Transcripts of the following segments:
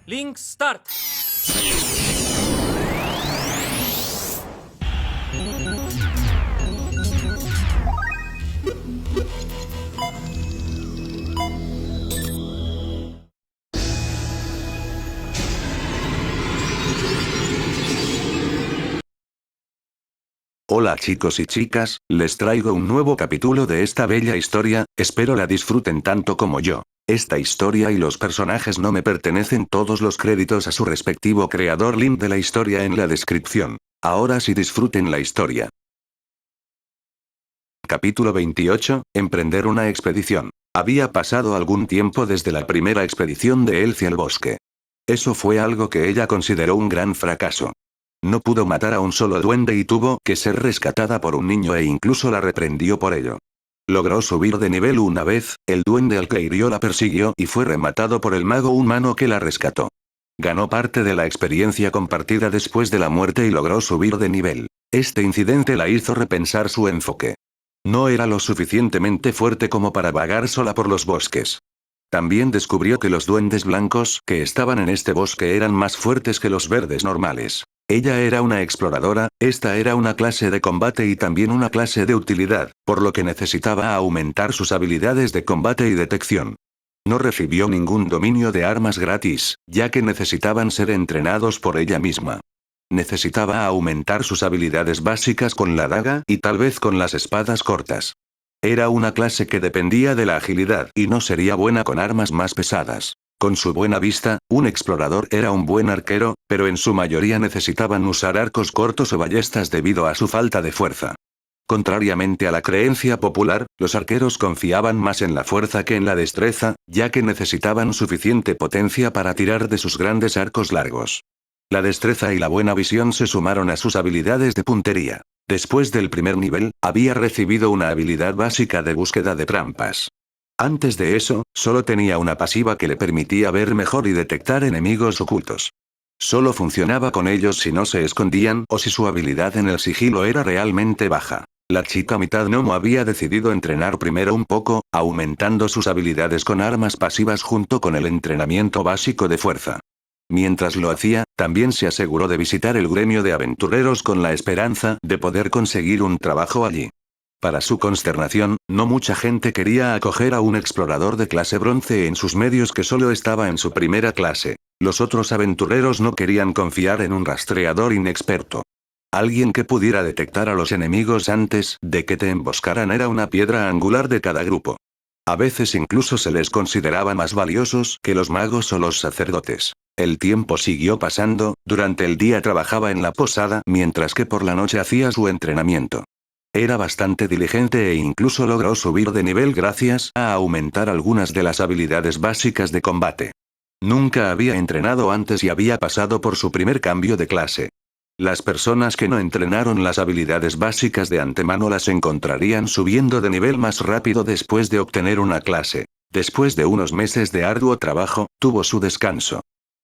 Link Start. Hola chicos y chicas, les traigo un nuevo capítulo de esta bella historia, espero la disfruten tanto como yo. Esta historia y los personajes no me pertenecen, todos los créditos a su respectivo creador, link de la historia en la descripción. Ahora sí disfruten la historia. Capítulo 28, Emprender una expedición. Había pasado algún tiempo desde la primera expedición de Elsie al bosque. Eso fue algo que ella consideró un gran fracaso. No pudo matar a un solo duende y tuvo que ser rescatada por un niño e incluso la reprendió por ello. Logró subir de nivel una vez, el duende al que hirió la persiguió y fue rematado por el mago humano que la rescató. Ganó parte de la experiencia compartida después de la muerte y logró subir de nivel. Este incidente la hizo repensar su enfoque. No era lo suficientemente fuerte como para vagar sola por los bosques. También descubrió que los duendes blancos que estaban en este bosque eran más fuertes que los verdes normales. Ella era una exploradora, esta era una clase de combate y también una clase de utilidad, por lo que necesitaba aumentar sus habilidades de combate y detección. No recibió ningún dominio de armas gratis, ya que necesitaban ser entrenados por ella misma. Necesitaba aumentar sus habilidades básicas con la daga y tal vez con las espadas cortas. Era una clase que dependía de la agilidad y no sería buena con armas más pesadas. Con su buena vista, un explorador era un buen arquero, pero en su mayoría necesitaban usar arcos cortos o ballestas debido a su falta de fuerza. Contrariamente a la creencia popular, los arqueros confiaban más en la fuerza que en la destreza, ya que necesitaban suficiente potencia para tirar de sus grandes arcos largos. La destreza y la buena visión se sumaron a sus habilidades de puntería. Después del primer nivel, había recibido una habilidad básica de búsqueda de trampas. Antes de eso, solo tenía una pasiva que le permitía ver mejor y detectar enemigos ocultos. Solo funcionaba con ellos si no se escondían o si su habilidad en el sigilo era realmente baja. La chica mitad gnomo había decidido entrenar primero un poco, aumentando sus habilidades con armas pasivas junto con el entrenamiento básico de fuerza. Mientras lo hacía, también se aseguró de visitar el gremio de aventureros con la esperanza de poder conseguir un trabajo allí. Para su consternación, no mucha gente quería acoger a un explorador de clase bronce en sus medios que solo estaba en su primera clase. Los otros aventureros no querían confiar en un rastreador inexperto. Alguien que pudiera detectar a los enemigos antes de que te emboscaran era una piedra angular de cada grupo. A veces incluso se les consideraba más valiosos que los magos o los sacerdotes. El tiempo siguió pasando, durante el día trabajaba en la posada mientras que por la noche hacía su entrenamiento. Era bastante diligente e incluso logró subir de nivel gracias a aumentar algunas de las habilidades básicas de combate. Nunca había entrenado antes y había pasado por su primer cambio de clase. Las personas que no entrenaron las habilidades básicas de antemano las encontrarían subiendo de nivel más rápido después de obtener una clase. Después de unos meses de arduo trabajo, tuvo su descanso.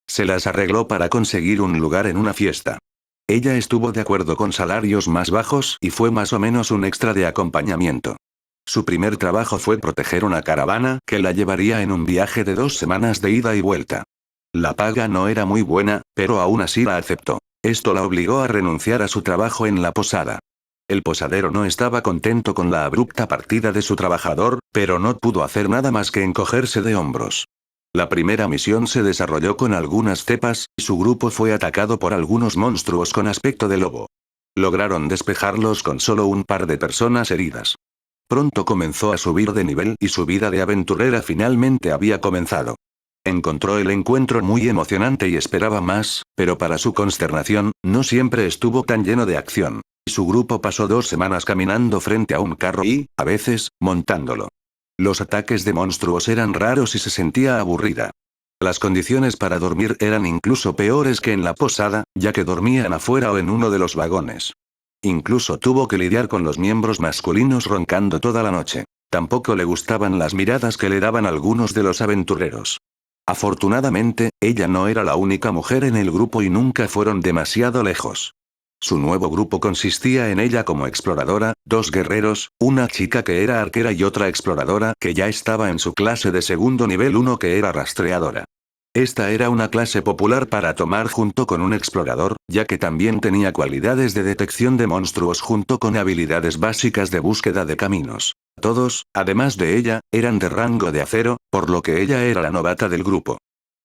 Se las arregló para conseguir un lugar en una fiesta. Ella estuvo de acuerdo con salarios más bajos y fue más o menos un extra de acompañamiento. Su primer trabajo fue proteger una caravana que la llevaría en un viaje de 2 semanas de ida y vuelta. La paga no era muy buena, pero aún así la aceptó. Esto la obligó a renunciar a su trabajo en la posada. El posadero no estaba contento con la abrupta partida de su trabajador, pero no pudo hacer nada más que encogerse de hombros. La primera misión se desarrolló con algunas cepas, y su grupo fue atacado por algunos monstruos con aspecto de lobo. Lograron despejarlos con solo un par de personas heridas. Pronto comenzó a subir de nivel y su vida de aventurera finalmente había comenzado. Encontró el encuentro muy emocionante y esperaba más, pero para su consternación, no siempre estuvo tan lleno de acción. Su grupo pasó 2 semanas caminando frente a un carro y, a veces, montándolo. Los ataques de monstruos eran raros y se sentía aburrida. Las condiciones para dormir eran incluso peores que en la posada, ya que dormían afuera o en uno de los vagones. Incluso tuvo que lidiar con los miembros masculinos roncando toda la noche. Tampoco le gustaban las miradas que le daban algunos de los aventureros. Afortunadamente, ella no era la única mujer en el grupo y nunca fueron demasiado lejos. Su nuevo grupo consistía en ella como exploradora, 2 guerreros, una chica que era arquera y otra exploradora que ya estaba en su clase de segundo nivel 1 que era rastreadora. Esta era una clase popular para tomar junto con un explorador, ya que también tenía cualidades de detección de monstruos junto con habilidades básicas de búsqueda de caminos. Todos, además de ella, eran de rango de acero, por lo que ella era la novata del grupo.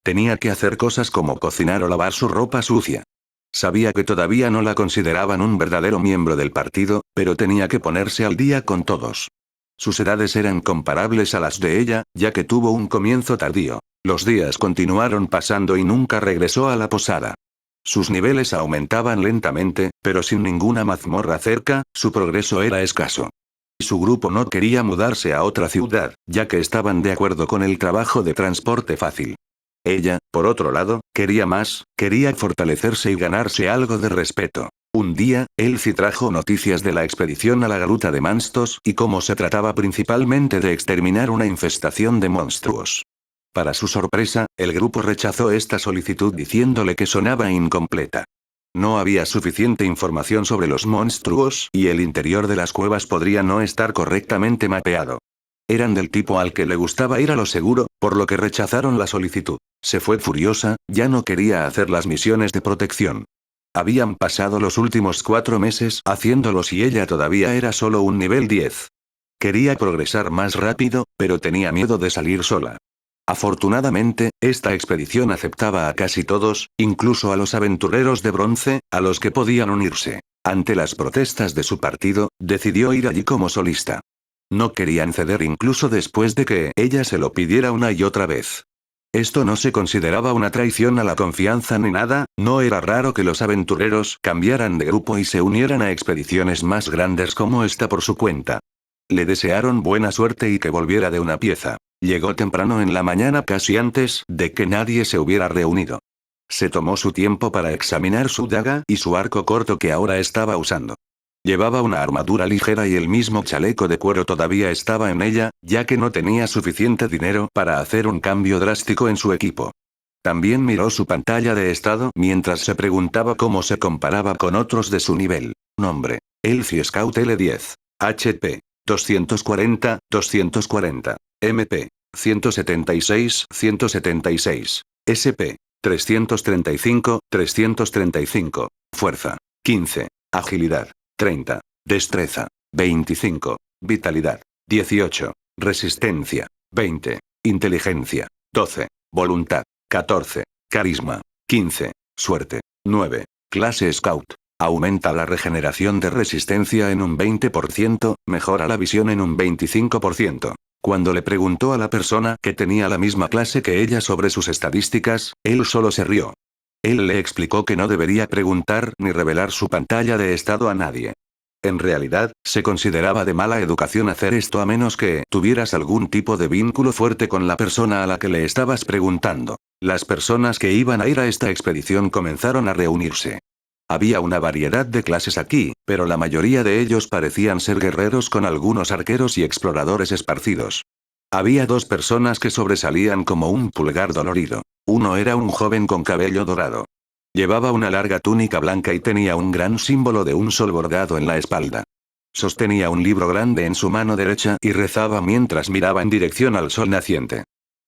Tenía que hacer cosas como cocinar o lavar su ropa sucia. Sabía que todavía no la consideraban un verdadero miembro del partido, pero tenía que ponerse al día con todos. Sus edades eran comparables a las de ella, ya que tuvo un comienzo tardío. Los días continuaron pasando y nunca regresó a la posada. Sus niveles aumentaban lentamente, pero sin ninguna mazmorra cerca, su progreso era escaso. Su grupo no quería mudarse a otra ciudad, ya que estaban de acuerdo con el trabajo de transporte fácil. Ella, por otro lado, quería más, quería fortalecerse y ganarse algo de respeto. Un día, Elsie trajo noticias de la expedición a la gruta de Manstos y cómo se trataba principalmente de exterminar una infestación de monstruos. Para su sorpresa, el grupo rechazó esta solicitud diciéndole que sonaba incompleta. No había suficiente información sobre los monstruos y el interior de las cuevas podría no estar correctamente mapeado. Eran del tipo al que le gustaba ir a lo seguro, por lo que rechazaron la solicitud. Se fue furiosa, ya no quería hacer las misiones de protección. Habían pasado los últimos 4 meses haciéndolos y ella todavía era solo un nivel 10. Quería progresar más rápido, pero tenía miedo de salir sola. Afortunadamente, esta expedición aceptaba a casi todos, incluso a los aventureros de bronce, a los que podían unirse. Ante las protestas de su partido, decidió ir allí como solista. No querían ceder incluso después de que ella se lo pidiera una y otra vez. Esto no se consideraba una traición a la confianza ni nada, no era raro que los aventureros cambiaran de grupo y se unieran a expediciones más grandes como esta por su cuenta. Le desearon buena suerte y que volviera de una pieza. Llegó temprano en la mañana casi antes de que nadie se hubiera reunido. Se tomó su tiempo para examinar su daga y su arco corto que ahora estaba usando. Llevaba una armadura ligera y el mismo chaleco de cuero todavía estaba en ella, ya que no tenía suficiente dinero para hacer un cambio drástico en su equipo. También miró su pantalla de estado mientras se preguntaba cómo se comparaba con otros de su nivel. Nombre: Elsie Scout L10. HP: 240, 240. MP: 176, 176. SP: 335, 335. Fuerza: 15. Agilidad: 30. Destreza: 25. Vitalidad: 18. Resistencia: 20. Inteligencia: 12. Voluntad: 14. Carisma: 15. Suerte: 9. Clase Scout. Aumenta la regeneración de resistencia en un 20%, mejora la visión en un 25%. Cuando le preguntó a la persona que tenía la misma clase que ella sobre sus estadísticas, él solo se rió. Él le explicó que no debería preguntar ni revelar su pantalla de estado a nadie. En realidad, se consideraba de mala educación hacer esto a menos que tuvieras algún tipo de vínculo fuerte con la persona a la que le estabas preguntando. Las personas que iban a ir a esta expedición comenzaron a reunirse. Había una variedad de clases aquí, pero la mayoría de ellos parecían ser guerreros con algunos arqueros y exploradores esparcidos. Había 2 personas que sobresalían como un pulgar dolorido. Uno era un joven con cabello dorado. Llevaba una larga túnica blanca y tenía un gran símbolo de un sol bordado en la espalda. Sostenía un libro grande en su mano derecha y rezaba mientras miraba en dirección al sol naciente.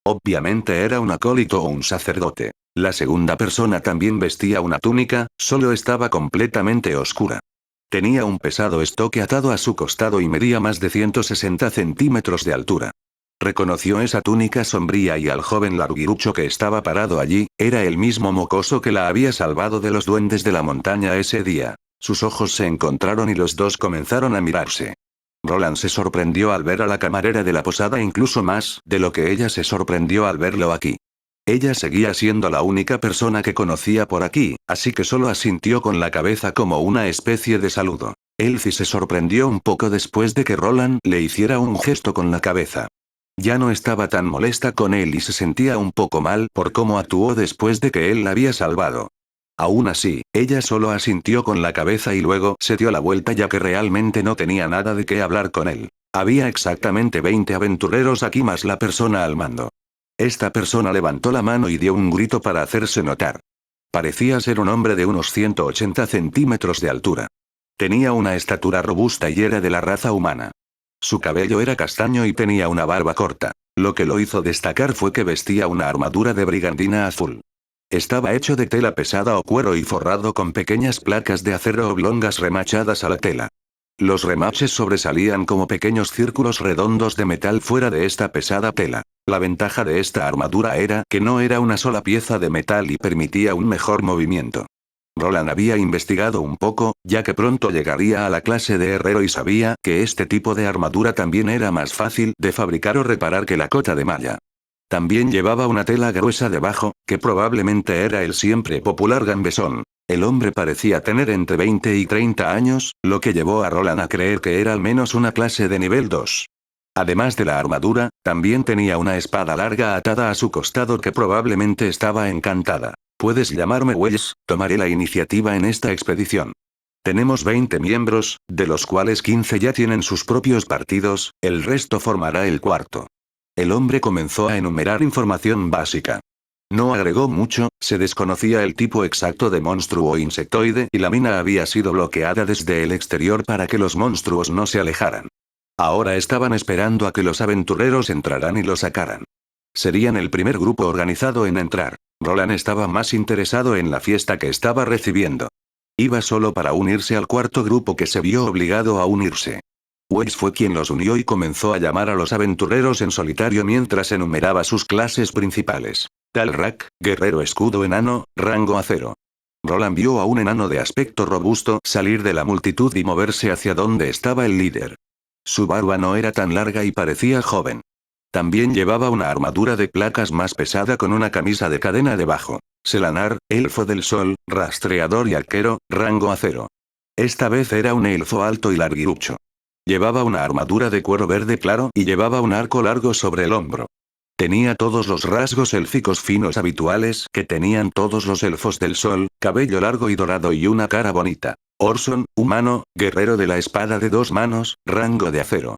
Obviamente era un acólito o un sacerdote. La segunda persona también vestía una túnica, solo estaba completamente oscura. Tenía un pesado estoque atado a su costado y medía más de 160 centímetros de altura. Reconoció esa túnica sombría y al joven larguirucho que estaba parado allí, era el mismo mocoso que la había salvado de los duendes de la montaña ese día. Sus ojos se encontraron y los dos comenzaron a mirarse. Roland se sorprendió al ver a la camarera de la posada incluso más de lo que ella se sorprendió al verlo aquí. Ella seguía siendo la única persona que conocía por aquí, así que solo asintió con la cabeza como una especie de saludo. Elsie se sorprendió un poco después de que Roland le hiciera un gesto con la cabeza. Ya no estaba tan molesta con él y se sentía un poco mal por cómo actuó después de que él la había salvado. Aún así, ella solo asintió con la cabeza y luego se dio la vuelta ya que realmente no tenía nada de qué hablar con él. Había exactamente 20 aventureros aquí más la persona al mando. Esta persona levantó la mano y dio un grito para hacerse notar. Parecía ser un hombre de unos 180 centímetros de altura. Tenía una estatura robusta y era de la raza humana. Su cabello era castaño y tenía una barba corta. Lo que lo hizo destacar fue que vestía una armadura de brigandina azul. Estaba hecho de tela pesada o cuero y forrado con pequeñas placas de acero oblongas remachadas a la tela. Los remaches sobresalían como pequeños círculos redondos de metal fuera de esta pesada tela. La ventaja de esta armadura era que no era una sola pieza de metal y permitía un mejor movimiento. Roland había investigado un poco, ya que pronto llegaría a la clase de herrero y sabía que este tipo de armadura también era más fácil de fabricar o reparar que la cota de malla. También llevaba una tela gruesa debajo, que probablemente era el siempre popular gambesón. El hombre parecía tener entre 20 y 30 años, lo que llevó a Roland a creer que era al menos una clase de nivel 2. Además de la armadura, también tenía una espada larga atada a su costado que probablemente estaba encantada. Puedes llamarme Wells, tomaré la iniciativa en esta expedición. Tenemos 20 miembros, de los cuales 15 ya tienen sus propios partidos, el resto formará el cuarto. El hombre comenzó a enumerar información básica. No agregó mucho, se desconocía el tipo exacto de monstruo o insectoide y la mina había sido bloqueada desde el exterior para que los monstruos no se alejaran. Ahora estaban esperando a que los aventureros entraran y lo sacaran. Serían el primer grupo organizado en entrar. Roland estaba más interesado en la fiesta que estaba recibiendo. Iba solo para unirse al cuarto grupo que se vio obligado a unirse. Wells fue quien los unió y comenzó a llamar a los aventureros en solitario mientras enumeraba sus clases principales. Talrak, guerrero escudo enano, rango acero. Roland vio a un enano de aspecto robusto salir de la multitud y moverse hacia donde estaba el líder. Su barba no era tan larga y parecía joven. También llevaba una armadura de placas más pesada con una camisa de cadena debajo. Selanar, elfo del sol, rastreador y arquero, rango acero. Esta vez era un elfo alto y larguirucho. Llevaba una armadura de cuero verde claro y llevaba un arco largo sobre el hombro. Tenía todos los rasgos élficos finos habituales que tenían todos los elfos del sol, cabello largo y dorado y una cara bonita. Orson, humano, guerrero de la espada de 2 manos, rango de acero.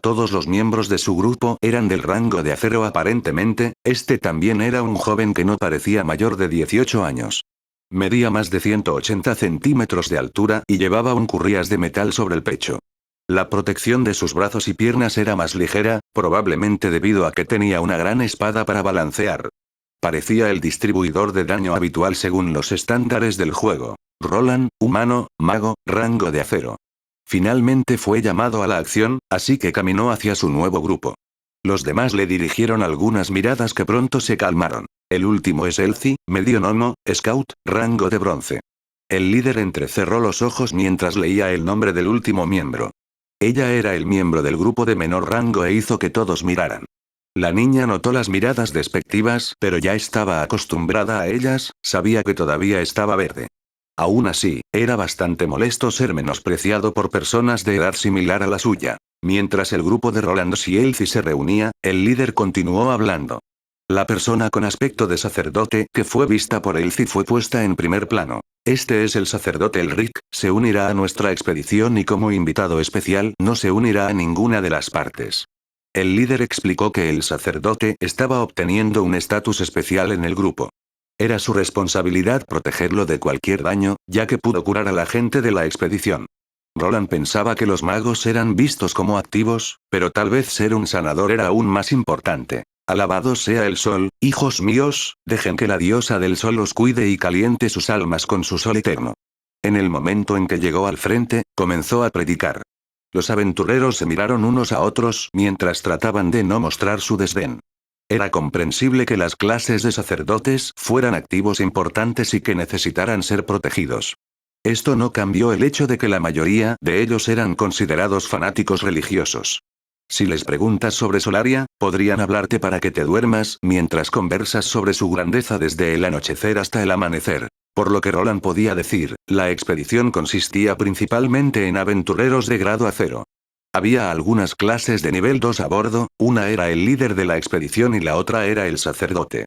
Todos los miembros de su grupo eran del rango de acero aparentemente, este también era un joven que no parecía mayor de 18 años. Medía más de 180 centímetros de altura y llevaba un currías de metal sobre el pecho. La protección de sus brazos y piernas era más ligera, probablemente debido a que tenía una gran espada para balancear. Parecía el distribuidor de daño habitual según los estándares del juego. Roland, humano, mago, rango de acero. Finalmente fue llamado a la acción, así que caminó hacia su nuevo grupo. Los demás le dirigieron algunas miradas que pronto se calmaron. El último es Elsie, medio gnomo, scout, rango de bronce. El líder entrecerró los ojos mientras leía el nombre del último miembro. Ella era el miembro del grupo de menor rango e hizo que todos miraran. La niña notó las miradas despectivas, pero ya estaba acostumbrada a ellas, sabía que todavía estaba verde. Aún así, era bastante molesto ser menospreciado por personas de edad similar a la suya. Mientras el grupo de Roland y Elsie se reunía, el líder continuó hablando. La persona con aspecto de sacerdote que fue vista por Elsie fue puesta en primer plano. Este es el sacerdote Elric, se unirá a nuestra expedición y como invitado especial no se unirá a ninguna de las partes. El líder explicó que el sacerdote estaba obteniendo un estatus especial en el grupo. Era su responsabilidad protegerlo de cualquier daño, ya que pudo curar a la gente de la expedición. Roland pensaba que los magos eran vistos como activos, pero tal vez ser un sanador era aún más importante. Alabado sea el sol, hijos míos, dejen que la diosa del sol os cuide y caliente sus almas con su sol eterno. En el momento en que llegó al frente, comenzó a predicar. Los aventureros se miraron unos a otros mientras trataban de no mostrar su desdén. Era comprensible que las clases de sacerdotes fueran activos importantes y que necesitaran ser protegidos. Esto no cambió el hecho de que la mayoría de ellos eran considerados fanáticos religiosos. Si les preguntas sobre Solaria, podrían hablarte para que te duermas mientras conversas sobre su grandeza desde el anochecer hasta el amanecer. Por lo que Roland podía decir, la expedición consistía principalmente en aventureros de grado acero. Había algunas clases de nivel 2 a bordo, una era el líder de la expedición y la otra era el sacerdote.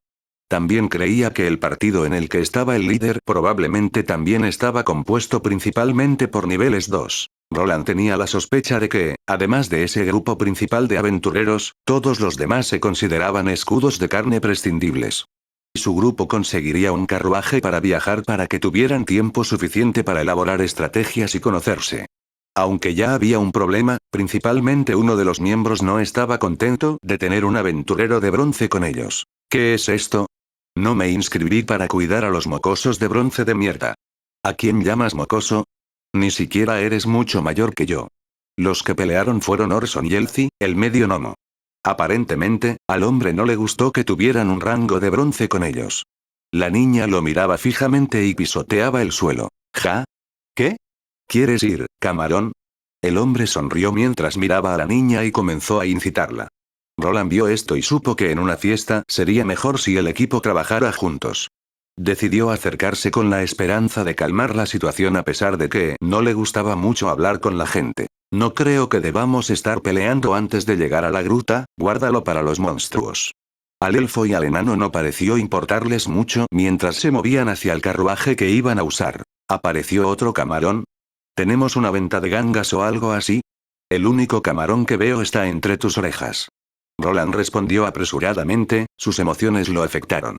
También creía que el partido en el que estaba el líder probablemente también estaba compuesto principalmente por niveles 2. Roland tenía la sospecha de que, además de ese grupo principal de aventureros, todos los demás se consideraban escudos de carne prescindibles. Su grupo conseguiría un carruaje para viajar para que tuvieran tiempo suficiente para elaborar estrategias y conocerse. Aunque ya había un problema, principalmente uno de los miembros no estaba contento de tener un aventurero de bronce con ellos. ¿Qué es esto? No me inscribí para cuidar a los mocosos de bronce de mierda. ¿A quién llamas mocoso? Ni siquiera eres mucho mayor que yo. Los que pelearon fueron Orson y Elsie, el medio gnomo. Aparentemente, al hombre no le gustó que tuvieran un rango de bronce con ellos. La niña lo miraba fijamente y pisoteaba el suelo. ¿Ja? ¿Qué? ¿Quieres ir, camarón? El hombre sonrió mientras miraba a la niña y comenzó a incitarla. Roland vio esto y supo que en una fiesta sería mejor si el equipo trabajara juntos. Decidió acercarse con la esperanza de calmar la situación a pesar de que no le gustaba mucho hablar con la gente. No creo que debamos estar peleando antes de llegar a la gruta, guárdalo para los monstruos. Al elfo y al enano no pareció importarles mucho mientras se movían hacia el carruaje que iban a usar. ¿Apareció otro camarón? ¿Tenemos una venta de gangas o algo así? El único camarón que veo está entre tus orejas. Roland respondió apresuradamente, sus emociones lo afectaron.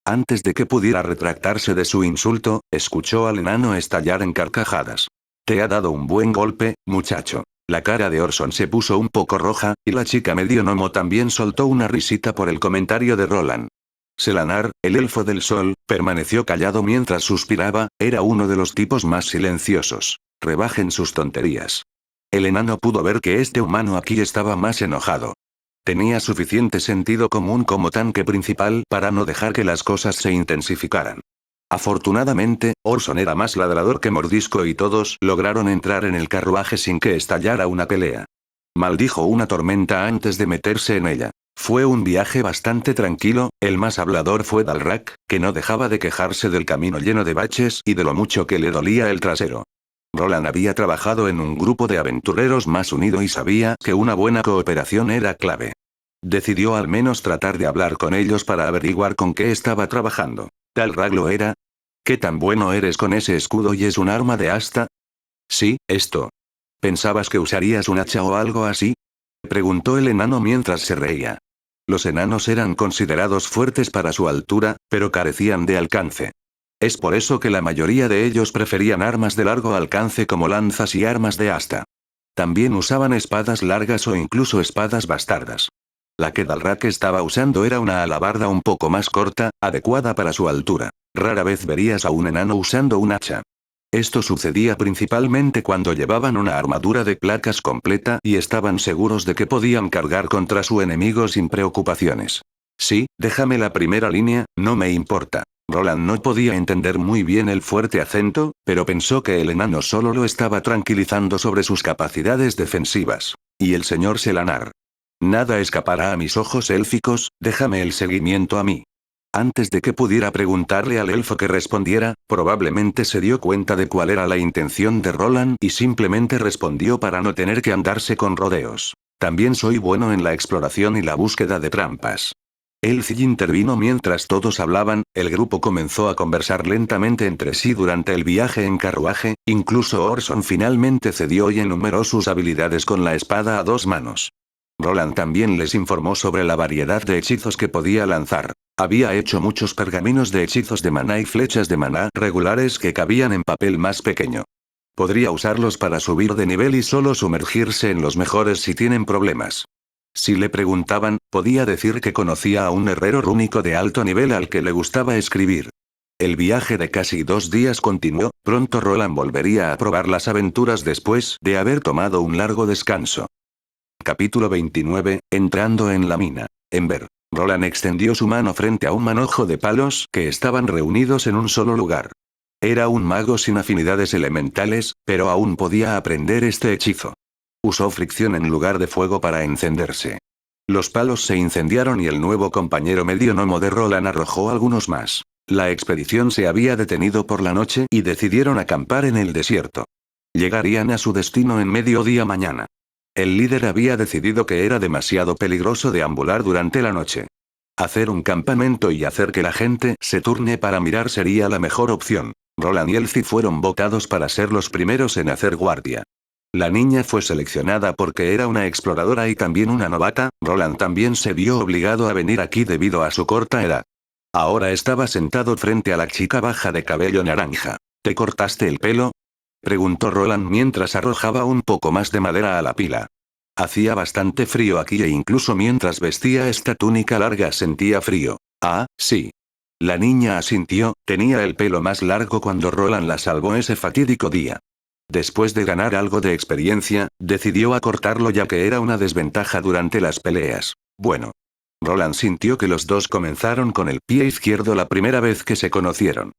Antes de que pudiera retractarse de su insulto, escuchó al enano estallar en carcajadas. Te ha dado un buen golpe, muchacho. La cara de Orson se puso un poco roja, y la chica medio gnomo también soltó una risita por el comentario de Roland. Selanar, el elfo del sol, permaneció callado mientras suspiraba, era uno de los tipos más silenciosos. Rebajen sus tonterías. El enano pudo ver que este humano aquí estaba más enojado. Tenía suficiente sentido común como tanque principal para no dejar que las cosas se intensificaran. Afortunadamente, Orson era más ladrador que mordisco y todos lograron entrar en el carruaje sin que estallara una pelea. Maldijo una tormenta antes de meterse en ella. Fue un viaje bastante tranquilo, el más hablador fue Dalrak, que no dejaba de quejarse del camino lleno de baches y de lo mucho que le dolía el trasero. Roland había trabajado en un grupo de aventureros más unido y sabía que una buena cooperación era clave. Decidió al menos tratar de hablar con ellos para averiguar con qué estaba trabajando. ¿Dalrak lo era? ¿Qué tan bueno eres con ese escudo y es un arma de asta? Sí, esto. ¿Pensabas que usarías un hacha o algo así? Preguntó el enano mientras se reía. Los enanos eran considerados fuertes para su altura, pero carecían de alcance. Es por eso que la mayoría de ellos preferían armas de largo alcance como lanzas y armas de asta. También usaban espadas largas o incluso espadas bastardas. La que Dalrak estaba usando era una alabarda un poco más corta, adecuada para su altura. Rara vez verías a un enano usando un hacha. Esto sucedía principalmente cuando llevaban una armadura de placas completa y estaban seguros de que podían cargar contra su enemigo sin preocupaciones. Sí, déjame la primera línea, no me importa. Roland no podía entender muy bien el fuerte acento, pero pensó que el enano solo lo estaba tranquilizando sobre sus capacidades defensivas. Y el señor Selanar. Nada escapará a mis ojos élficos, déjame el seguimiento a mí. Antes de que pudiera preguntarle al elfo que respondiera, probablemente se dio cuenta de cuál era la intención de Roland y simplemente respondió para no tener que andarse con rodeos. También soy bueno en la exploración y la búsqueda de trampas. Elsie intervino mientras todos hablaban, el grupo comenzó a conversar lentamente entre sí durante el viaje en carruaje, incluso Orson finalmente cedió y enumeró sus habilidades con la espada a dos manos. Roland también les informó sobre la variedad de hechizos que podía lanzar. Había hecho muchos pergaminos de hechizos de maná y flechas de maná regulares que cabían en papel más pequeño. Podría usarlos para subir de nivel y solo sumergirse en los mejores si tienen problemas. Si le preguntaban, podía decir que conocía a un herrero rúnico de alto nivel al que le gustaba escribir. El viaje de casi 2 días continuó, pronto Roland volvería a probar las aventuras después de haber tomado un largo descanso. Capítulo 29, entrando en la mina. Ember. Roland extendió su mano frente a un manojo de palos que estaban reunidos en un solo lugar. Era un mago sin afinidades elementales, pero aún podía aprender este hechizo. Usó fricción en lugar de fuego para encenderse. Los palos se incendiaron y el nuevo compañero medio gnomo de Roland arrojó algunos más. La expedición se había detenido por la noche y decidieron acampar en el desierto. Llegarían a su destino en mediodía mañana. El líder había decidido que era demasiado peligroso deambular durante la noche. Hacer un campamento y hacer que la gente se turne para mirar sería la mejor opción. Roland y Elsie fueron votados para ser los primeros en hacer guardia. La niña fue seleccionada porque era una exploradora y también una novata. Roland también se vio obligado a venir aquí debido a su corta edad. Ahora estaba sentado frente a la chica baja de cabello naranja. ¿Te cortaste el pelo? preguntó Roland mientras arrojaba un poco más de madera a la pila. Hacía bastante frío aquí e incluso mientras vestía esta túnica larga sentía frío. Ah, sí. La niña asintió, tenía el pelo más largo cuando Roland la salvó ese fatídico día. Después de ganar algo de experiencia, decidió acortarlo ya que era una desventaja durante las peleas. Bueno. Roland sintió que los dos comenzaron con el pie izquierdo la primera vez que se conocieron.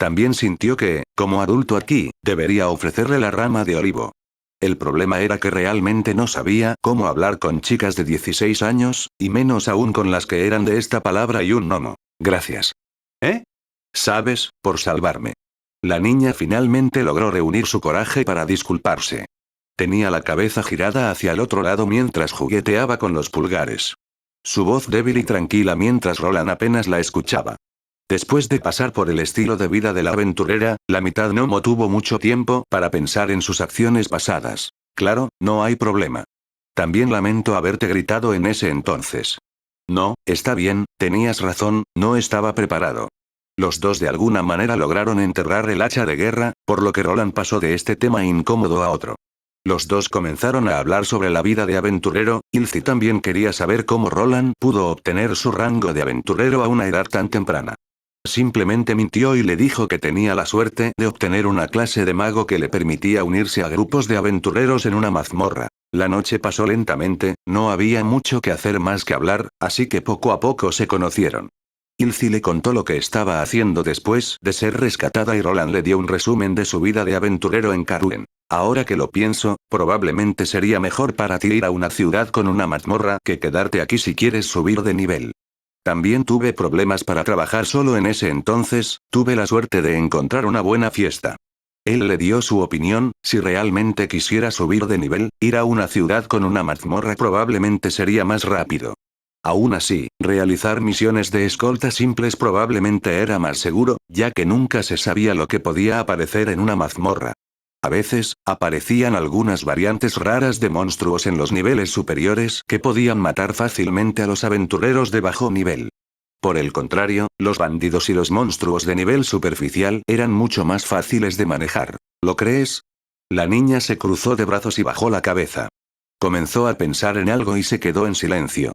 También sintió que, como adulto aquí, debería ofrecerle la rama de olivo. El problema era que realmente no sabía cómo hablar con chicas de 16 años, y menos aún con las que eran de esta palabra y un gnomo. Gracias. ¿Eh? ¿Sabes, por salvarme? La niña finalmente logró reunir su coraje para disculparse. Tenía la cabeza girada hacia el otro lado mientras jugueteaba con los pulgares. Su voz débil y tranquila mientras Roland apenas la escuchaba. Después de pasar por el estilo de vida de la aventurera, la mitad gnomo tuvo mucho tiempo para pensar en sus acciones pasadas. Claro, no hay problema. También lamento haberte gritado en ese entonces. No, está bien, tenías razón, no estaba preparado. Los dos de alguna manera lograron enterrar el hacha de guerra, por lo que Roland pasó de este tema incómodo a otro. Los dos comenzaron a hablar sobre la vida de aventurero. Ilse también quería saber cómo Roland pudo obtener su rango de aventurero a una edad tan temprana. Simplemente mintió y le dijo que tenía la suerte de obtener una clase de mago que le permitía unirse a grupos de aventureros en una mazmorra. La noche pasó lentamente, no había mucho que hacer más que hablar, así que poco a poco se conocieron. Ilse le contó lo que estaba haciendo después de ser rescatada y Roland le dio un resumen de su vida de aventurero en Caruen. Ahora que lo pienso, probablemente sería mejor para ti ir a una ciudad con una mazmorra que quedarte aquí si quieres subir de nivel. También tuve problemas para trabajar solo en ese entonces, tuve la suerte de encontrar una buena fiesta. Él le dio su opinión, si realmente quisiera subir de nivel, ir a una ciudad con una mazmorra probablemente sería más rápido. Aún así, realizar misiones de escolta simples probablemente era más seguro, ya que nunca se sabía lo que podía aparecer en una mazmorra. A veces, aparecían algunas variantes raras de monstruos en los niveles superiores que podían matar fácilmente a los aventureros de bajo nivel. Por el contrario, los bandidos y los monstruos de nivel superficial eran mucho más fáciles de manejar. ¿Lo crees? La niña se cruzó de brazos y bajó la cabeza. Comenzó a pensar en algo y se quedó en silencio.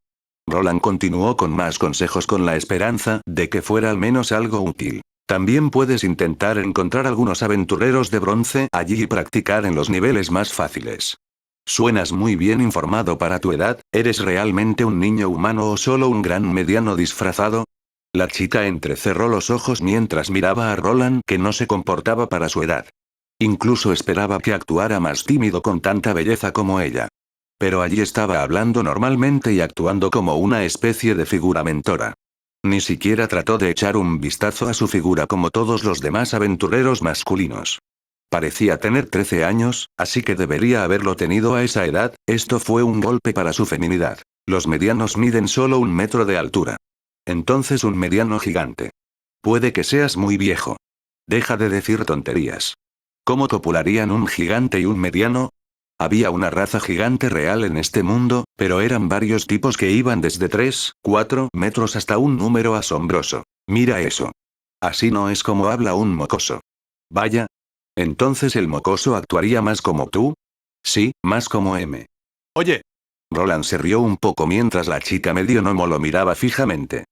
Roland continuó con más consejos con la esperanza de que fuera al menos algo útil. También puedes intentar encontrar algunos aventureros de bronce allí y practicar en los niveles más fáciles. Suenas muy bien informado para tu edad, ¿eres realmente un niño humano o solo un gran mediano disfrazado? La chica entrecerró los ojos mientras miraba a Roland que no se comportaba para su edad. Incluso esperaba que actuara más tímido con tanta belleza como ella. Pero allí estaba hablando normalmente y actuando como una especie de figura mentora. Ni siquiera trató de echar un vistazo a su figura como todos los demás aventureros masculinos. Parecía tener 13 años, así que debería haberlo tenido a esa edad. Esto fue un golpe para su feminidad. Los medianos miden solo 1 metro de altura. Entonces un mediano gigante. Puede que seas muy viejo. Deja de decir tonterías. ¿Cómo copularían un gigante y un mediano? Había una raza gigante real en este mundo, pero eran varios tipos que iban desde 3, 4 metros hasta un número asombroso. Mira eso. Así no es como habla un mocoso. Vaya. ¿Entonces el mocoso actuaría más como tú? Sí, más como M. Oye. Roland se rió un poco mientras la chica medio gnomo lo miraba fijamente.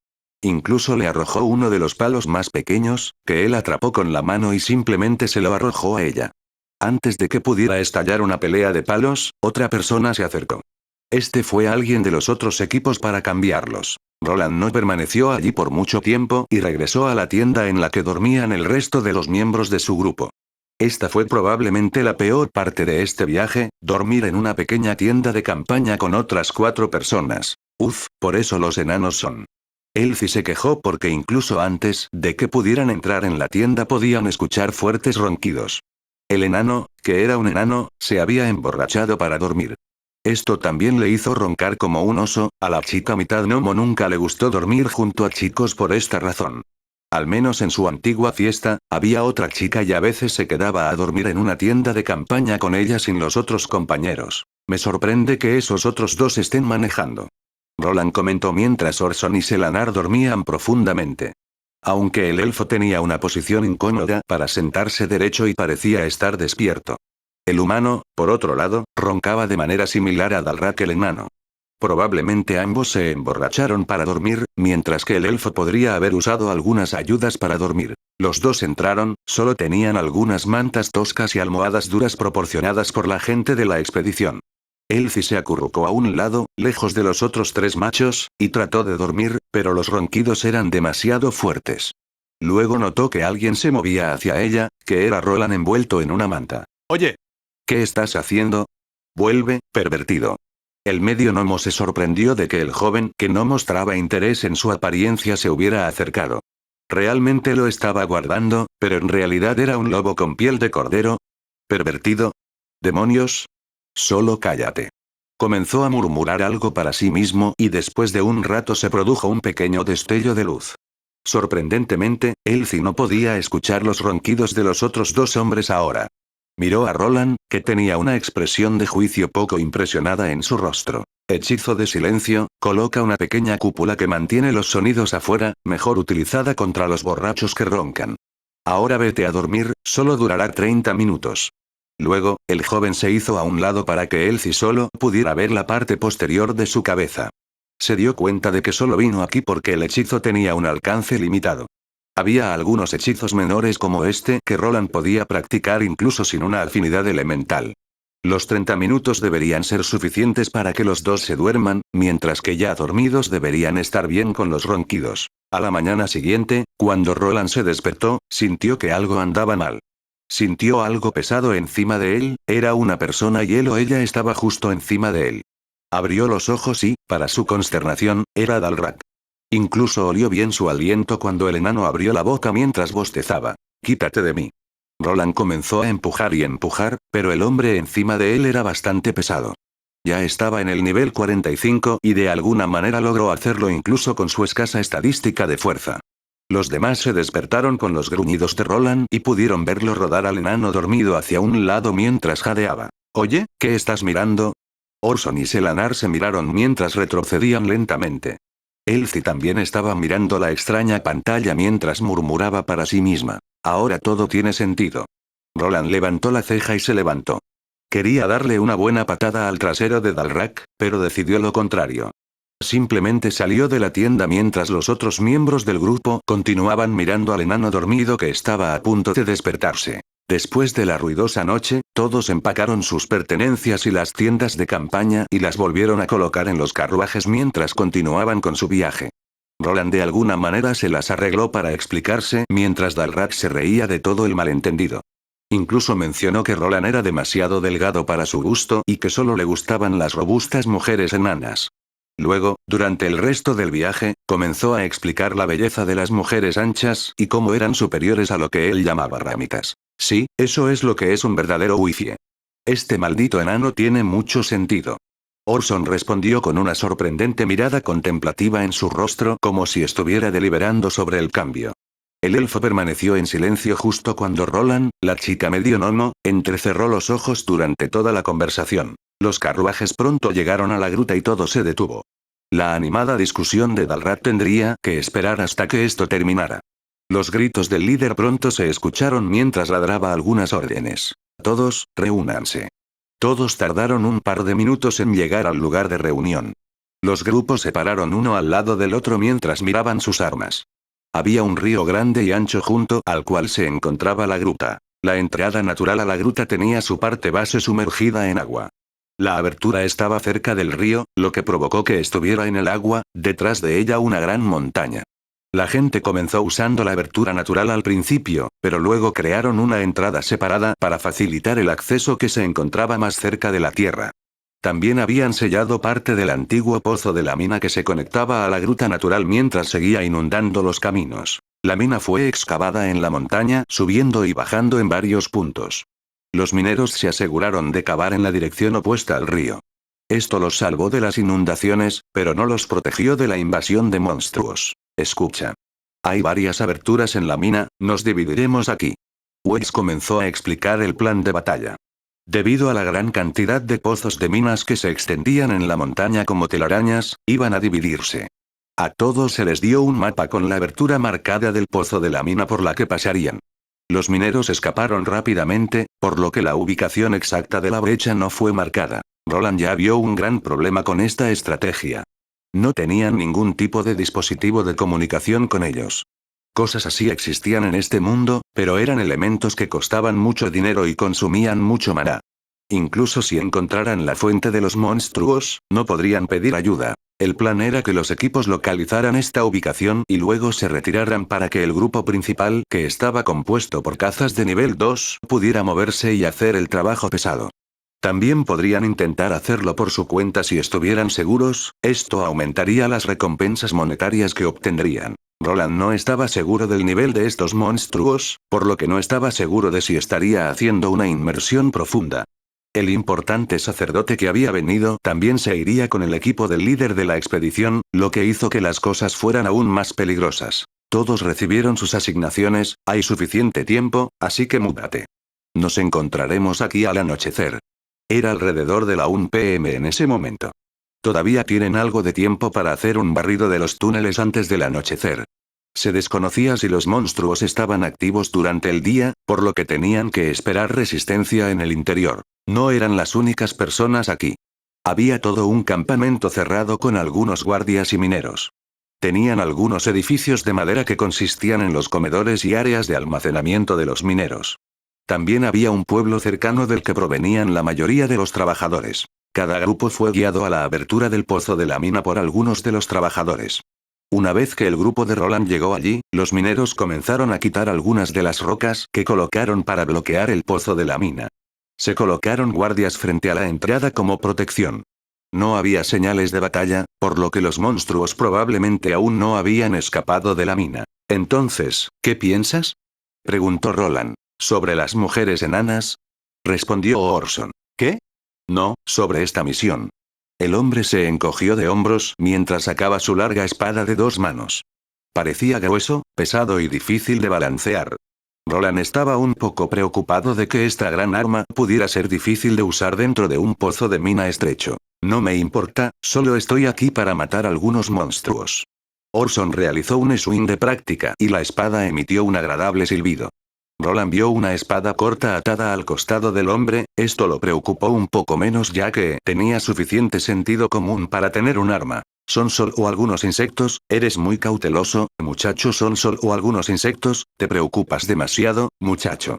Incluso le arrojó uno de los palos más pequeños, que él atrapó con la mano y simplemente se lo arrojó a ella. Antes de que pudiera estallar una pelea de palos, otra persona se acercó. Este fue alguien de los otros equipos para cambiarlos. Roland no permaneció allí por mucho tiempo y regresó a la tienda en la que dormían el resto de los miembros de su grupo. Esta fue probablemente la peor parte de este viaje, dormir en una pequeña tienda de campaña con otras 4 personas. Uf, por eso los enanos son. Elfie se quejó porque incluso antes de que pudieran entrar en la tienda podían escuchar fuertes ronquidos. El enano, que era un enano, se había emborrachado para dormir. Esto también le hizo roncar como un oso. A la chica mitad gnomo nunca le gustó dormir junto a chicos por esta razón. Al menos en su antigua fiesta, había otra chica y a veces se quedaba a dormir en una tienda de campaña con ella sin los otros compañeros. Me sorprende que esos otros dos estén manejando. Roland comentó mientras Orson y Selanar dormían profundamente. aunque el elfo tenía una posición incómoda para sentarse derecho y parecía estar despierto. El humano, por otro lado, roncaba de manera similar a Dalrak el enano. Probablemente ambos se emborracharon para dormir, mientras que el elfo podría haber usado algunas ayudas para dormir. Los dos entraron, solo tenían algunas mantas toscas y almohadas duras proporcionadas por la gente de la expedición. Elfi se acurrucó a un lado, lejos de los otros tres machos, y trató de dormir, pero los ronquidos eran demasiado fuertes. Luego notó que alguien se movía hacia ella, que era Roland envuelto en una manta. «Oye, ¿qué estás haciendo? Vuelve, pervertido». El medio gnomo se sorprendió de que el joven, que no mostraba interés en su apariencia, se hubiera acercado. Realmente lo estaba guardando, pero en realidad era un lobo con piel de cordero. ¿Pervertido? ¿Demonios? Solo cállate. Comenzó a murmurar algo para sí mismo y después de un rato se produjo un pequeño destello de luz. Sorprendentemente, Elfi no podía escuchar los ronquidos de los otros dos hombres ahora. Miró a Roland, que tenía una expresión de juicio poco impresionada en su rostro. Hechizo de silencio, coloca una pequeña cúpula que mantiene los sonidos afuera, mejor utilizada contra los borrachos que roncan. Ahora vete a dormir, solo durará 30 minutos. Luego, el joven se hizo a un lado para que Elfi solo pudiera ver la parte posterior de su cabeza. Se dio cuenta de que solo vino aquí porque el hechizo tenía un alcance limitado. Había algunos hechizos menores como este que Roland podía practicar incluso sin una afinidad elemental. Los 30 minutos deberían ser suficientes para que los dos se duerman, mientras que ya dormidos deberían estar bien con los ronquidos. A la mañana siguiente, cuando Roland se despertó, sintió que algo andaba mal. Sintió algo pesado encima de él, era una persona y él o ella estaba justo encima de él. Abrió los ojos y, para su consternación, era Dalrak. Incluso olió bien su aliento cuando el enano abrió la boca mientras bostezaba. «Quítate de mí». Roland comenzó a empujar y empujar, pero el hombre encima de él era bastante pesado. Ya estaba en el nivel 45 y de alguna manera logró hacerlo incluso con su escasa estadística de fuerza. Los demás se despertaron con los gruñidos de Roland y pudieron verlo rodar al enano dormido hacia un lado mientras jadeaba. «Oye, ¿qué estás mirando?» Orson y Selanar se miraron mientras retrocedían lentamente. Elfi también estaba mirando la extraña pantalla mientras murmuraba para sí misma. Ahora todo tiene sentido. Roland levantó la ceja y se levantó. Quería darle una buena patada al trasero de Dalrak, pero decidió lo contrario. Simplemente salió de la tienda mientras los otros miembros del grupo continuaban mirando al enano dormido que estaba a punto de despertarse. Después de la ruidosa noche, todos empacaron sus pertenencias y las tiendas de campaña y las volvieron a colocar en los carruajes mientras continuaban con su viaje. Roland de alguna manera se las arregló para explicarse mientras Dalrak se reía de todo el malentendido. Incluso mencionó que Roland era demasiado delgado para su gusto y que solo le gustaban las robustas mujeres enanas. Luego, durante el resto del viaje, comenzó a explicar la belleza de las mujeres anchas y cómo eran superiores a lo que él llamaba ramitas. Sí, eso es lo que es un verdadero wifi. Este maldito enano tiene mucho sentido. Orson respondió con una sorprendente mirada contemplativa en su rostro como si estuviera deliberando sobre el cambio. El elfo permaneció en silencio justo cuando Roland, la chica medio gnomo, entrecerró los ojos durante toda la conversación. Los carruajes pronto llegaron a la gruta y todo se detuvo. La animada discusión de Dalrak tendría que esperar hasta que esto terminara. Los gritos del líder pronto se escucharon mientras ladraba algunas órdenes. Todos, reúnanse. Todos tardaron un par de minutos en llegar al lugar de reunión. Los grupos se pararon uno al lado del otro mientras miraban sus armas. Había un río grande y ancho junto al cual se encontraba la gruta. La entrada natural a la gruta tenía su parte base sumergida en agua. La abertura estaba cerca del río, lo que provocó que estuviera en el agua, detrás de ella una gran montaña. La gente comenzó usando la abertura natural al principio, pero luego crearon una entrada separada para facilitar el acceso que se encontraba más cerca de la tierra. También habían sellado parte del antiguo pozo de la mina que se conectaba a la gruta natural mientras seguía inundando los caminos. La mina fue excavada en la montaña, subiendo y bajando en varios puntos. Los mineros se aseguraron de cavar en la dirección opuesta al río. Esto los salvó de las inundaciones, pero no los protegió de la invasión de monstruos. Escucha. Hay varias aberturas en la mina, nos dividiremos aquí. Weiss comenzó a explicar el plan de batalla. Debido a la gran cantidad de pozos de minas que se extendían en la montaña como telarañas, iban a dividirse. A todos se les dio un mapa con la abertura marcada del pozo de la mina por la que pasarían. Los mineros escaparon rápidamente, por lo que la ubicación exacta de la brecha no fue marcada. Roland ya vio un gran problema con esta estrategia. No tenían ningún tipo de dispositivo de comunicación con ellos. Cosas así existían en este mundo, pero eran elementos que costaban mucho dinero y consumían mucho maná. Incluso si encontraran la fuente de los monstruos, no podrían pedir ayuda. El plan era que los equipos localizaran esta ubicación y luego se retiraran para que el grupo principal, que estaba compuesto por cazas de nivel 2, pudiera moverse y hacer el trabajo pesado. También podrían intentar hacerlo por su cuenta si estuvieran seguros, esto aumentaría las recompensas monetarias que obtendrían. Roland no estaba seguro del nivel de estos monstruos, por lo que no estaba seguro de si estaría haciendo una inmersión profunda. El importante sacerdote que había venido también se iría con el equipo del líder de la expedición, lo que hizo que las cosas fueran aún más peligrosas. Todos recibieron sus asignaciones, hay suficiente tiempo, así que múdate. Nos encontraremos aquí al anochecer. Era alrededor de la 1 p.m. en ese momento. Todavía tienen algo de tiempo para hacer un barrido de los túneles antes del anochecer. Se desconocía si los monstruos estaban activos durante el día, por lo que tenían que esperar resistencia en el interior. No eran las únicas personas aquí. Había todo un campamento cerrado con algunos guardias y mineros. Tenían algunos edificios de madera que consistían en los comedores y áreas de almacenamiento de los mineros. También había un pueblo cercano del que provenían la mayoría de los trabajadores. Cada grupo fue guiado a la abertura del pozo de la mina por algunos de los trabajadores. Una vez que el grupo de Roland llegó allí, los mineros comenzaron a quitar algunas de las rocas que colocaron para bloquear el pozo de la mina. Se colocaron guardias frente a la entrada como protección. No había señales de batalla, por lo que los monstruos probablemente aún no habían escapado de la mina. Entonces, ¿qué piensas?, preguntó Roland. ¿Sobre las mujeres enanas?, respondió Orson. ¿Qué? No, sobre esta misión. El hombre se encogió de hombros mientras sacaba su larga espada de 2 manos. Parecía grueso, pesado y difícil de balancear. Roland estaba un poco preocupado de que esta gran arma pudiera ser difícil de usar dentro de un pozo de mina estrecho. No me importa, solo estoy aquí para matar algunos monstruos. Orson realizó un swing de práctica y la espada emitió un agradable silbido. Roland vio una espada corta atada al costado del hombre, esto lo preocupó un poco menos ya que tenía suficiente sentido común para tener un arma. ¿Son solo algunos insectos? Eres muy cauteloso, muchacho. ¿Son solo algunos insectos? Te preocupas demasiado, muchacho.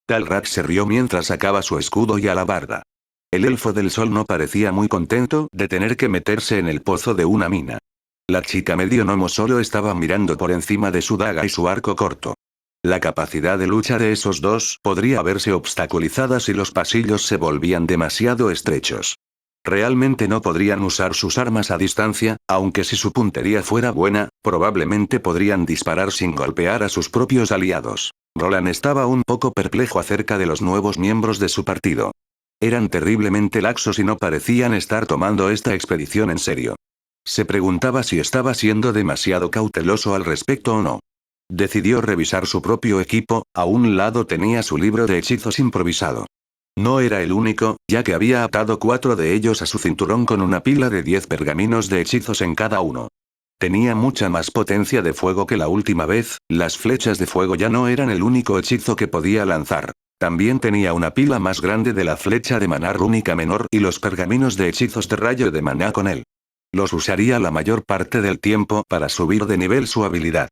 Talrat se rió mientras sacaba su escudo y alabarda. El elfo del sol no parecía muy contento de tener que meterse en el pozo de una mina. La chica medio gnomo solo estaba mirando por encima de su daga y su arco corto. La capacidad de lucha de esos dos podría verse obstaculizada si los pasillos se volvían demasiado estrechos. Realmente no podrían usar sus armas a distancia, aunque si su puntería fuera buena, probablemente podrían disparar sin golpear a sus propios aliados. Roland estaba un poco perplejo acerca de los nuevos miembros de su partido. Eran terriblemente laxos y no parecían estar tomando esta expedición en serio. Se preguntaba si estaba siendo demasiado cauteloso al respecto o no. Decidió revisar su propio equipo, a un lado tenía su libro de hechizos improvisado. No era el único, ya que había atado 4 de ellos a su cinturón con una pila de 10 pergaminos de hechizos en cada uno. Tenía mucha más potencia de fuego que la última vez, las flechas de fuego ya no eran el único hechizo que podía lanzar. También tenía una pila más grande de la flecha de maná rúnica menor y los pergaminos de hechizos de rayo de maná con él. Los usaría la mayor parte del tiempo para subir de nivel su habilidad.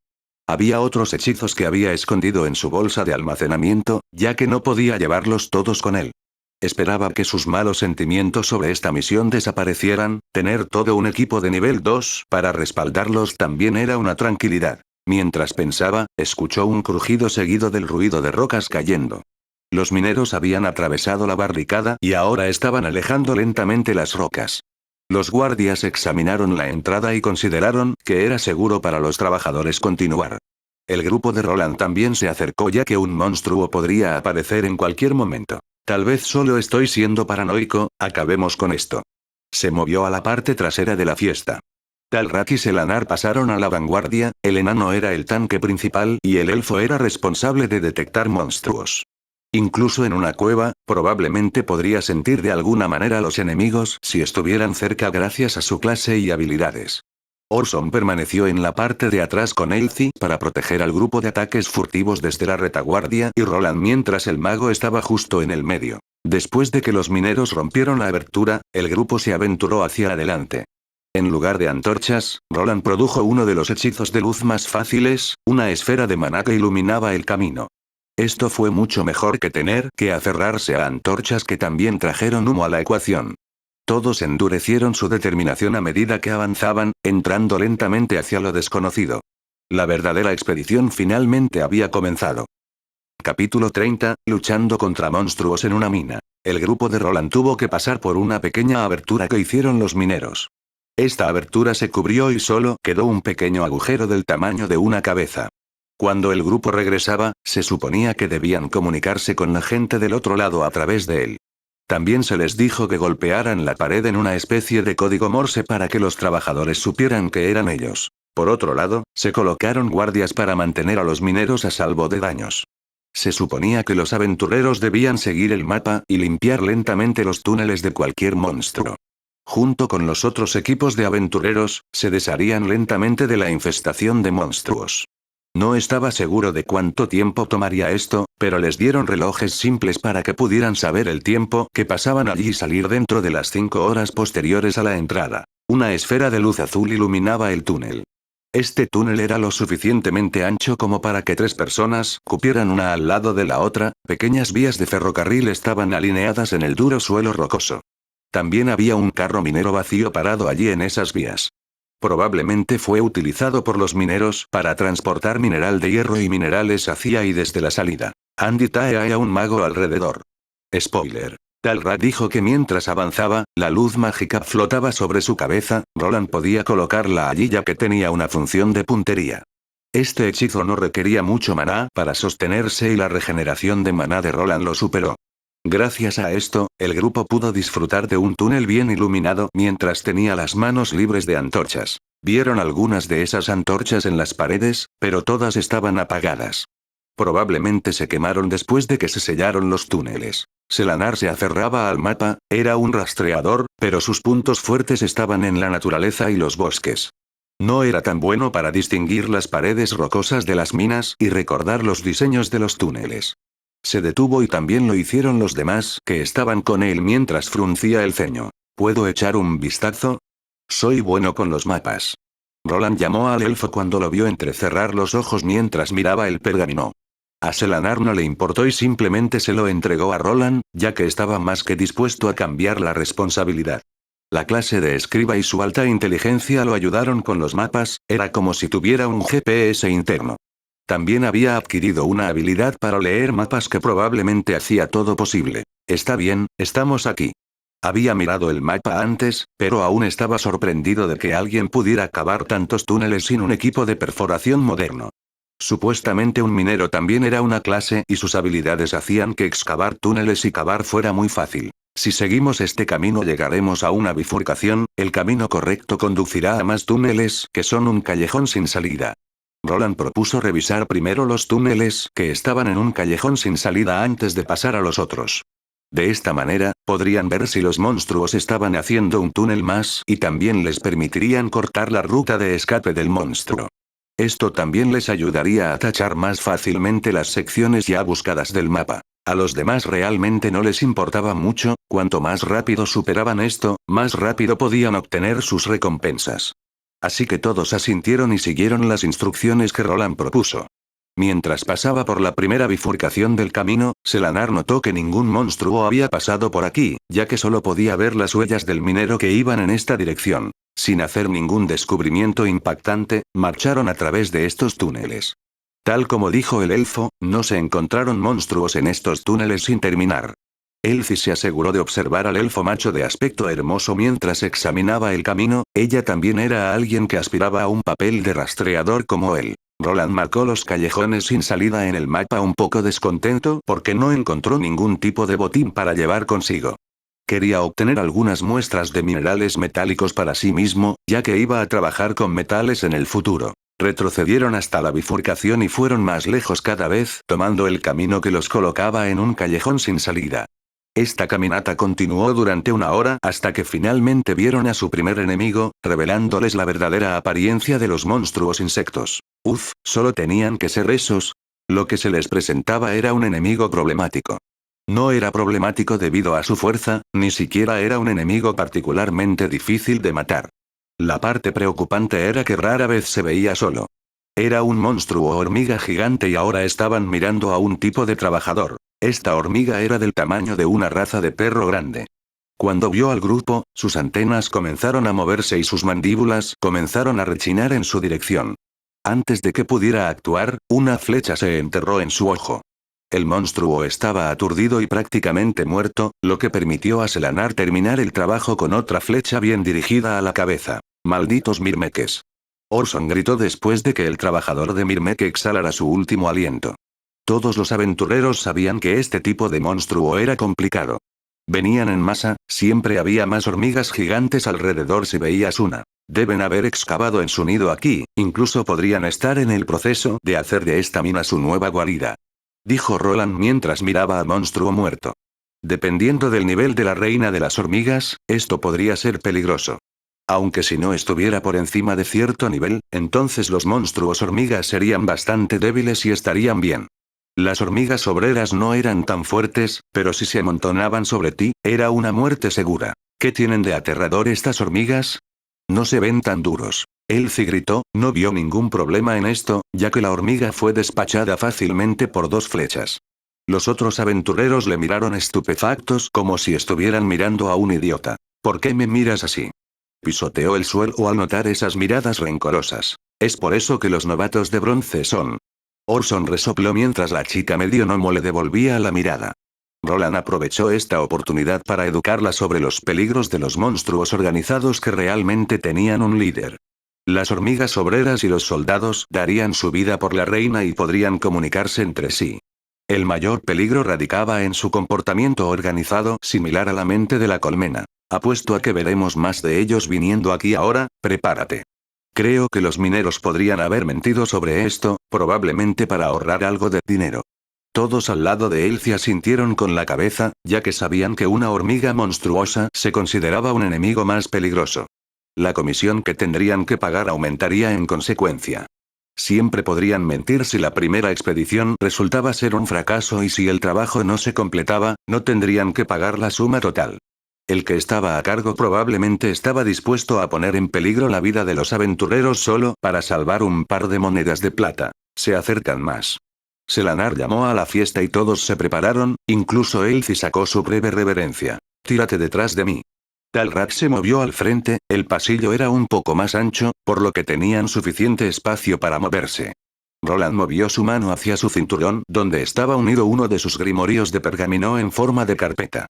Había otros hechizos que había escondido en su bolsa de almacenamiento, ya que no podía llevarlos todos con él. Esperaba que sus malos sentimientos sobre esta misión desaparecieran, tener todo un equipo de nivel 2 para respaldarlos también era una tranquilidad. Mientras pensaba, escuchó un crujido seguido del ruido de rocas cayendo. Los mineros habían atravesado la barricada y ahora estaban alejando lentamente las rocas. Los guardias examinaron la entrada y consideraron que era seguro para los trabajadores continuar. El grupo de Roland también se acercó ya que un monstruo podría aparecer en cualquier momento. Tal vez solo estoy siendo paranoico, acabemos con esto. Se movió a la parte trasera de la fiesta. Talrat y Selanar pasaron a la vanguardia, el enano era el tanque principal y el elfo era responsable de detectar monstruos. Incluso en una cueva, probablemente podría sentir de alguna manera a los enemigos si estuvieran cerca gracias a su clase y habilidades. Orson permaneció en la parte de atrás con Elsie para proteger al grupo de ataques furtivos desde la retaguardia y Roland mientras el mago estaba justo en el medio. Después de que los mineros rompieron la abertura, el grupo se aventuró hacia adelante. En lugar de antorchas, Roland produjo uno de los hechizos de luz más fáciles, una esfera de maná que iluminaba el camino. Esto fue mucho mejor que tener que aferrarse a antorchas que también trajeron humo a la ecuación. Todos endurecieron su determinación a medida que avanzaban, entrando lentamente hacia lo desconocido. La verdadera expedición finalmente había comenzado. Capítulo 30, luchando contra monstruos en una mina. El grupo de Roland tuvo que pasar por una pequeña abertura que hicieron los mineros. Esta abertura se cubrió y solo quedó un pequeño agujero del tamaño de una cabeza. Cuando el grupo regresaba, se suponía que debían comunicarse con la gente del otro lado a través de él. También se les dijo que golpearan la pared en una especie de código Morse para que los trabajadores supieran que eran ellos. Por otro lado, se colocaron guardias para mantener a los mineros a salvo de daños. Se suponía que los aventureros debían seguir el mapa y limpiar lentamente los túneles de cualquier monstruo. Junto con los otros equipos de aventureros, se desharían lentamente de la infestación de monstruos. No estaba seguro de cuánto tiempo tomaría esto, pero les dieron relojes simples para que pudieran saber el tiempo que pasaban allí y salir dentro de las 5 horas posteriores a la entrada. Una esfera de luz azul iluminaba el túnel. Este túnel era lo suficientemente ancho como para que 3 personas cupieran una al lado de la otra, pequeñas vías de ferrocarril estaban alineadas en el duro suelo rocoso. También había un carro minero vacío parado allí en esas vías. Probablemente fue utilizado por los mineros para transportar mineral de hierro y minerales hacia y desde la salida. Andy Tae a un mago alrededor. Spoiler. Talra dijo que mientras avanzaba, la luz mágica flotaba sobre su cabeza, Roland podía colocarla allí ya que tenía una función de puntería. Este hechizo no requería mucho maná para sostenerse y la regeneración de maná de Roland lo superó. Gracias a esto, el grupo pudo disfrutar de un túnel bien iluminado mientras tenía las manos libres de antorchas. Vieron algunas de esas antorchas en las paredes, pero todas estaban apagadas. Probablemente se quemaron después de que se sellaron los túneles. Selanar se aferraba al mapa, era un rastreador, pero sus puntos fuertes estaban en la naturaleza y los bosques. No era tan bueno para distinguir las paredes rocosas de las minas y recordar los diseños de los túneles. Se detuvo y también lo hicieron los demás que estaban con él mientras fruncía el ceño. ¿Puedo echar un vistazo? Soy bueno con los mapas. Roland llamó al elfo cuando lo vio entrecerrar los ojos mientras miraba el pergamino. A Selanar no le importó y simplemente se lo entregó a Roland, ya que estaba más que dispuesto a cambiar la responsabilidad. La clase de escriba y su alta inteligencia lo ayudaron con los mapas, era como si tuviera un GPS interno. También había adquirido una habilidad para leer mapas que probablemente hacía todo posible. Está bien, estamos aquí. Había mirado el mapa antes, pero aún estaba sorprendido de que alguien pudiera cavar tantos túneles sin un equipo de perforación moderno. Supuestamente un minero también era una clase y sus habilidades hacían que excavar túneles y cavar fuera muy fácil. Si seguimos este camino llegaremos a una bifurcación, el camino correcto conducirá a más túneles que son un callejón sin salida. Roland propuso revisar primero los túneles que estaban en un callejón sin salida antes de pasar a los otros. De esta manera, podrían ver si los monstruos estaban haciendo un túnel más y también les permitirían cortar la ruta de escape del monstruo. Esto también les ayudaría a tachar más fácilmente las secciones ya buscadas del mapa. A los demás realmente no les importaba mucho, cuanto más rápido superaban esto, más rápido podían obtener sus recompensas. Así que todos asintieron y siguieron las instrucciones que Roland propuso. Mientras pasaba por la primera bifurcación del camino, Selanar notó que ningún monstruo había pasado por aquí, ya que solo podía ver las huellas del minero que iban en esta dirección. Sin hacer ningún descubrimiento impactante, marcharon a través de estos túneles. Tal como dijo el elfo, no se encontraron monstruos en estos túneles sin terminar. Elsie se aseguró de observar al elfo macho de aspecto hermoso mientras examinaba el camino, ella también era alguien que aspiraba a un papel de rastreador como él. Roland marcó los callejones sin salida en el mapa un poco descontento porque no encontró ningún tipo de botín para llevar consigo. Quería obtener algunas muestras de minerales metálicos para sí mismo, ya que iba a trabajar con metales en el futuro. Retrocedieron hasta la bifurcación y fueron más lejos cada vez, tomando el camino que los colocaba en un callejón sin salida. Esta caminata continuó durante una hora hasta que finalmente vieron a su primer enemigo, revelándoles la verdadera apariencia de los monstruos insectos. Uf, solo tenían que ser esos. Lo que se les presentaba era un enemigo problemático. No era problemático debido a su fuerza, ni siquiera era un enemigo particularmente difícil de matar. La parte preocupante era que rara vez se veía solo. Era un monstruo hormiga gigante y ahora estaban mirando a un tipo de trabajador. Esta hormiga era del tamaño de una raza de perro grande. Cuando vio al grupo, sus antenas comenzaron a moverse y sus mandíbulas comenzaron a rechinar en su dirección. Antes de que pudiera actuar, una flecha se enterró en su ojo. El monstruo estaba aturdido y prácticamente muerto, lo que permitió a Selanar terminar el trabajo con otra flecha bien dirigida a la cabeza. ¡Malditos Mirmeques! Orson gritó después de que el trabajador de Mirmek exhalara su último aliento. Todos los aventureros sabían que este tipo de monstruo era complicado. Venían en masa, siempre había más hormigas gigantes alrededor si veías una. Deben haber excavado en su nido aquí, incluso podrían estar en el proceso de hacer de esta mina su nueva guarida. Dijo Roland mientras miraba al monstruo muerto. Dependiendo del nivel de la reina de las hormigas, esto podría ser peligroso. Aunque si no estuviera por encima de cierto nivel, entonces los monstruos hormigas serían bastante débiles y estarían bien. Las hormigas obreras no eran tan fuertes, pero si se amontonaban sobre ti, era una muerte segura. ¿Qué tienen de aterrador estas hormigas? No se ven tan duros. Elsie gritó, no vio ningún problema en esto, ya que la hormiga fue despachada fácilmente por 2 flechas. Los otros aventureros le miraron estupefactos como si estuvieran mirando a un idiota. ¿Por qué me miras así? Pisoteó el suelo al notar esas miradas rencorosas. Es por eso que los novatos de bronce son. Orson resopló mientras la chica medio gnomo le devolvía la mirada. Roland aprovechó esta oportunidad para educarla sobre los peligros de los monstruos organizados que realmente tenían un líder. Las hormigas obreras y los soldados darían su vida por la reina y podrían comunicarse entre sí. El mayor peligro radicaba en su comportamiento organizado, similar a la mente de la colmena. Apuesto a que veremos más de ellos viniendo aquí ahora, prepárate. Creo que los mineros podrían haber mentido sobre esto, probablemente para ahorrar algo de dinero. Todos al lado de Elsie asintieron con la cabeza, ya que sabían que una hormiga monstruosa se consideraba un enemigo más peligroso. La comisión que tendrían que pagar aumentaría en consecuencia. Siempre podrían mentir si la primera expedición resultaba ser un fracaso y si el trabajo no se completaba, no tendrían que pagar la suma total. El que estaba a cargo probablemente estaba dispuesto a poner en peligro la vida de los aventureros solo para salvar un par de monedas de plata. Se acercan más. Selanar llamó a la fiesta y todos se prepararon, incluso Elsie sacó su breve reverencia. Tírate detrás de mí. Talrak se movió al frente, el pasillo era un poco más ancho, por lo que tenían suficiente espacio para moverse. Roland movió su mano hacia su cinturón, donde estaba unido uno de sus grimorios de pergamino en forma de carpeta.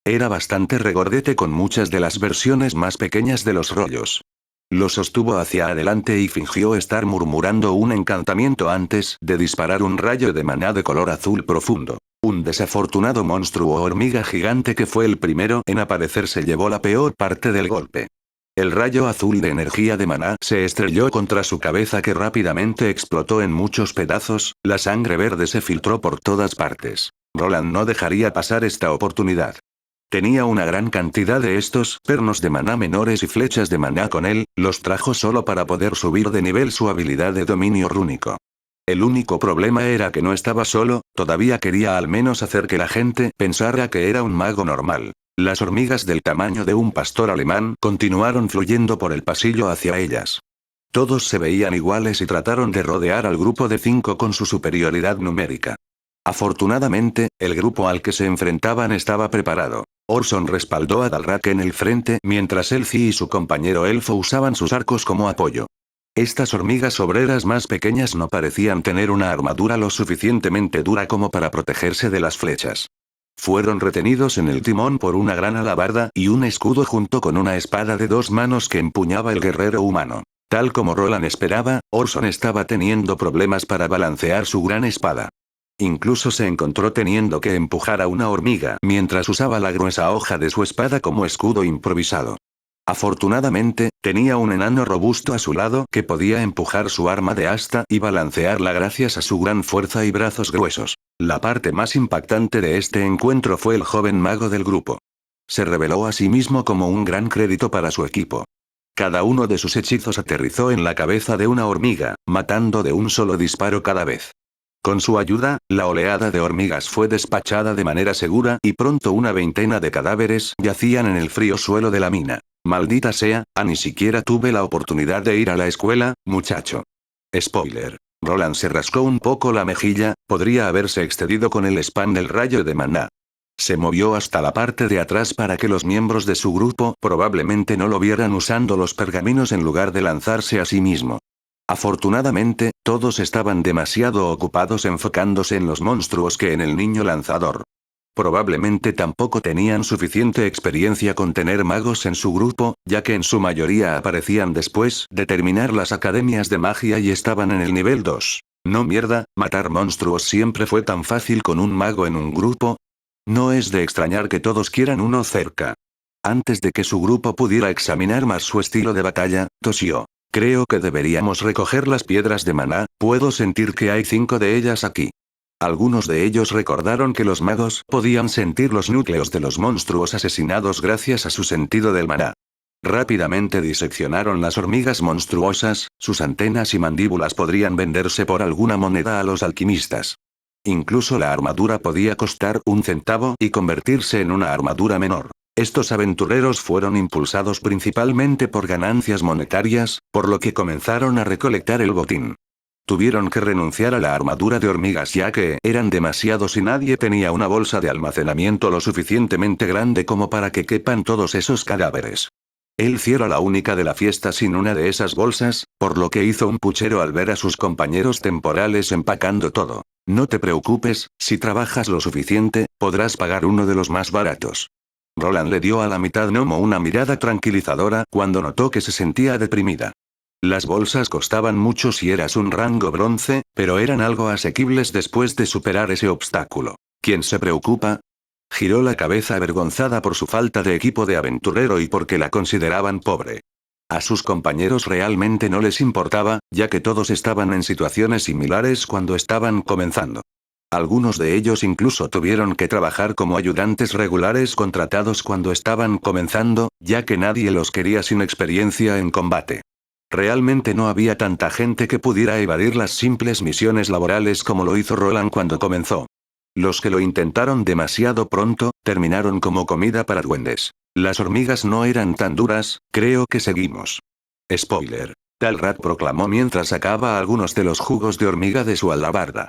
Era bastante regordete con muchas de las versiones más pequeñas de los rollos. Lo sostuvo hacia adelante y fingió estar murmurando un encantamiento antes de disparar un rayo de maná de color azul profundo. Un desafortunado monstruo hormiga gigante que fue el primero en aparecer se llevó la peor parte del golpe. El rayo azul de energía de maná se estrelló contra su cabeza que rápidamente explotó en muchos pedazos, la sangre verde se filtró por todas partes. Roland no dejaría pasar esta oportunidad. Tenía una gran cantidad de estos pernos de maná menores y flechas de maná con él, los trajo solo para poder subir de nivel su habilidad de dominio rúnico. El único problema era que no estaba solo, todavía quería al menos hacer que la gente pensara que era un mago normal. Las hormigas del tamaño de un pastor alemán continuaron fluyendo por el pasillo hacia ellas. Todos se veían iguales y trataron de rodear al grupo de 5 con su superioridad numérica. Afortunadamente, el grupo al que se enfrentaban estaba preparado. Orson respaldó a Dalrak en el frente mientras Elsie y su compañero elfo usaban sus arcos como apoyo. Estas hormigas obreras más pequeñas no parecían tener una armadura lo suficientemente dura como para protegerse de las flechas. Fueron retenidos en el timón por una gran alabarda y un escudo junto con una espada de 2 manos que empuñaba el guerrero humano. Tal como Roland esperaba, Orson estaba teniendo problemas para balancear su gran espada. Incluso se encontró teniendo que empujar a una hormiga mientras usaba la gruesa hoja de su espada como escudo improvisado. Afortunadamente, tenía un enano robusto a su lado que podía empujar su arma de asta y balancearla gracias a su gran fuerza y brazos gruesos. La parte más impactante de este encuentro fue el joven mago del grupo. Se reveló a sí mismo como un gran crédito para su equipo. Cada uno de sus hechizos aterrizó en la cabeza de una hormiga, matando de un solo disparo cada vez. Con su ayuda, la oleada de hormigas fue despachada de manera segura y pronto una veintena de cadáveres yacían en el frío suelo de la mina. Maldita sea, ni siquiera tuve la oportunidad de ir a la escuela, muchacho. Spoiler. Roland se rascó un poco la mejilla, podría haberse excedido con el spam del rayo de maná. Se movió hasta la parte de atrás para que los miembros de su grupo probablemente no lo vieran usando los pergaminos en lugar de lanzarse a sí mismo. Afortunadamente, todos estaban demasiado ocupados enfocándose en los monstruos que en el niño lanzador. Probablemente tampoco tenían suficiente experiencia con tener magos en su grupo, ya que en su mayoría aparecían después de terminar las academias de magia y estaban en el nivel 2. No mierda, matar monstruos siempre fue tan fácil con un mago en un grupo. No es de extrañar que todos quieran uno cerca. Antes de que su grupo pudiera examinar más su estilo de batalla, tosió. Creo que deberíamos recoger las piedras de maná, puedo sentir que hay 5 de ellas aquí. Algunos de ellos recordaron que los magos podían sentir los núcleos de los monstruos asesinados gracias a su sentido del maná. Rápidamente diseccionaron las hormigas monstruosas, sus antenas y mandíbulas podrían venderse por alguna moneda a los alquimistas. Incluso la armadura podía costar 1 centavo y convertirse en una armadura menor. Estos aventureros fueron impulsados principalmente por ganancias monetarias, por lo que comenzaron a recolectar el botín. Tuvieron que renunciar a la armadura de hormigas ya que eran demasiados y nadie tenía una bolsa de almacenamiento lo suficientemente grande como para que quepan todos esos cadáveres. Elcie era la única de la fiesta sin una de esas bolsas, por lo que hizo un puchero al ver a sus compañeros temporales empacando todo. No te preocupes, si trabajas lo suficiente, podrás pagar uno de los más baratos. Roland le dio a la mitad gnomo una mirada tranquilizadora cuando notó que se sentía deprimida. Las bolsas costaban mucho si eras un rango bronce, pero eran algo asequibles después de superar ese obstáculo. ¿Quién se preocupa? Giró la cabeza avergonzada por su falta de equipo de aventurero y porque la consideraban pobre. A sus compañeros realmente no les importaba, ya que todos estaban en situaciones similares cuando estaban comenzando. Algunos de ellos incluso tuvieron que trabajar como ayudantes regulares contratados cuando estaban comenzando, ya que nadie los quería sin experiencia en combate. Realmente no había tanta gente que pudiera evadir las simples misiones laborales como lo hizo Roland cuando comenzó. Los que lo intentaron demasiado pronto, terminaron como comida para duendes. Las hormigas no eran tan duras, creo que seguimos. Spoiler. Talrat proclamó mientras sacaba algunos de los jugos de hormiga de su alabarda.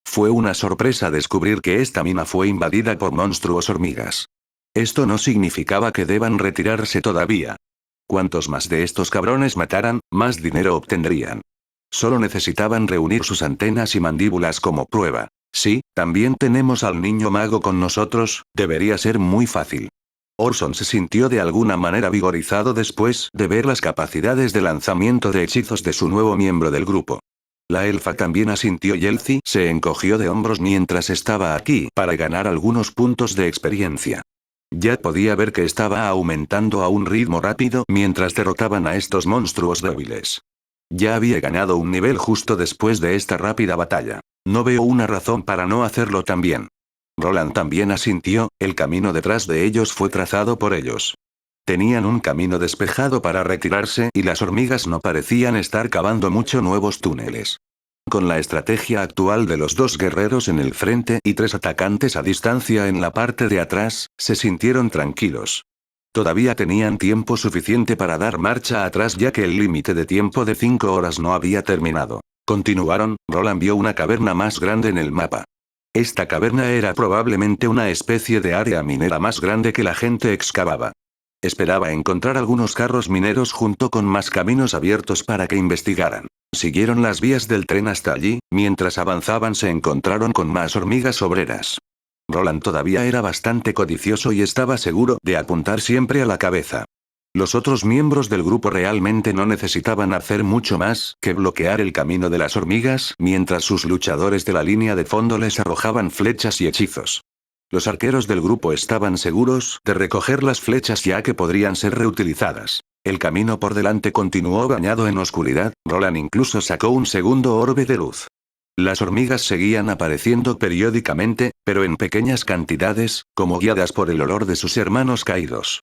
Fue una sorpresa descubrir que esta mina fue invadida por monstruos hormigas. Esto no significaba que deban retirarse todavía. Cuantos más de estos cabrones mataran, más dinero obtendrían. Solo necesitaban reunir sus antenas y mandíbulas como prueba. Sí, también tenemos al niño mago con nosotros, debería ser muy fácil. Orson se sintió de alguna manera vigorizado después de ver las capacidades de lanzamiento de hechizos de su nuevo miembro del grupo. La elfa también asintió y Elcie se encogió de hombros mientras estaba aquí para ganar algunos puntos de experiencia. Ya podía ver que estaba aumentando a un ritmo rápido mientras derrotaban a estos monstruos débiles. Ya había ganado un nivel justo después de esta rápida batalla. No veo una razón para no hacerlo también. Roland también asintió, el camino detrás de ellos fue trazado por ellos. Tenían un camino despejado para retirarse y las hormigas no parecían estar cavando mucho nuevos túneles. Con la estrategia actual de los 2 guerreros en el frente y 3 atacantes a distancia en la parte de atrás, se sintieron tranquilos. Todavía tenían tiempo suficiente para dar marcha atrás ya que el límite de tiempo de 5 horas no había terminado. Continuaron, Roland vio una caverna más grande en el mapa. Esta caverna era probablemente una especie de área minera más grande que la gente excavaba. Esperaba encontrar algunos carros mineros junto con más caminos abiertos para que investigaran. Siguieron las vías del tren hasta allí, mientras avanzaban se encontraron con más hormigas obreras. Roland todavía era bastante codicioso y estaba seguro de apuntar siempre a la cabeza. Los otros miembros del grupo realmente no necesitaban hacer mucho más que bloquear el camino de las hormigas mientras sus luchadores de la línea de fondo les arrojaban flechas y hechizos. Los arqueros del grupo estaban seguros de recoger las flechas ya que podrían ser reutilizadas. El camino por delante continuó bañado en oscuridad, Roland incluso sacó un segundo orbe de luz. Las hormigas seguían apareciendo periódicamente, pero en pequeñas cantidades, como guiadas por el olor de sus hermanos caídos.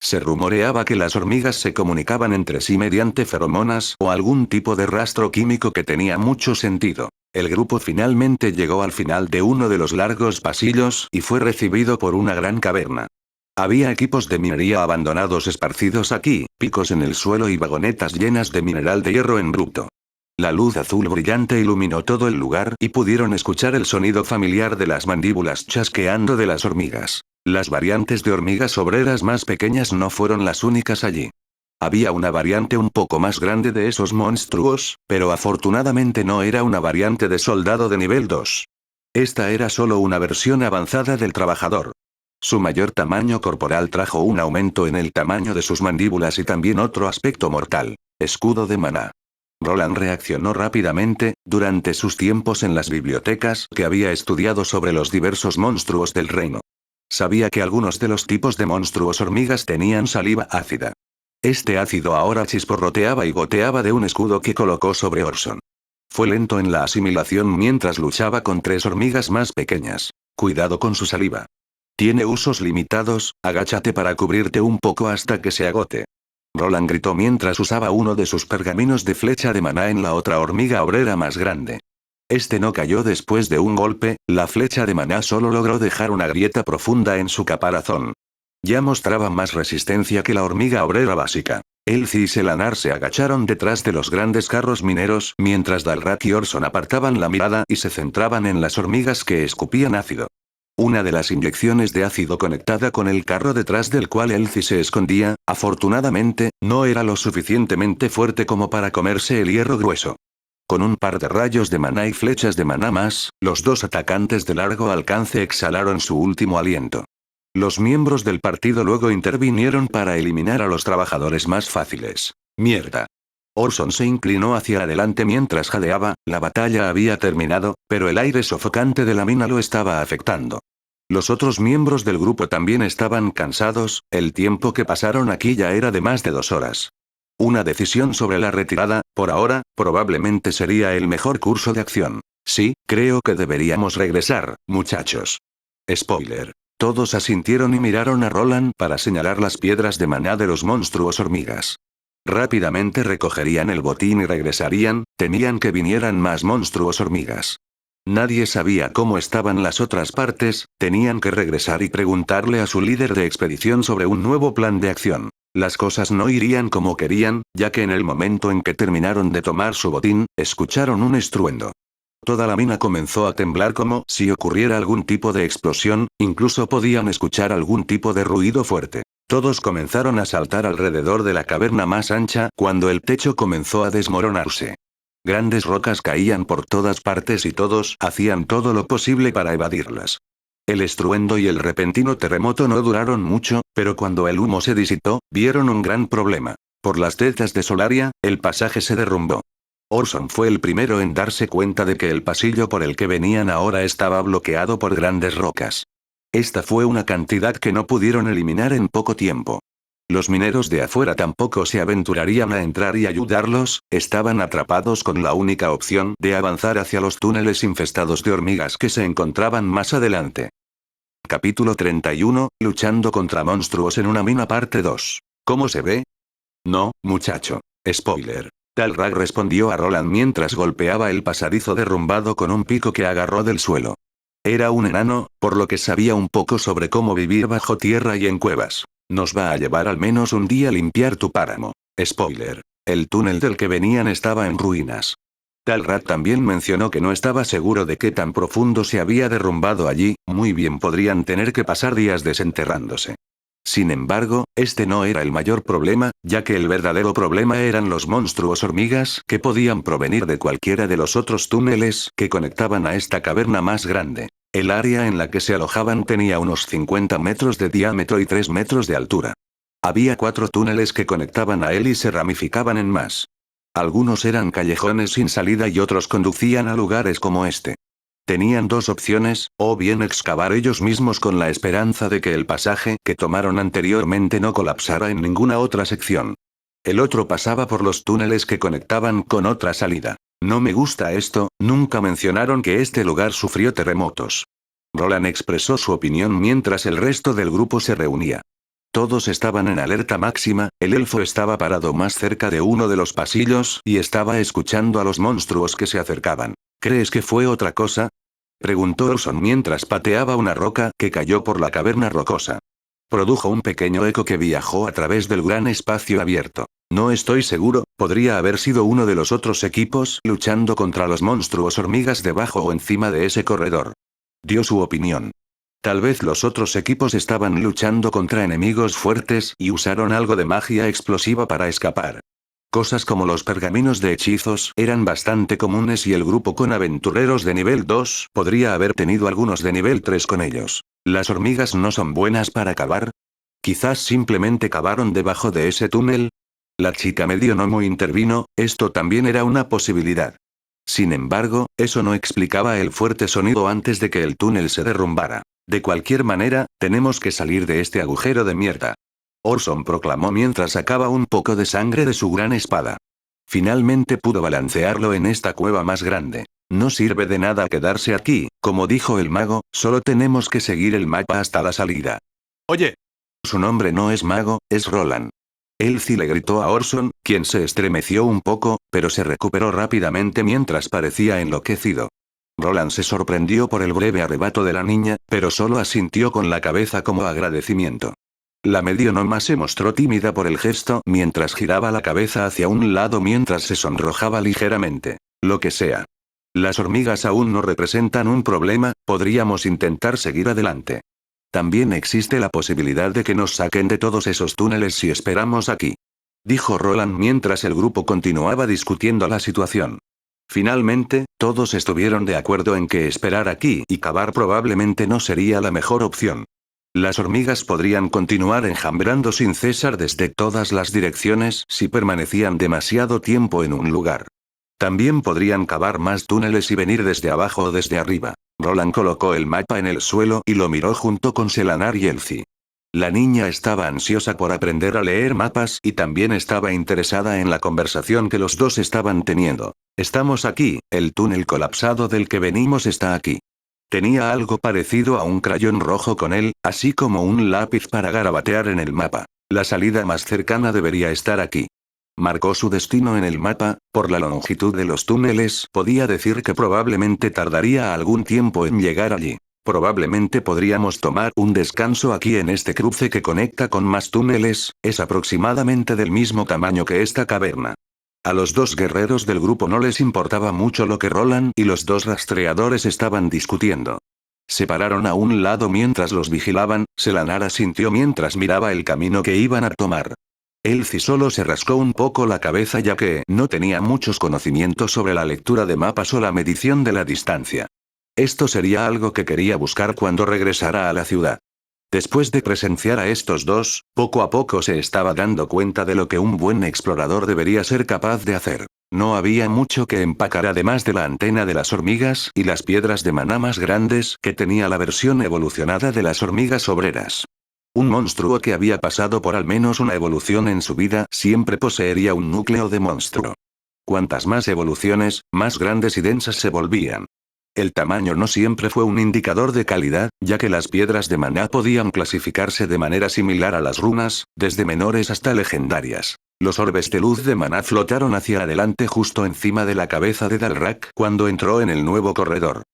Se rumoreaba que las hormigas se comunicaban entre sí mediante feromonas o algún tipo de rastro químico que tenía mucho sentido. El grupo finalmente llegó al final de uno de los largos pasillos y fue recibido por una gran caverna. Había equipos de minería abandonados esparcidos aquí, picos en el suelo y vagonetas llenas de mineral de hierro en bruto. La luz azul brillante iluminó todo el lugar y pudieron escuchar el sonido familiar de las mandíbulas chasqueando de las hormigas. Las variantes de hormigas obreras más pequeñas no fueron las únicas allí. Había una variante un poco más grande de esos monstruos, pero afortunadamente no era una variante de soldado de nivel 2. Esta era solo una versión avanzada del trabajador. Su mayor tamaño corporal trajo un aumento en el tamaño de sus mandíbulas y también otro aspecto mortal: escudo de maná. Roland reaccionó rápidamente, durante sus tiempos en las bibliotecas que había estudiado sobre los diversos monstruos del reino. Sabía que algunos de los tipos de monstruos hormigas tenían saliva ácida. Este ácido ahora chisporroteaba y goteaba de un escudo que colocó sobre Orson. Fue lento en la asimilación mientras luchaba con 3 hormigas más pequeñas. Cuidado con su saliva. Tiene usos limitados, agáchate para cubrirte un poco hasta que se agote. Roland gritó mientras usaba uno de sus pergaminos de flecha de maná en la otra hormiga obrera más grande. Este no cayó después de un golpe, la flecha de maná solo logró dejar una grieta profunda en su caparazón. Ya mostraba más resistencia que la hormiga obrera básica. Elsie y Selanar se agacharon detrás de los grandes carros mineros mientras Dalrak y Orson apartaban la mirada y se centraban en las hormigas que escupían ácido. Una de las inyecciones de ácido conectada con el carro detrás del cual Elsie se escondía, afortunadamente, no era lo suficientemente fuerte como para comerse el hierro grueso. Con un par de rayos de maná y flechas de maná más, los 2 atacantes de largo alcance exhalaron su último aliento. Los miembros del partido luego intervinieron para eliminar a los trabajadores más fáciles. ¡Mierda! Orson se inclinó hacia adelante mientras jadeaba, la batalla había terminado, pero el aire sofocante de la mina lo estaba afectando. Los otros miembros del grupo también estaban cansados, el tiempo que pasaron aquí ya era de más de 2 horas. Una decisión sobre la retirada, por ahora, probablemente sería el mejor curso de acción. Sí, creo que deberíamos regresar, muchachos. Spoiler. Todos asintieron y miraron a Roland para señalar las piedras de maná de los monstruos hormigas. Rápidamente recogerían el botín y regresarían, temían que vinieran más monstruos hormigas. Nadie sabía cómo estaban las otras partes, tenían que regresar y preguntarle a su líder de expedición sobre un nuevo plan de acción. Las cosas no irían como querían, ya que en el momento en que terminaron de tomar su botín, escucharon un estruendo. Toda la mina comenzó a temblar como si ocurriera algún tipo de explosión, incluso podían escuchar algún tipo de ruido fuerte. Todos comenzaron a saltar alrededor de la caverna más ancha cuando el techo comenzó a desmoronarse. Grandes rocas caían por todas partes y todos hacían todo lo posible para evadirlas. El estruendo y el repentino terremoto no duraron mucho, pero cuando el humo se disipó, vieron un gran problema. Por las tetas de Solaria, el pasaje se derrumbó. Orson fue el primero en darse cuenta de que el pasillo por el que venían ahora estaba bloqueado por grandes rocas. Esta fue una cantidad que no pudieron eliminar en poco tiempo. Los mineros de afuera tampoco se aventurarían a entrar y ayudarlos, estaban atrapados con la única opción de avanzar hacia los túneles infestados de hormigas que se encontraban más adelante. Capítulo 31, luchando contra monstruos en una mina parte 2. ¿Cómo se ve? No, muchacho. Spoiler. Dalrak respondió a Roland mientras golpeaba el pasadizo derrumbado con un pico que agarró del suelo. Era un enano, por lo que sabía un poco sobre cómo vivir bajo tierra y en cuevas. Nos va a llevar al menos un día limpiar tu páramo. Spoiler. El túnel del que venían estaba en ruinas. Dalrak también mencionó que no estaba seguro de qué tan profundo se había derrumbado allí, muy bien podrían tener que pasar días desenterrándose. Sin embargo, este no era el mayor problema, ya que el verdadero problema eran los monstruos hormigas que podían provenir de cualquiera de los otros túneles que conectaban a esta caverna más grande. El área en la que se alojaban tenía unos 50 metros de diámetro y 3 metros de altura. Había 4 túneles que conectaban a él y se ramificaban en más. Algunos eran callejones sin salida y otros conducían a lugares como este. Tenían dos opciones, o bien excavar ellos mismos con la esperanza de que el pasaje que tomaron anteriormente no colapsara en ninguna otra sección. El otro pasaba por los túneles que conectaban con otra salida. No me gusta esto, nunca mencionaron que este lugar sufrió terremotos. Roland expresó su opinión mientras el resto del grupo se reunía. Todos estaban en alerta máxima, el elfo estaba parado más cerca de uno de los pasillos y estaba escuchando a los monstruos que se acercaban. ¿Crees que fue otra cosa? Preguntó Orson mientras pateaba una roca que cayó por la caverna rocosa. Produjo un pequeño eco que viajó a través del gran espacio abierto. No estoy seguro, podría haber sido uno de los otros equipos luchando contra los monstruos hormigas debajo o encima de ese corredor. Dio su opinión. Tal vez los otros equipos estaban luchando contra enemigos fuertes y usaron algo de magia explosiva para escapar. Cosas como los pergaminos de hechizos eran bastante comunes y el grupo con aventureros de nivel 2 podría haber tenido algunos de nivel 3 con ellos. ¿Las hormigas no son buenas para cavar? Quizás simplemente cavaron debajo de ese túnel. La chica medio gnomo intervino, esto también era una posibilidad. Sin embargo, eso no explicaba el fuerte sonido antes de que el túnel se derrumbara. De cualquier manera, tenemos que salir de este agujero de mierda. Orson proclamó mientras sacaba un poco de sangre de su gran espada. Finalmente pudo balancearlo en esta cueva más grande. No sirve de nada quedarse aquí, como dijo el mago, solo tenemos que seguir el mapa hasta la salida. Oye. Su nombre no es mago, es Roland. Elsie le gritó a Orson, quien se estremeció un poco, pero se recuperó rápidamente mientras parecía enloquecido. Roland se sorprendió por el breve arrebato de la niña, pero solo asintió con la cabeza como agradecimiento. La medionoma se mostró tímida por el gesto mientras giraba la cabeza hacia un lado mientras se sonrojaba ligeramente. Lo que sea. Las hormigas aún no representan un problema, podríamos intentar seguir adelante. También existe la posibilidad de que nos saquen de todos esos túneles si esperamos aquí. Dijo Roland mientras el grupo continuaba discutiendo la situación. Finalmente, todos estuvieron de acuerdo en que esperar aquí y cavar probablemente no sería la mejor opción. Las hormigas podrían continuar enjambrando sin cesar desde todas las direcciones si permanecían demasiado tiempo en un lugar. También podrían cavar más túneles y venir desde abajo o desde arriba. Roland colocó el mapa en el suelo y lo miró junto con Selanar y Elsie. La niña estaba ansiosa por aprender a leer mapas y también estaba interesada en la conversación que los dos estaban teniendo. Estamos aquí, el túnel colapsado del que venimos está aquí. Tenía algo parecido a un crayón rojo con él, así como un lápiz para garabatear en el mapa. La salida más cercana debería estar aquí. Marcó su destino en el mapa, por la longitud de los túneles, podía decir que probablemente tardaría algún tiempo en llegar allí. Probablemente podríamos tomar un descanso aquí en este cruce que conecta con más túneles, es aproximadamente del mismo tamaño que esta caverna. A los dos guerreros del grupo no les importaba mucho lo que Roland y los dos rastreadores estaban discutiendo. Se pararon a un lado mientras los vigilaban, Selanar asintió mientras miraba el camino que iban a tomar. Elsie solo se rascó un poco la cabeza ya que no tenía muchos conocimientos sobre la lectura de mapas o la medición de la distancia. Esto sería algo que quería buscar cuando regresara a la ciudad. Después de presenciar a estos dos, poco a poco se estaba dando cuenta de lo que un buen explorador debería ser capaz de hacer. No había mucho que empacar además de la antena de las hormigas y las piedras de maná más grandes que tenía la versión evolucionada de las hormigas obreras. Un monstruo que había pasado por al menos una evolución en su vida siempre poseería un núcleo de monstruo. Cuantas más evoluciones, más grandes y densas se volvían. El tamaño no siempre fue un indicador de calidad, ya que las piedras de maná podían clasificarse de manera similar a las runas, desde menores hasta legendarias. Los orbes de luz de maná flotaron hacia adelante justo encima de la cabeza de Dalrak cuando entró en el nuevo corredor.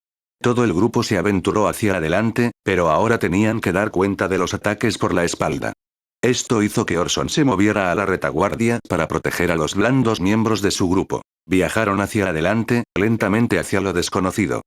Todo el grupo se aventuró hacia adelante, pero ahora tenían que dar cuenta de los ataques por la espalda. Esto hizo que Orson se moviera a la retaguardia para proteger a los blandos miembros de su grupo. Viajaron hacia adelante, lentamente hacia lo desconocido.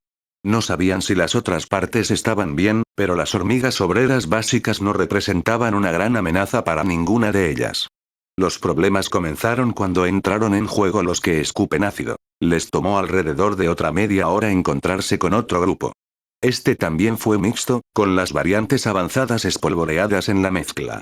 No sabían si las otras partes estaban bien, pero las hormigas obreras básicas no representaban una gran amenaza para ninguna de ellas. Los problemas comenzaron cuando entraron en juego los que escupen ácido. Les tomó alrededor de otra media hora encontrarse con otro grupo. Este también fue mixto, con las variantes avanzadas espolvoreadas en la mezcla.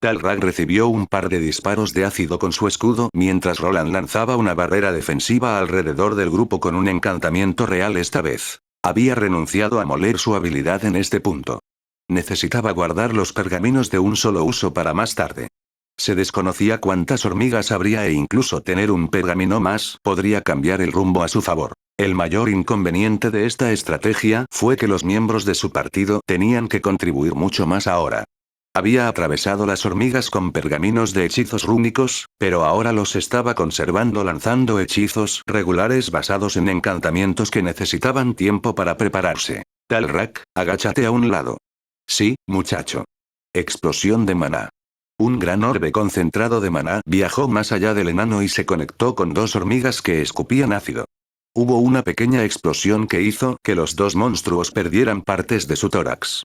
Dalrak recibió un par de disparos de ácido con su escudo mientras Roland lanzaba una barrera defensiva alrededor del grupo con un encantamiento real esta vez. Había renunciado a moler su habilidad en este punto. Necesitaba guardar los pergaminos de un solo uso para más tarde. Se desconocía cuántas hormigas habría e incluso tener un pergamino más podría cambiar el rumbo a su favor. El mayor inconveniente de esta estrategia fue que los miembros de su partido tenían que contribuir mucho más ahora. Había atravesado las hormigas con pergaminos de hechizos rúnicos, pero ahora los estaba conservando lanzando hechizos regulares basados en encantamientos que necesitaban tiempo para prepararse. Talrak, agáchate a un lado. Sí, muchacho. Explosión de maná. Un gran orbe concentrado de maná viajó más allá del enano y se conectó con dos hormigas que escupían ácido. Hubo una pequeña explosión que hizo que los dos monstruos perdieran partes de su tórax.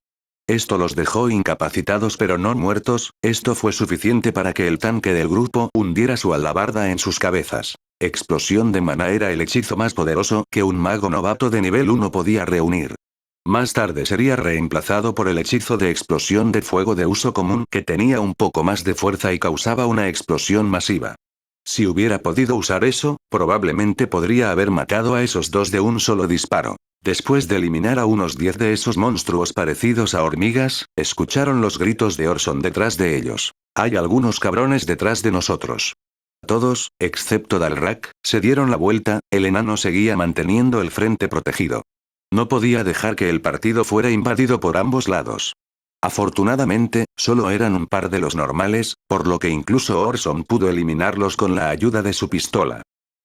Esto los dejó incapacitados pero no muertos, esto fue suficiente para que el tanque del grupo hundiera su alabarda en sus cabezas. Explosión de maná era el hechizo más poderoso que un mago novato de nivel 1 podía reunir. Más tarde sería reemplazado por el hechizo de explosión de fuego de uso común que tenía un poco más de fuerza y causaba una explosión masiva. Si hubiera podido usar eso, probablemente podría haber matado a esos dos de un solo disparo. Después de eliminar a unos 10 de esos monstruos parecidos a hormigas, escucharon los gritos de Orson detrás de ellos. Hay algunos cabrones detrás de nosotros. Todos, excepto Dalrak, se dieron la vuelta, el enano seguía manteniendo el frente protegido. No podía dejar que el partido fuera invadido por ambos lados. Afortunadamente, solo eran un par de los normales, por lo que incluso Orson pudo eliminarlos con la ayuda de su pistola.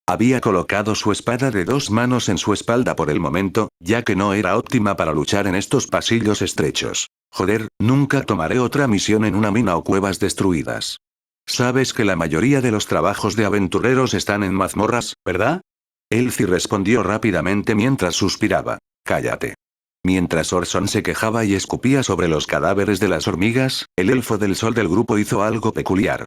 Había colocado su espada de 2 manos en su espalda por el momento, ya que no era óptima para luchar en estos pasillos estrechos. Joder, nunca tomaré otra misión en una mina o cuevas destruidas. Sabes que la mayoría de los trabajos de aventureros están en mazmorras, ¿verdad? Elsie respondió rápidamente mientras suspiraba. Cállate. Mientras Orson se quejaba y escupía sobre los cadáveres de las hormigas, el elfo del sol del grupo hizo algo peculiar.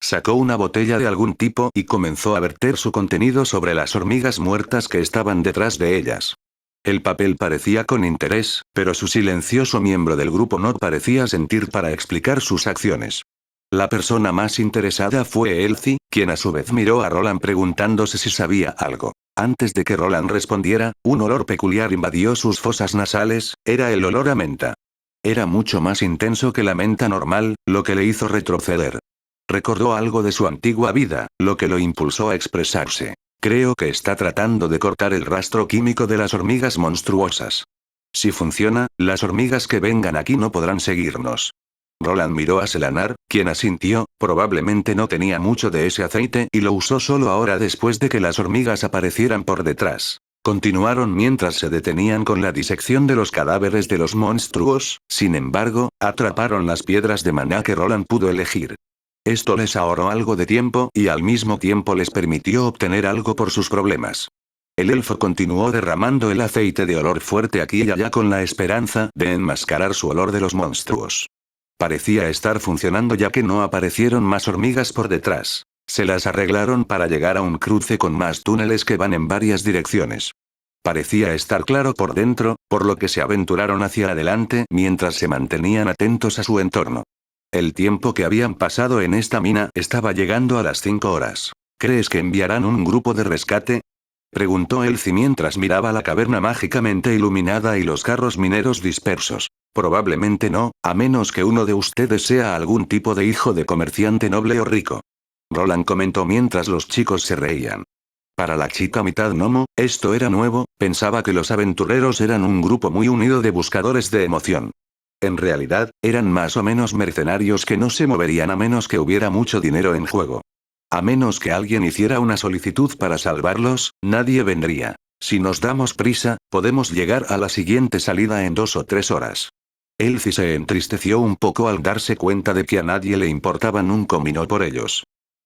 Sacó una botella de algún tipo y comenzó a verter su contenido sobre las hormigas muertas que estaban detrás de ellas. El papel parecía con interés, pero su silencioso miembro del grupo no parecía sentir para explicar sus acciones. La persona más interesada fue Elsie, quien a su vez miró a Roland preguntándose si sabía algo. Antes de que Roland respondiera, un olor peculiar invadió sus fosas nasales, era el olor a menta. Era mucho más intenso que la menta normal, lo que le hizo retroceder. Recordó algo de su antigua vida, lo que lo impulsó a expresarse. Creo que está tratando de cortar el rastro químico de las hormigas monstruosas. Si funciona, las hormigas que vengan aquí no podrán seguirnos. Roland miró a Selanar, quien asintió, probablemente no tenía mucho de ese aceite y lo usó solo ahora después de que las hormigas aparecieran por detrás. Continuaron mientras se detenían con la disección de los cadáveres de los monstruos, sin embargo, atraparon las piedras de maná que Roland pudo elegir. Esto les ahorró algo de tiempo y al mismo tiempo les permitió obtener algo por sus problemas. El elfo continuó derramando el aceite de olor fuerte aquí y allá con la esperanza de enmascarar su olor de los monstruos. Parecía estar funcionando ya que no aparecieron más hormigas por detrás. Se las arreglaron para llegar a un cruce con más túneles que van en varias direcciones. Parecía estar claro por dentro, por lo que se aventuraron hacia adelante mientras se mantenían atentos a su entorno. El tiempo que habían pasado en esta mina estaba llegando a las 5 horas. ¿Crees que enviarán un grupo de rescate? Preguntó Elsie mientras miraba la caverna mágicamente iluminada y los carros mineros dispersos. Probablemente no, a menos que uno de ustedes sea algún tipo de hijo de comerciante noble o rico. Roland comentó mientras los chicos se reían. Para la chica mitad gnomo, esto era nuevo, pensaba que los aventureros eran un grupo muy unido de buscadores de emoción. En realidad, eran más o menos mercenarios que no se moverían a menos que hubiera mucho dinero en juego. A menos que alguien hiciera una solicitud para salvarlos, nadie vendría. Si nos damos prisa, podemos llegar a la siguiente salida en 2 o 3 horas. Elsie se entristeció un poco al darse cuenta de que a nadie le importaban un comino por ellos.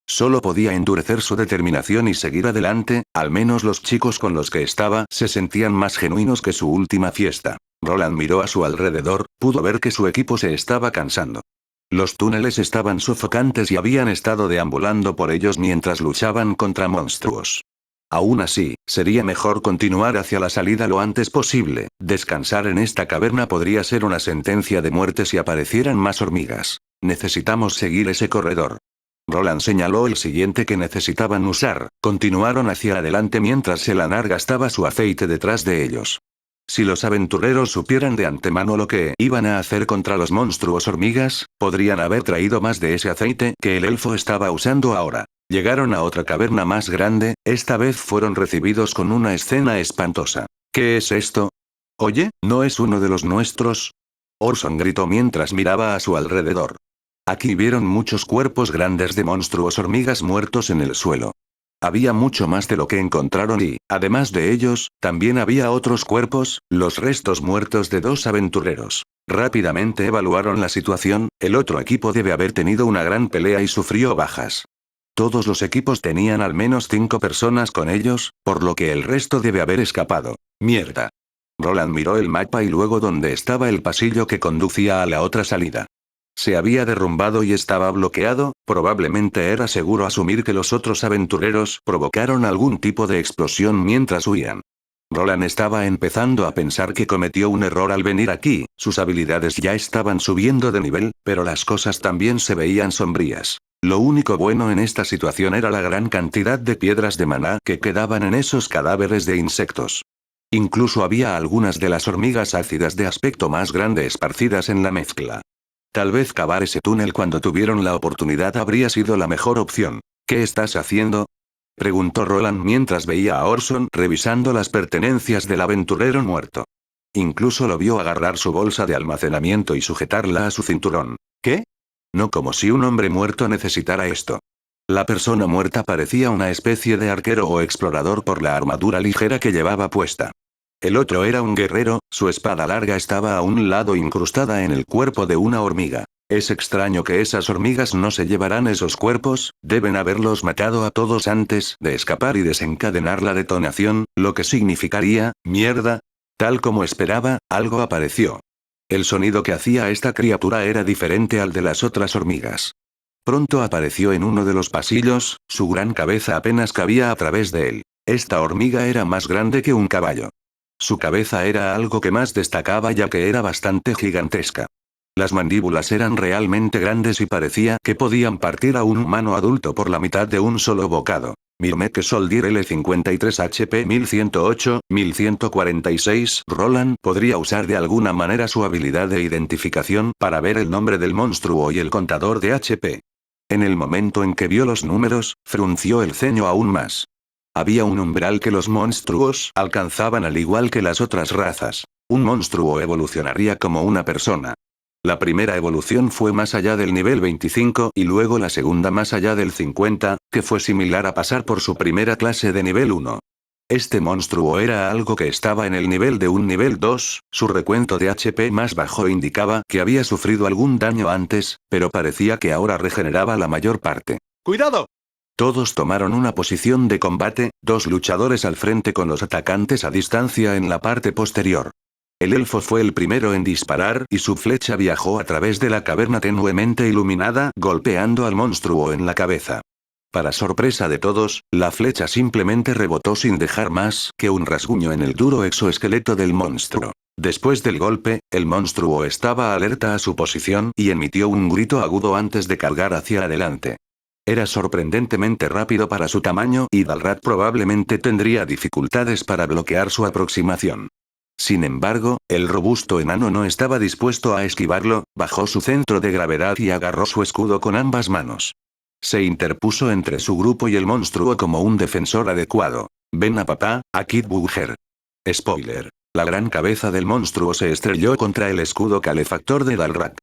Solo podía endurecer su determinación y seguir adelante, al menos los chicos con los que estaba se sentían más genuinos que su última fiesta. Roland miró a su alrededor, pudo ver que su equipo se estaba cansando. Los túneles estaban sofocantes y habían estado deambulando por ellos mientras luchaban contra monstruos. Aún así, sería mejor continuar hacia la salida lo antes posible. Descansar en esta caverna podría ser una sentencia de muerte si aparecieran más hormigas. Necesitamos seguir ese corredor. Roland señaló el siguiente que necesitaban usar. Continuaron hacia adelante mientras Selanar gastaba su aceite detrás de ellos. Si los aventureros supieran de antemano lo que iban a hacer contra los monstruos hormigas, podrían haber traído más de ese aceite que el elfo estaba usando ahora. Llegaron a otra caverna más grande, esta vez fueron recibidos con una escena espantosa. ¿Qué es esto? Oye, ¿no es uno de los nuestros? Orson gritó mientras miraba a su alrededor. Aquí vieron muchos cuerpos grandes de monstruos hormigas muertos en el suelo. Había mucho más de lo que encontraron y, además de ellos, también había otros cuerpos, los restos muertos de 2 aventureros. Rápidamente evaluaron la situación, el otro equipo debe haber tenido una gran pelea y sufrió bajas. Todos los equipos tenían al menos 5 personas con ellos, por lo que el resto debe haber escapado. Mierda. Roland miró el mapa y luego donde estaba el pasillo que conducía a la otra salida. Se había derrumbado y estaba bloqueado, probablemente era seguro asumir que los otros aventureros provocaron algún tipo de explosión mientras huían. Roland estaba empezando a pensar que cometió un error al venir aquí, sus habilidades ya estaban subiendo de nivel, pero las cosas también se veían sombrías. Lo único bueno en esta situación era la gran cantidad de piedras de maná que quedaban en esos cadáveres de insectos. Incluso había algunas de las hormigas ácidas de aspecto más grande esparcidas en la mezcla. Tal vez cavar ese túnel cuando tuvieron la oportunidad habría sido la mejor opción. ¿Qué estás haciendo? Preguntó Roland mientras veía a Orson revisando las pertenencias del aventurero muerto. Incluso lo vio agarrar su bolsa de almacenamiento y sujetarla a su cinturón. ¿Qué? No como si un hombre muerto necesitara esto. La persona muerta parecía una especie de arquero o explorador por la armadura ligera que llevaba puesta. El otro era un guerrero, su espada larga estaba a un lado incrustada en el cuerpo de una hormiga. Es extraño que esas hormigas no se llevaran esos cuerpos, deben haberlos matado a todos antes de escapar y desencadenar la detonación, lo que significaría, mierda. Tal como esperaba, algo apareció. El sonido que hacía esta criatura era diferente al de las otras hormigas. Pronto apareció en uno de los pasillos, su gran cabeza apenas cabía a través de él. Esta hormiga era más grande que un caballo. Su cabeza era algo que más destacaba ya que era bastante gigantesca. Las mandíbulas eran realmente grandes y parecía que podían partir a un humano adulto por la mitad de un solo bocado. Myrmec Soldier L53 HP 1108, 1146. Roland podría usar de alguna manera su habilidad de identificación para ver el nombre del monstruo y el contador de HP. En el momento en que vio los números, frunció el ceño aún más. Había un umbral que los monstruos alcanzaban al igual que las otras razas. Un monstruo evolucionaría como una persona. La primera evolución fue más allá del nivel 25 y luego la segunda más allá del 50, que fue similar a pasar por su primera clase de nivel 1. Este monstruo era algo que estaba en el nivel de un nivel 2, su recuento de HP más bajo indicaba que había sufrido algún daño antes, pero parecía que ahora regeneraba la mayor parte. ¡Cuidado! Todos tomaron una posición de combate, 2 luchadores al frente con los atacantes a distancia en la parte posterior. El elfo fue el primero en disparar y su flecha viajó a través de la caverna tenuemente iluminada, golpeando al monstruo en la cabeza. Para sorpresa de todos, la flecha simplemente rebotó sin dejar más que un rasguño en el duro exoesqueleto del monstruo. Después del golpe, el monstruo estaba alerta a su posición y emitió un grito agudo antes de cargar hacia adelante. Era sorprendentemente rápido para su tamaño y Dalrat probablemente tendría dificultades para bloquear su aproximación. Sin embargo, el robusto enano no estaba dispuesto a esquivarlo, bajó su centro de gravedad y agarró su escudo con ambas manos. Se interpuso entre su grupo y el monstruo como un defensor adecuado. Ven a papá, a Kid Booger. Spoiler. La gran cabeza del monstruo se estrelló contra el escudo calefactor de Dalrat.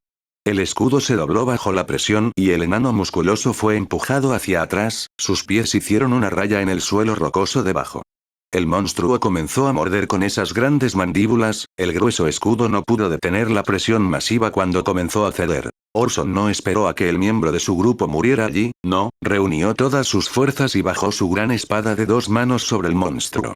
El escudo se dobló bajo la presión y el enano musculoso fue empujado hacia atrás, sus pies hicieron una raya en el suelo rocoso debajo. El monstruo comenzó a morder con esas grandes mandíbulas, el grueso escudo no pudo detener la presión masiva cuando comenzó a ceder. Orson no esperó a que el miembro de su grupo muriera allí, no, reunió todas sus fuerzas y bajó su gran espada de 2 manos sobre el monstruo.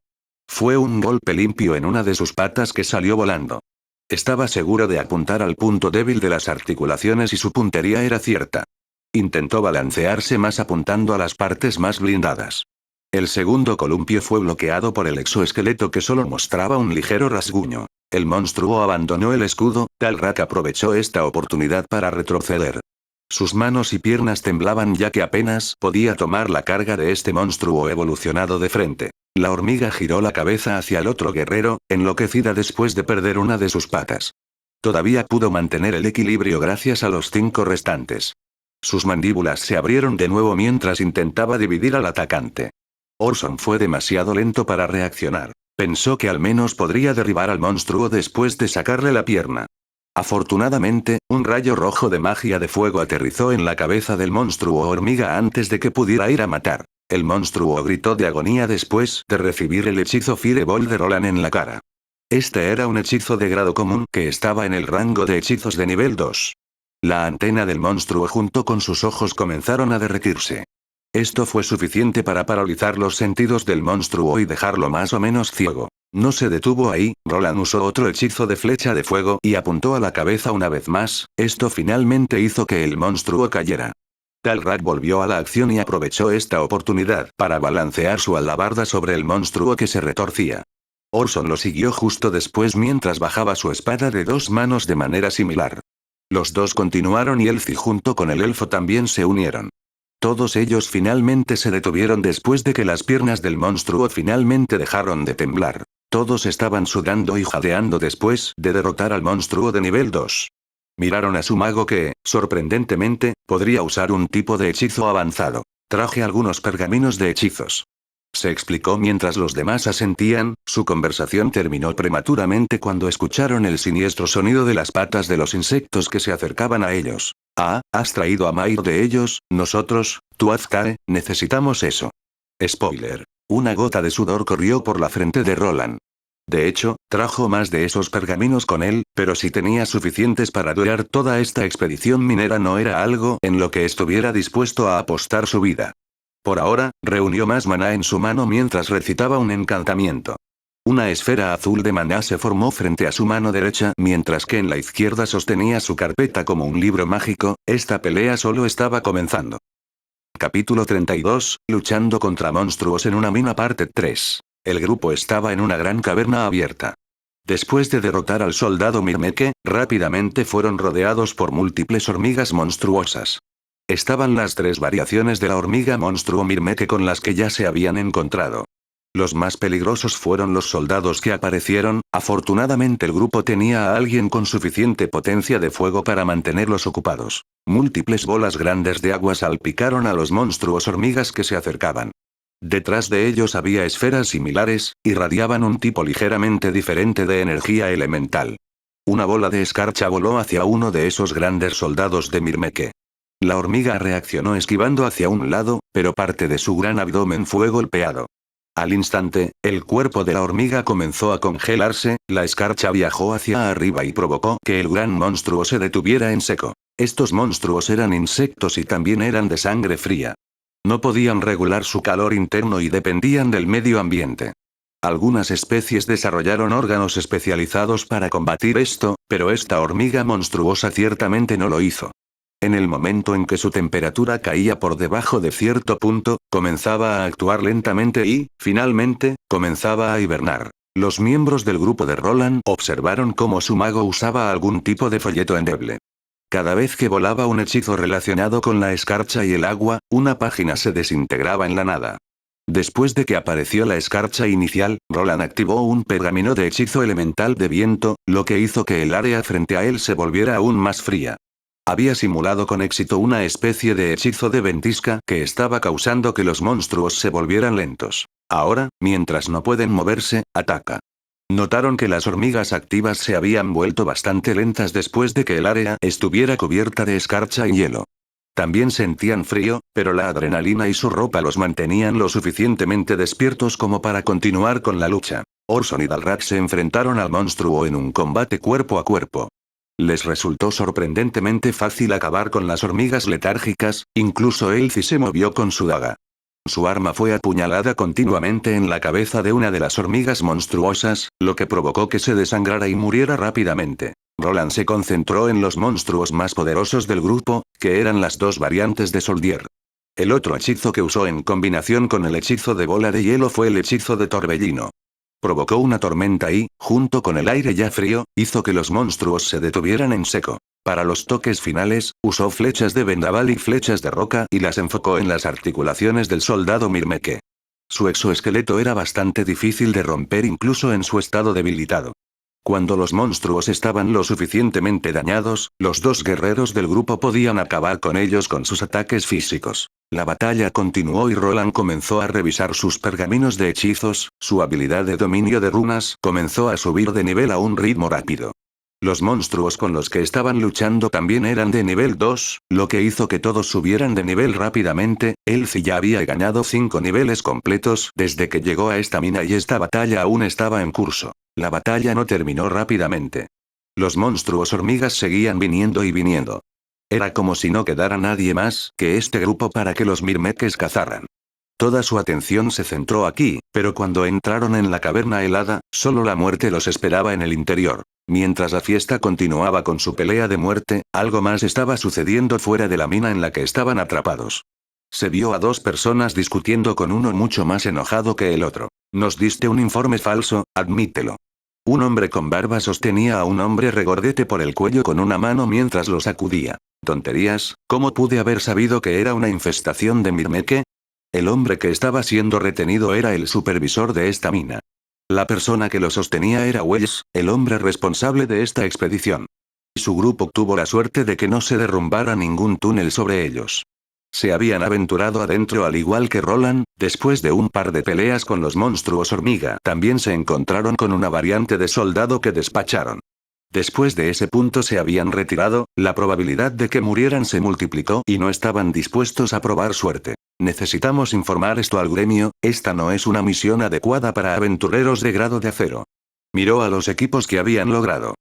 Fue un golpe limpio en una de sus patas que salió volando. Estaba seguro de apuntar al punto débil de las articulaciones y su puntería era cierta. Intentó balancearse más apuntando a las partes más blindadas. El segundo columpio fue bloqueado por el exoesqueleto que solo mostraba un ligero rasguño. El monstruo abandonó el escudo, Dalrat aprovechó esta oportunidad para retroceder. Sus manos y piernas temblaban ya que apenas podía tomar la carga de este monstruo evolucionado de frente. La hormiga giró la cabeza hacia el otro guerrero, enloquecida después de perder una de sus patas. Todavía pudo mantener el equilibrio gracias a los 5 restantes. Sus mandíbulas se abrieron de nuevo mientras intentaba dividir al atacante. Orson fue demasiado lento para reaccionar. Pensó que al menos podría derribar al monstruo después de sacarle la pierna. Afortunadamente, un rayo rojo de magia de fuego aterrizó en la cabeza del monstruo hormiga antes de que pudiera ir a matar. El monstruo gritó de agonía después de recibir el hechizo Fireball de Roland en la cara. Este era un hechizo de grado común que estaba en el rango de hechizos de nivel 2. La antena del monstruo junto con sus ojos comenzaron a derretirse. Esto fue suficiente para paralizar los sentidos del monstruo y dejarlo más o menos ciego. No se detuvo ahí, Roland usó otro hechizo de flecha de fuego y apuntó a la cabeza una vez más, esto finalmente hizo que el monstruo cayera. Talrat volvió a la acción y aprovechó esta oportunidad para balancear su alabarda sobre el monstruo que se retorcía. Orson lo siguió justo después mientras bajaba su espada de 2 manos de manera similar. Los dos continuaron y Elfi junto con el elfo también se unieron. Todos ellos finalmente se detuvieron después de que las piernas del monstruo finalmente dejaron de temblar. Todos estaban sudando y jadeando después de derrotar al monstruo de nivel 2. Miraron a su mago que, sorprendentemente, podría usar un tipo de hechizo avanzado. Traje algunos pergaminos de hechizos. Se explicó mientras los demás asentían, su conversación terminó prematuramente cuando escucharon el siniestro sonido de las patas de los insectos que se acercaban a ellos. Ah, has traído a Mair de ellos, nosotros, Tuazkae, necesitamos eso. Spoiler. Una gota de sudor corrió por la frente de Roland. De hecho, trajo más de esos pergaminos con él, pero si tenía suficientes para durar toda esta expedición minera no era algo en lo que estuviera dispuesto a apostar su vida. Por ahora, reunió más maná en su mano mientras recitaba un encantamiento. Una esfera azul de maná se formó frente a su mano derecha mientras que en la izquierda sostenía su carpeta como un libro mágico. Esta pelea solo estaba comenzando. Capítulo 32, luchando contra monstruos en una mina parte 3. El grupo estaba en una gran caverna abierta. Después de derrotar al soldado Mirmeke, rápidamente fueron rodeados por múltiples hormigas monstruosas. Estaban las 3 variaciones de la hormiga monstruo Mirmeke con las que ya se habían encontrado. Los más peligrosos fueron los soldados que aparecieron. Afortunadamente el grupo tenía a alguien con suficiente potencia de fuego para mantenerlos ocupados. Múltiples bolas grandes de agua salpicaron a los monstruos hormigas que se acercaban. Detrás de ellos había esferas similares, irradiaban un tipo ligeramente diferente de energía elemental. Una bola de escarcha voló hacia uno de esos grandes soldados de Mirmeke. La hormiga reaccionó esquivando hacia un lado, pero parte de su gran abdomen fue golpeado. Al instante, el cuerpo de la hormiga comenzó a congelarse, la escarcha viajó hacia arriba y provocó que el gran monstruo se detuviera en seco. Estos monstruos eran insectos y también eran de sangre fría. No podían regular su calor interno y dependían del medio ambiente. Algunas especies desarrollaron órganos especializados para combatir esto, pero esta hormiga monstruosa ciertamente no lo hizo. En el momento en que su temperatura caía por debajo de cierto punto, comenzaba a actuar lentamente y, finalmente, comenzaba a hibernar. Los miembros del grupo de Roland observaron cómo su mago usaba algún tipo de folleto endeble. Cada vez que volaba un hechizo relacionado con la escarcha y el agua, una página se desintegraba en la nada. Después de que apareció la escarcha inicial, Roland activó un pergamino de hechizo elemental de viento, lo que hizo que el área frente a él se volviera aún más fría. Había simulado con éxito una especie de hechizo de ventisca que estaba causando que los monstruos se volvieran lentos. Ahora, mientras no pueden moverse, ataca. Notaron que las hormigas activas se habían vuelto bastante lentas después de que el área estuviera cubierta de escarcha y hielo. También sentían frío, pero la adrenalina y su ropa los mantenían lo suficientemente despiertos como para continuar con la lucha. Orson y Dalrat se enfrentaron al monstruo en un combate cuerpo a cuerpo. Les resultó sorprendentemente fácil acabar con las hormigas letárgicas, incluso Elfi se movió con su daga. Su arma fue apuñalada continuamente en la cabeza de una de las hormigas monstruosas, lo que provocó que se desangrara y muriera rápidamente. Roland se concentró en los monstruos más poderosos del grupo, que eran las 2 variantes de Soldier. El otro hechizo que usó en combinación con el hechizo de bola de hielo fue el hechizo de torbellino. Provocó una tormenta y, junto con el aire ya frío, hizo que los monstruos se detuvieran en seco. Para los toques finales, usó flechas de vendaval y flechas de roca y las enfocó en las articulaciones del soldado Mirmeke. Su exoesqueleto era bastante difícil de romper incluso en su estado debilitado. Cuando los monstruos estaban lo suficientemente dañados, los dos guerreros del grupo podían acabar con ellos con sus ataques físicos. La batalla continuó y Roland comenzó a revisar sus pergaminos de hechizos, su habilidad de dominio de runas comenzó a subir de nivel a un ritmo rápido. Los monstruos con los que estaban luchando también eran de nivel 2, lo que hizo que todos subieran de nivel rápidamente. Elfi ya había ganado 5 niveles completos desde que llegó a esta mina y esta batalla aún estaba en curso. La batalla no terminó rápidamente. Los monstruos hormigas seguían viniendo y viniendo. Era como si no quedara nadie más que este grupo para que los mirmeques cazaran. Toda su atención se centró aquí, pero cuando entraron en la caverna helada, solo la muerte los esperaba en el interior. Mientras la fiesta continuaba con su pelea de muerte, algo más estaba sucediendo fuera de la mina en la que estaban atrapados. Se vio a dos personas discutiendo con uno mucho más enojado que el otro. Nos diste un informe falso, admítelo. Un hombre con barba sostenía a un hombre regordete por el cuello con una mano mientras lo sacudía. Tonterías, ¿cómo pude haber sabido que era una infestación de mirmeque? El hombre que estaba siendo retenido era el supervisor de esta mina. La persona que lo sostenía era Wells, el hombre responsable de esta expedición. Su grupo tuvo la suerte de que no se derrumbara ningún túnel sobre ellos. Se habían aventurado adentro al igual que Roland, después de un par de peleas con los monstruos hormiga. También se encontraron con una variante de soldado que despacharon. Después de ese punto se habían retirado, la probabilidad de que murieran se multiplicó y no estaban dispuestos a probar suerte. Necesitamos informar esto al gremio, esta no es una misión adecuada para aventureros de grado de acero. Miró a los equipos que habían logrado.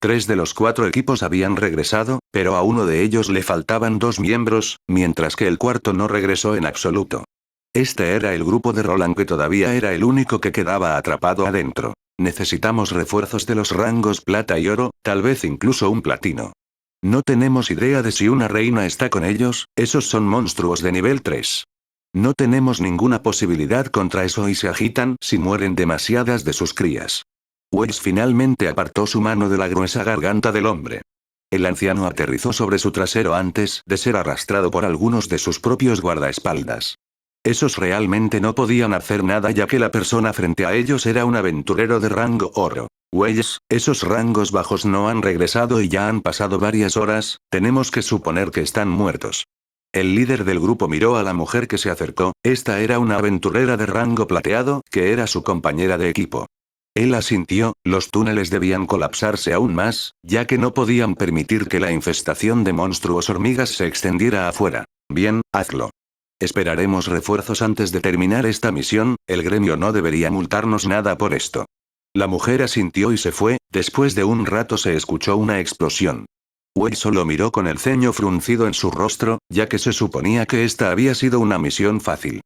3 de los 4 equipos habían regresado, pero a uno de ellos le faltaban 2 miembros, mientras que el cuarto no regresó en absoluto. Este era el grupo de Roland que todavía era el único que quedaba atrapado adentro. Necesitamos refuerzos de los rangos plata y oro, tal vez incluso un platino. No tenemos idea de si una reina está con ellos, esos son monstruos de nivel 3. No tenemos ninguna posibilidad contra eso y se agitan si mueren demasiadas de sus crías. Wells finalmente apartó su mano de la gruesa garganta del hombre. El anciano aterrizó sobre su trasero antes de ser arrastrado por algunos de sus propios guardaespaldas. Esos realmente no podían hacer nada ya que la persona frente a ellos era un aventurero de rango oro. Wells, esos rangos bajos no han regresado y ya han pasado varias horas, tenemos que suponer que están muertos. El líder del grupo miró a la mujer que se acercó, esta era una aventurera de rango plateado, que era su compañera de equipo. Él asintió, los túneles debían colapsarse aún más, ya que no podían permitir que la infestación de monstruos hormigas se extendiera afuera. Bien, hazlo. Esperaremos refuerzos antes de terminar esta misión, el gremio no debería multarnos nada por esto. La mujer asintió y se fue, después de un rato se escuchó una explosión. Wei solo miró con el ceño fruncido en su rostro, ya que se suponía que esta había sido una misión fácil.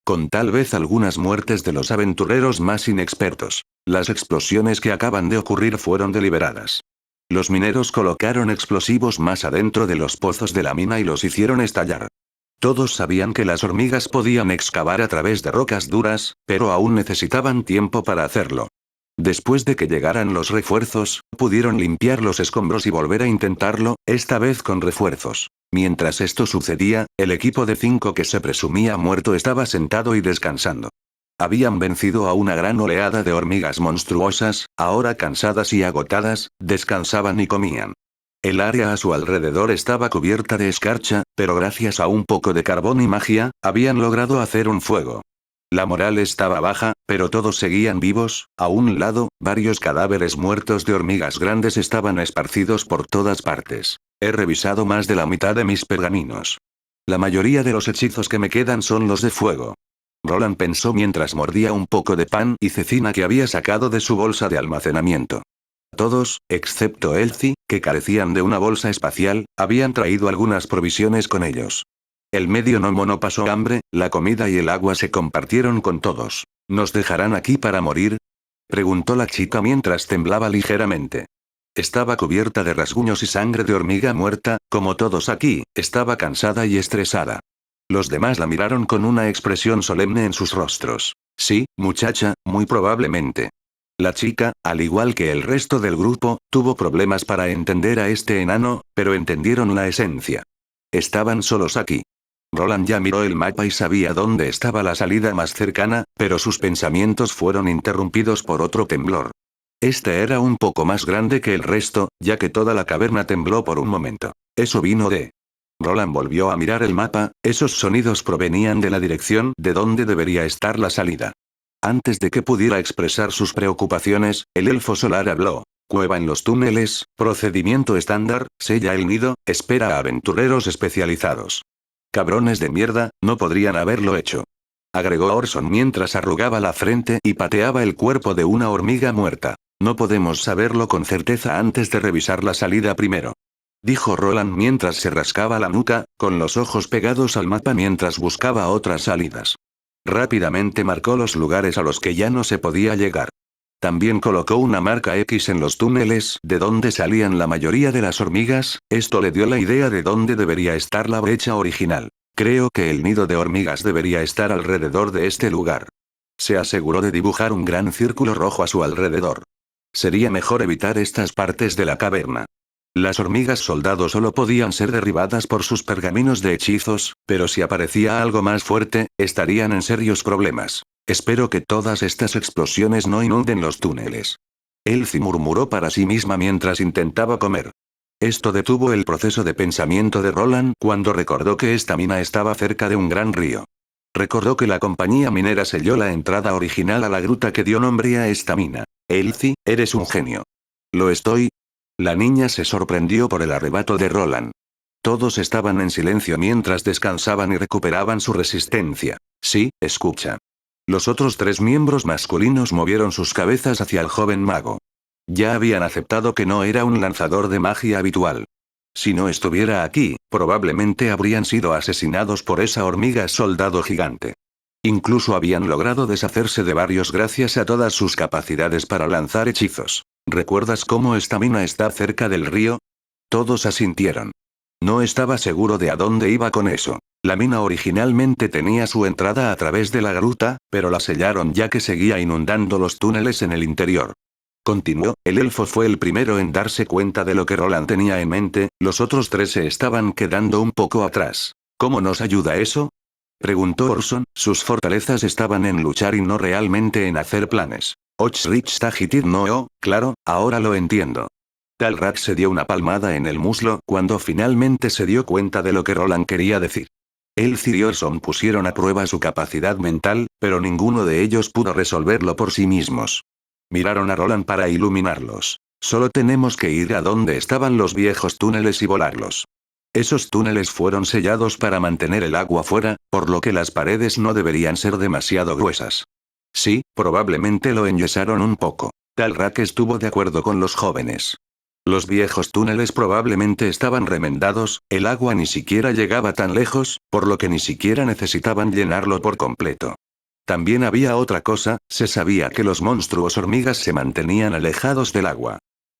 Con tal vez algunas muertes de los aventureros más inexpertos. Las explosiones que acaban de ocurrir fueron deliberadas. Los mineros colocaron explosivos más adentro de los pozos de la mina y los hicieron estallar. Todos sabían que las hormigas podían excavar a través de rocas duras, pero aún necesitaban tiempo para hacerlo. Después de que llegaran los refuerzos, pudieron limpiar los escombros y volver a intentarlo, esta vez con refuerzos. Mientras esto sucedía, el equipo de 5 que se presumía muerto estaba sentado y descansando. Habían vencido a una gran oleada de hormigas monstruosas, ahora cansadas y agotadas, descansaban y comían. El área a su alrededor estaba cubierta de escarcha, pero gracias a un poco de carbón y magia, habían logrado hacer un fuego. La moral estaba baja, pero todos seguían vivos. A un lado, varios cadáveres muertos de hormigas grandes estaban esparcidos por todas partes. He revisado más de la mitad de mis pergaminos. La mayoría de los hechizos que me quedan son los de fuego. Roland pensó mientras mordía un poco de pan y cecina que había sacado de su bolsa de almacenamiento. Todos, excepto Elsie, que carecían de una bolsa espacial, habían traído algunas provisiones con ellos. El medio gnomo no pasó hambre, la comida y el agua se compartieron con todos. ¿Nos dejarán aquí para morir?, preguntó la chica mientras temblaba ligeramente. Estaba cubierta de rasguños y sangre de hormiga muerta, como todos aquí, estaba cansada y estresada. Los demás la miraron con una expresión solemne en sus rostros. Sí, muchacha, muy probablemente. La chica, al igual que el resto del grupo, tuvo problemas para entender a este enano, pero entendieron la esencia. Estaban solos aquí. Roland ya miró el mapa y sabía dónde estaba la salida más cercana, pero sus pensamientos fueron interrumpidos por otro temblor. Este era un poco más grande que el resto, ya que toda la caverna tembló por un momento. Eso vino de... Roland volvió a mirar el mapa, esos sonidos provenían de la dirección de donde debería estar la salida. Antes de que pudiera expresar sus preocupaciones, el elfo solar habló. Cueva en los túneles, procedimiento estándar, sella el nido, espera a aventureros especializados. Cabrones de mierda, no podrían haberlo hecho. Agregó Orson mientras arrugaba la frente y pateaba el cuerpo de una hormiga muerta. No podemos saberlo con certeza antes de revisar la salida primero. Dijo Roland mientras se rascaba la nuca, con los ojos pegados al mapa mientras buscaba otras salidas. Rápidamente marcó los lugares a los que ya no se podía llegar. También colocó una marca X en los túneles de donde salían la mayoría de las hormigas, esto le dio la idea de dónde debería estar la brecha original. Creo que el nido de hormigas debería estar alrededor de este lugar. Se aseguró de dibujar un gran círculo rojo a su alrededor. Sería mejor evitar estas partes de la caverna. Las hormigas soldado solo podían ser derribadas por sus pergaminos de hechizos, pero si aparecía algo más fuerte, estarían en serios problemas. Espero que todas estas explosiones no inunden los túneles. Elsie murmuró para sí misma mientras intentaba comer. Esto detuvo el proceso de pensamiento de Roland cuando recordó que esta mina estaba cerca de un gran río. Recordó que la compañía minera selló la entrada original a la gruta que dio nombre a esta mina. Elsie, eres un genio. ¿Lo estoy? La niña se sorprendió por el arrebato de Roland. Todos estaban en silencio mientras descansaban y recuperaban su resistencia. Sí, escucha. Los otros tres miembros masculinos movieron sus cabezas hacia el joven mago. Ya habían aceptado que no era un lanzador de magia habitual. Si no estuviera aquí, probablemente habrían sido asesinados por esa hormiga soldado gigante. Incluso habían logrado deshacerse de varios gracias a todas sus capacidades para lanzar hechizos. ¿Recuerdas cómo esta mina está cerca del río? Todos asintieron. No estaba seguro de a dónde iba con eso. La mina originalmente tenía su entrada a través de la gruta, pero la sellaron ya que seguía inundando los túneles en el interior. Continuó, el elfo fue el primero en darse cuenta de lo que Roland tenía en mente, los otros tres se estaban quedando un poco atrás. ¿Cómo nos ayuda eso? Preguntó Orson, sus fortalezas estaban en luchar y no realmente en hacer planes. Ochrich Tajitir no, claro, ahora lo entiendo. Talrak se dio una palmada en el muslo cuando finalmente se dio cuenta de lo que Roland quería decir. Elsie y Orson pusieron a prueba su capacidad mental, pero ninguno de ellos pudo resolverlo por sí mismos. Miraron a Roland para iluminarlos. Solo tenemos que ir a donde estaban los viejos túneles y volarlos. Esos túneles fueron sellados para mantener el agua fuera, por lo que las paredes no deberían ser demasiado gruesas. Sí, probablemente lo enyesaron un poco. Talrak estuvo de acuerdo con los jóvenes. Los viejos túneles probablemente estaban remendados, el agua ni siquiera llegaba tan lejos, por lo que ni siquiera necesitaban llenarlo por completo. También había otra cosa, se sabía que los monstruos hormigas se mantenían alejados del agua.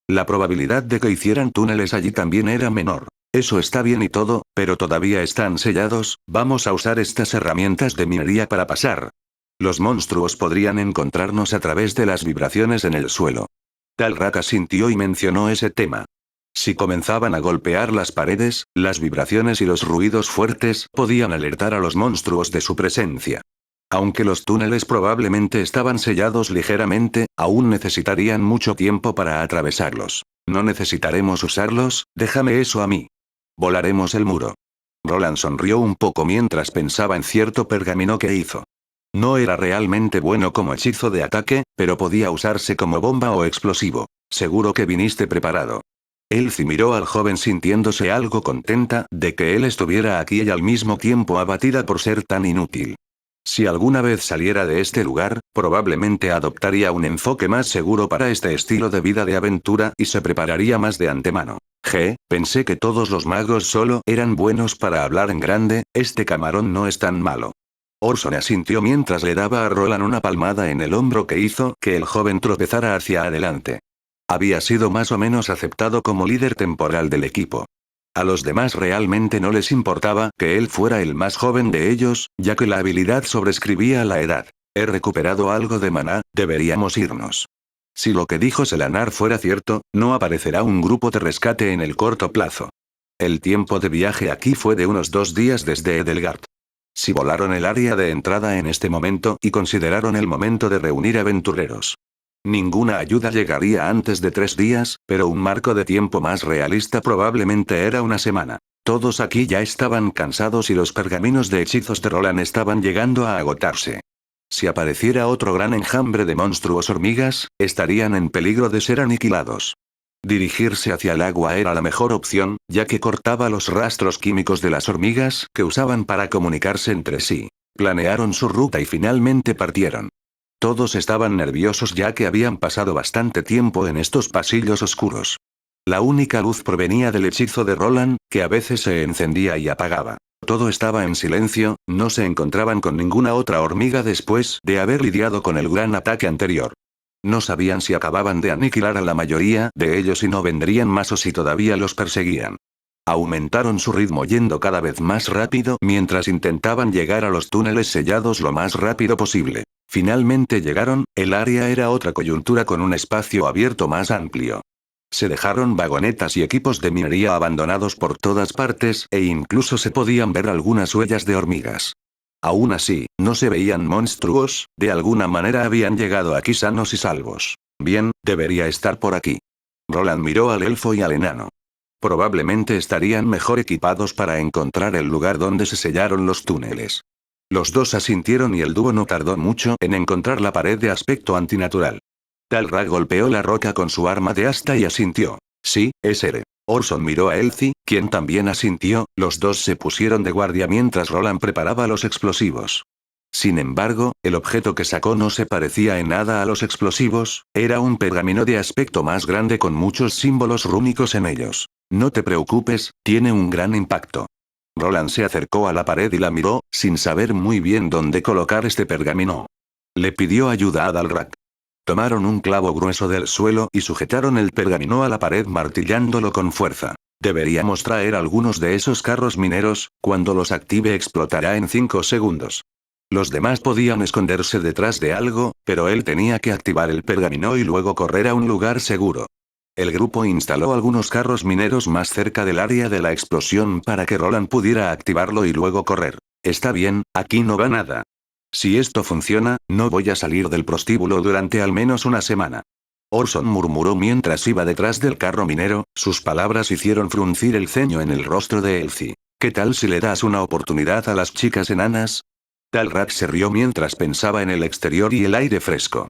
La probabilidad de que hicieran túneles allí también era menor. Eso está bien y todo, pero todavía están sellados, vamos a usar estas herramientas de minería para pasar. Los monstruos podrían encontrarnos a través de las vibraciones en el suelo. Talrak asintió y mencionó ese tema. Si comenzaban a golpear las paredes, las vibraciones y los ruidos fuertes podían alertar a los monstruos de su presencia. Aunque los túneles probablemente estaban sellados ligeramente, aún necesitarían mucho tiempo para atravesarlos. No necesitaremos usarlos, déjame eso a mí. Volaremos el muro. Roland sonrió un poco mientras pensaba en cierto pergamino que hizo. No era realmente bueno como hechizo de ataque, pero podía usarse como bomba o explosivo. Seguro que viniste preparado. Elsie miró al joven sintiéndose algo contenta de que él estuviera aquí y al mismo tiempo abatida por ser tan inútil. Si alguna vez saliera de este lugar, probablemente adoptaría un enfoque más seguro para este estilo de vida de aventura y se prepararía más de antemano. Pensé que todos los magos solo eran buenos para hablar en grande, este camarón no es tan malo. Orson asintió mientras le daba a Roland una palmada en el hombro que hizo que el joven tropezara hacia adelante. Había sido más o menos aceptado como líder temporal del equipo. A los demás realmente no les importaba que él fuera el más joven de ellos, ya que la habilidad sobrescribía la edad. He recuperado algo de maná, deberíamos irnos. Si lo que dijo Selanar fuera cierto, no aparecerá un grupo de rescate en el corto plazo. El tiempo de viaje aquí fue de unos 2 días desde Edelgard. Si volaron el área de entrada en este momento y consideraron el momento de reunir aventureros. Ninguna ayuda llegaría antes de 3 días, pero un marco de tiempo más realista probablemente era una semana. Todos aquí ya estaban cansados y los pergaminos de hechizos de Roland estaban llegando a agotarse. Si apareciera otro gran enjambre de monstruos hormigas, estarían en peligro de ser aniquilados. Dirigirse hacia el agua era la mejor opción, ya que cortaba los rastros químicos de las hormigas que usaban para comunicarse entre sí. Planearon su ruta y finalmente partieron. Todos estaban nerviosos ya que habían pasado bastante tiempo en estos pasillos oscuros. La única luz provenía del hechizo de Roland, que a veces se encendía y apagaba. Todo estaba en silencio, no se encontraban con ninguna otra hormiga después de haber lidiado con el gran ataque anterior. No sabían si acababan de aniquilar a la mayoría de ellos y no vendrían más o si todavía los perseguían. Aumentaron su ritmo yendo cada vez más rápido mientras intentaban llegar a los túneles sellados lo más rápido posible. Finalmente llegaron, el área era otra coyuntura con un espacio abierto más amplio. Se dejaron vagonetas y equipos de minería abandonados por todas partes e incluso se podían ver algunas huellas de hormigas. Aún así, no se veían monstruos, de alguna manera habían llegado aquí sanos y salvos. Bien, debería estar por aquí. Roland miró al elfo y al enano. Probablemente estarían mejor equipados para encontrar el lugar donde se sellaron los túneles. Los dos asintieron y el dúo no tardó mucho en encontrar la pared de aspecto antinatural. Talra golpeó la roca con su arma de asta y asintió. Sí, es Ere. Orson miró a Elsie, quien también asintió, los dos se pusieron de guardia mientras Roland preparaba los explosivos. Sin embargo, el objeto que sacó no se parecía en nada a los explosivos, era un pergamino de aspecto más grande con muchos símbolos rúnicos en ellos. No te preocupes, tiene un gran impacto. Roland se acercó a la pared y la miró, sin saber muy bien dónde colocar este pergamino. Le pidió ayuda a Dalrak. Tomaron un clavo grueso del suelo y sujetaron el pergamino a la pared martillándolo con fuerza. Deberíamos traer algunos de esos carros mineros, cuando los active explotará en 5 segundos. Los demás podían esconderse detrás de algo, pero él tenía que activar el pergamino y luego correr a un lugar seguro. El grupo instaló algunos carros mineros más cerca del área de la explosión para que Roland pudiera activarlo y luego correr. Está bien, aquí no va nada. Si esto funciona, no voy a salir del prostíbulo durante al menos una semana. Orson murmuró mientras iba detrás del carro minero, sus palabras hicieron fruncir el ceño en el rostro de Elsie. ¿Qué tal si le das una oportunidad a las chicas enanas? Talrak se rió mientras pensaba en el exterior y el aire fresco.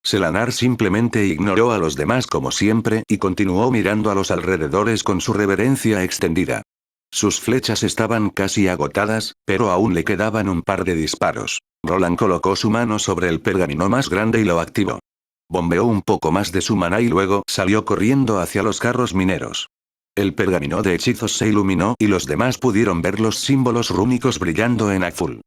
Selanar simplemente ignoró a los demás como siempre y continuó mirando a los alrededores con su reverencia extendida. Sus flechas estaban casi agotadas, pero aún le quedaban un par de disparos. Roland colocó su mano sobre el pergamino más grande y lo activó. Bombeó un poco más de su maná y luego salió corriendo hacia los carros mineros. El pergamino de hechizos se iluminó y los demás pudieron ver los símbolos rúnicos brillando en azul.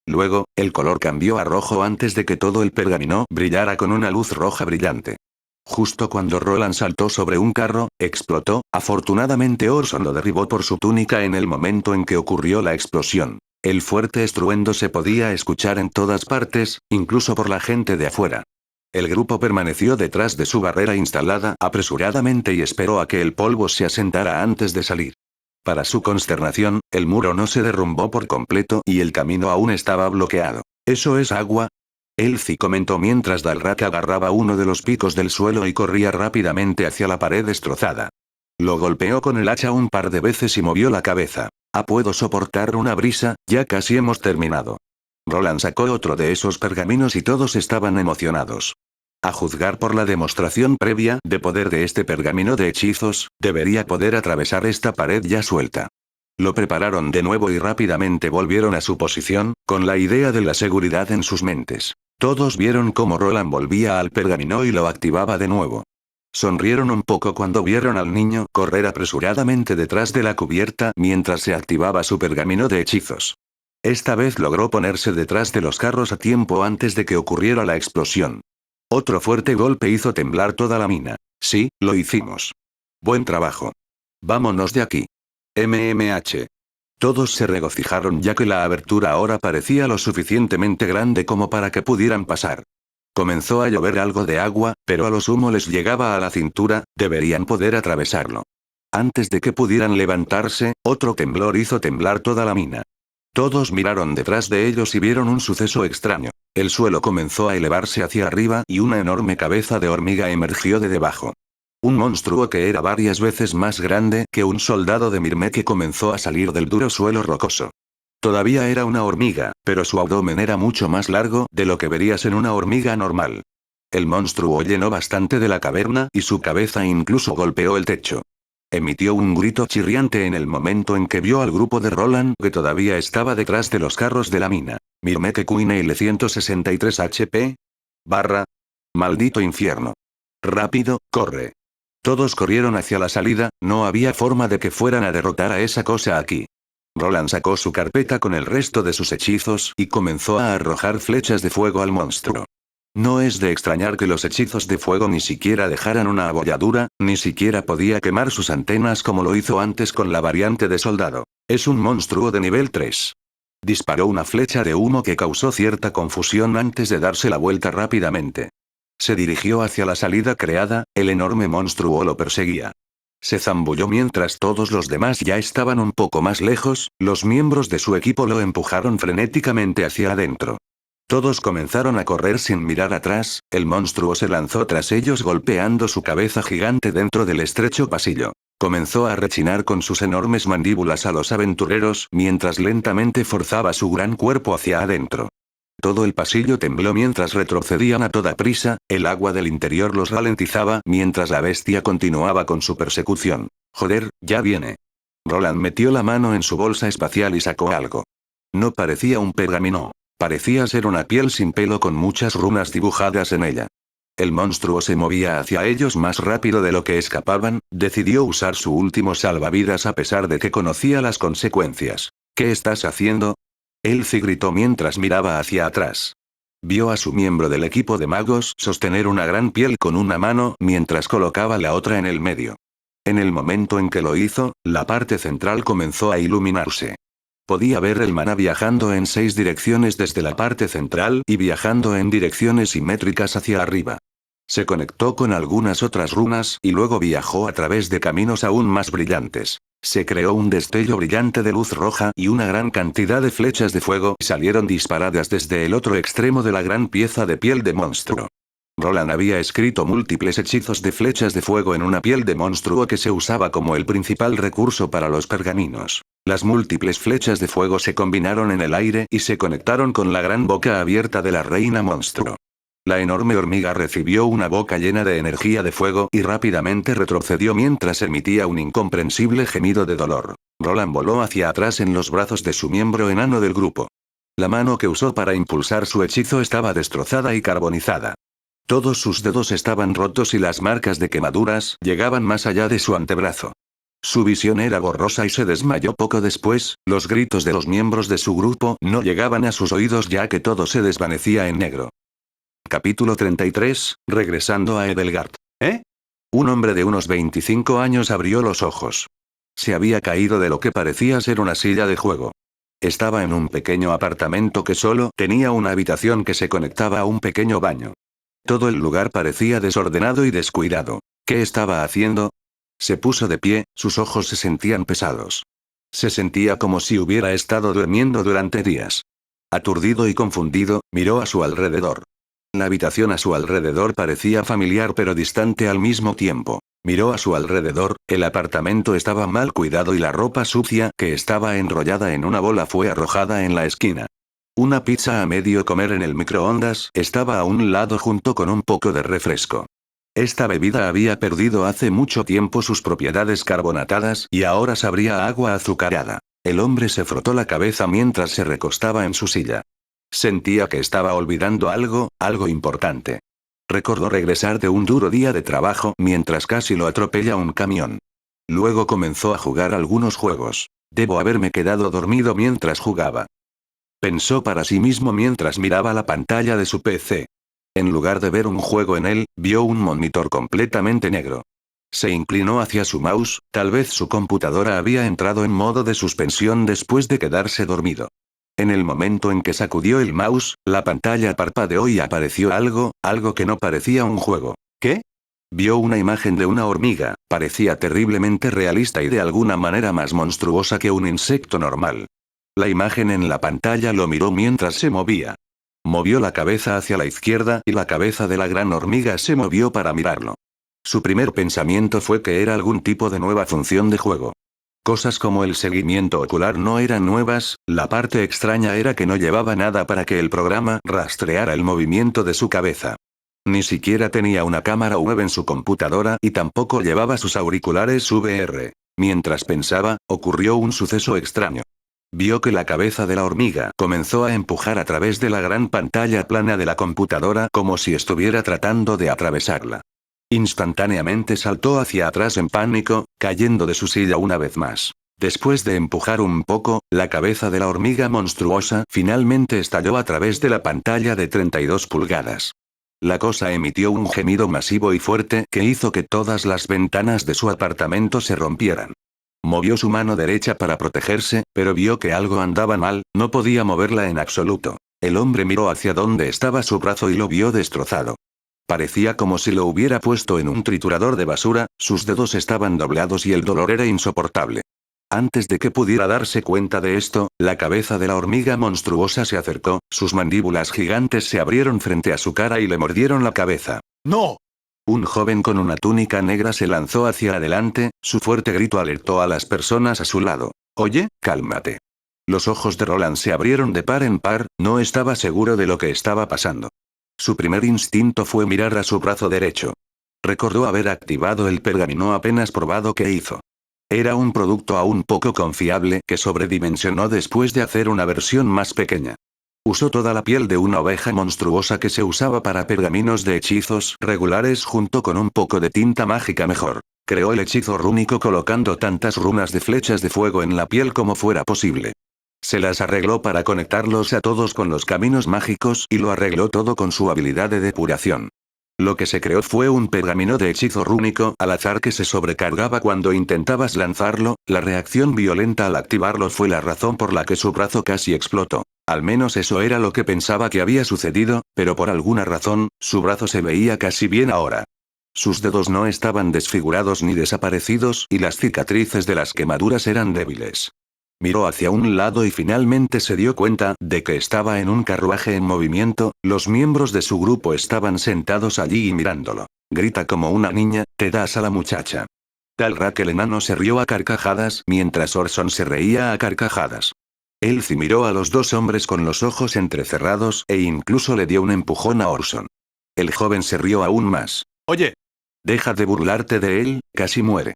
Luego, el color cambió a rojo antes de que todo el pergamino brillara con una luz roja brillante. Justo cuando Roland saltó sobre un carro, explotó, afortunadamente Orson lo derribó por su túnica en el momento en que ocurrió la explosión. El fuerte estruendo se podía escuchar en todas partes, incluso por la gente de afuera. El grupo permaneció detrás de su barrera instalada apresuradamente y esperó a que el polvo se asentara antes de salir. Para su consternación, el muro no se derrumbó por completo y el camino aún estaba bloqueado. ¿Eso es agua? Elsie comentó mientras Dalrak agarraba uno de los picos del suelo y corría rápidamente hacia la pared destrozada. Lo golpeó con el hacha un par de veces y movió la cabeza. Puedo soportar una brisa, ya casi hemos terminado. Roland sacó otro de esos pergaminos y todos estaban emocionados. A juzgar por la demostración previa de poder de este pergamino de hechizos, debería poder atravesar esta pared ya suelta. Lo prepararon de nuevo y rápidamente volvieron a su posición, con la idea de la seguridad en sus mentes. Todos vieron cómo Roland volvía al pergamino y lo activaba de nuevo. Sonrieron un poco cuando vieron al niño correr apresuradamente detrás de la cubierta mientras se activaba su pergamino de hechizos. Esta vez logró ponerse detrás de los carros a tiempo antes de que ocurriera la explosión. Otro fuerte golpe hizo temblar toda la mina. Sí, lo hicimos. Buen trabajo. Vámonos de aquí. MMH. Todos se regocijaron ya que la abertura ahora parecía lo suficientemente grande como para que pudieran pasar. Comenzó a llover algo de agua, pero a lo sumo les llegaba a la cintura, deberían poder atravesarlo. Antes de que pudieran levantarse, otro temblor hizo temblar toda la mina. Todos miraron detrás de ellos y vieron un suceso extraño. El suelo comenzó a elevarse hacia arriba y una enorme cabeza de hormiga emergió de debajo. Un monstruo que era varias veces más grande que un soldado de Mirmeke comenzó a salir del duro suelo rocoso. Todavía era una hormiga, pero su abdomen era mucho más largo de lo que verías en una hormiga normal. El monstruo llenó bastante de la caverna y su cabeza incluso golpeó el techo. Emitió un grito chirriante en el momento en que vio al grupo de Roland que todavía estaba detrás de los carros de la mina. Mirmeke Queen L163 HP. Maldito infierno. Rápido, corre. Todos corrieron hacia la salida, no había forma de que fueran a derrotar a esa cosa aquí. Roland sacó su carpeta con el resto de sus hechizos y comenzó a arrojar flechas de fuego al monstruo. No es de extrañar que los hechizos de fuego ni siquiera dejaran una abolladura, ni siquiera podía quemar sus antenas como lo hizo antes con la variante de soldado. Es un monstruo de nivel 3. Disparó una flecha de humo que causó cierta confusión antes de darse la vuelta rápidamente. Se dirigió hacia la salida creada, el enorme monstruo lo perseguía. Se zambulló mientras todos los demás ya estaban un poco más lejos, los miembros de su equipo lo empujaron frenéticamente hacia adentro. Todos comenzaron a correr sin mirar atrás, el monstruo se lanzó tras ellos golpeando su cabeza gigante dentro del estrecho pasillo. Comenzó a rechinar con sus enormes mandíbulas a los aventureros mientras lentamente forzaba su gran cuerpo hacia adentro. Todo el pasillo tembló mientras retrocedían a toda prisa, el agua del interior los ralentizaba mientras la bestia continuaba con su persecución. Joder, ya viene. Roland metió la mano en su bolsa espacial y sacó algo. No parecía un pergamino. Parecía ser una piel sin pelo con muchas runas dibujadas en ella. El monstruo se movía hacia ellos más rápido de lo que escapaban, decidió usar su último salvavidas a pesar de que conocía las consecuencias. ¿Qué estás haciendo? Elsie gritó mientras miraba hacia atrás. Vio a su miembro del equipo de magos sostener una gran piel con una mano mientras colocaba la otra en el medio. En el momento en que lo hizo, la parte central comenzó a iluminarse. Podía ver el maná viajando en 6 direcciones desde la parte central y viajando en direcciones simétricas hacia arriba. Se conectó con algunas otras runas y luego viajó a través de caminos aún más brillantes. Se creó un destello brillante de luz roja y una gran cantidad de flechas de fuego salieron disparadas desde el otro extremo de la gran pieza de piel de monstruo. Roland había escrito múltiples hechizos de flechas de fuego en una piel de monstruo que se usaba como el principal recurso para los pergaminos. Las múltiples flechas de fuego se combinaron en el aire y se conectaron con la gran boca abierta de la reina monstruo. La enorme hormiga recibió una boca llena de energía de fuego y rápidamente retrocedió mientras emitía un incomprensible gemido de dolor. Roland voló hacia atrás en los brazos de su miembro enano del grupo. La mano que usó para impulsar su hechizo estaba destrozada y carbonizada. Todos sus dedos estaban rotos y las marcas de quemaduras llegaban más allá de su antebrazo. Su visión era borrosa y se desmayó poco después, los gritos de los miembros de su grupo no llegaban a sus oídos ya que todo se desvanecía en negro. Capítulo 33, regresando a Edelgard. ¿Eh? Un hombre de unos 25 años abrió los ojos. Se había caído de lo que parecía ser una silla de juego. Estaba en un pequeño apartamento que solo tenía una habitación que se conectaba a un pequeño baño. Todo el lugar parecía desordenado y descuidado. ¿Qué estaba haciendo? Se puso de pie, sus ojos se sentían pesados. Se sentía como si hubiera estado durmiendo durante días. Aturdido y confundido, miró a su alrededor. La habitación a su alrededor parecía familiar pero distante al mismo tiempo. Miró a su alrededor, el apartamento estaba mal cuidado y la ropa sucia que estaba enrollada en una bola fue arrojada en la esquina. Una pizza a medio comer en el microondas estaba a un lado junto con un poco de refresco. Esta bebida había perdido hace mucho tiempo sus propiedades carbonatadas y ahora sabría a agua azucarada. El hombre se frotó la cabeza mientras se recostaba en su silla. Sentía que estaba olvidando algo importante. Recordó regresar de un duro día de trabajo mientras casi lo atropella un camión. Luego comenzó a jugar algunos juegos. Debo haberme quedado dormido mientras jugaba. Pensó para sí mismo mientras miraba la pantalla de su PC. En lugar de ver un juego en él, vio un monitor completamente negro. Se inclinó hacia su mouse, tal vez su computadora había entrado en modo de suspensión después de quedarse dormido. En el momento en que sacudió el mouse, la pantalla parpadeó y apareció algo que no parecía un juego. ¿Qué? Vio una imagen de una hormiga, parecía terriblemente realista y de alguna manera más monstruosa que un insecto normal. La imagen en la pantalla lo miró mientras se movía. Movió la cabeza hacia la izquierda y la cabeza de la gran hormiga se movió para mirarlo. Su primer pensamiento fue que era algún tipo de nueva función de juego. Cosas como el seguimiento ocular no eran nuevas, la parte extraña era que no llevaba nada para que el programa rastreara el movimiento de su cabeza. Ni siquiera tenía una cámara web en su computadora y tampoco llevaba sus auriculares VR. Mientras pensaba, ocurrió un suceso extraño. Vio que la cabeza de la hormiga comenzó a empujar a través de la gran pantalla plana de la computadora como si estuviera tratando de atravesarla. Instantáneamente saltó hacia atrás en pánico, cayendo de su silla una vez más. Después de empujar un poco, la cabeza de la hormiga monstruosa finalmente estalló a través de la pantalla de 32 pulgadas. La cosa emitió un gemido masivo y fuerte que hizo que todas las ventanas de su apartamento se rompieran. Movió su mano derecha para protegerse, pero vio que algo andaba mal, no podía moverla en absoluto. El hombre miró hacia donde estaba su brazo y lo vio destrozado. Parecía como si lo hubiera puesto en un triturador de basura, sus dedos estaban doblados y el dolor era insoportable. Antes de que pudiera darse cuenta de esto, la cabeza de la hormiga monstruosa se acercó, sus mandíbulas gigantes se abrieron frente a su cara y le mordieron la cabeza. ¡No! Un joven con una túnica negra se lanzó hacia adelante, su fuerte grito alertó a las personas a su lado. Oye, cálmate. Los ojos de Roland se abrieron de par en par, no estaba seguro de lo que estaba pasando. Su primer instinto fue mirar a su brazo derecho. Recordó haber activado el pergamino apenas probado que hizo. Era un producto aún poco confiable que sobredimensionó después de hacer una versión más pequeña. Usó toda la piel de una oveja monstruosa que se usaba para pergaminos de hechizos regulares junto con un poco de tinta mágica mejor. Creó el hechizo rúnico colocando tantas runas de flechas de fuego en la piel como fuera posible. Se las arregló para conectarlos a todos con los caminos mágicos y lo arregló todo con su habilidad de depuración. Lo que se creó fue un pergamino de hechizo rúnico al azar que se sobrecargaba cuando intentabas lanzarlo, la reacción violenta al activarlo fue la razón por la que su brazo casi explotó. Al menos eso era lo que pensaba que había sucedido, pero por alguna razón, su brazo se veía casi bien ahora. Sus dedos no estaban desfigurados ni desaparecidos y las cicatrices de las quemaduras eran débiles. Miró hacia un lado y finalmente se dio cuenta de que estaba en un carruaje en movimiento, los miembros de su grupo estaban sentados allí y mirándolo. Grita como una niña, te das a la muchacha. Talrak el enano se rió a carcajadas mientras Orson se reía a carcajadas. Elsie miró a los dos hombres con los ojos entrecerrados e incluso le dio un empujón a Orson. El joven se rió aún más. Oye. Deja de burlarte de él, casi muere.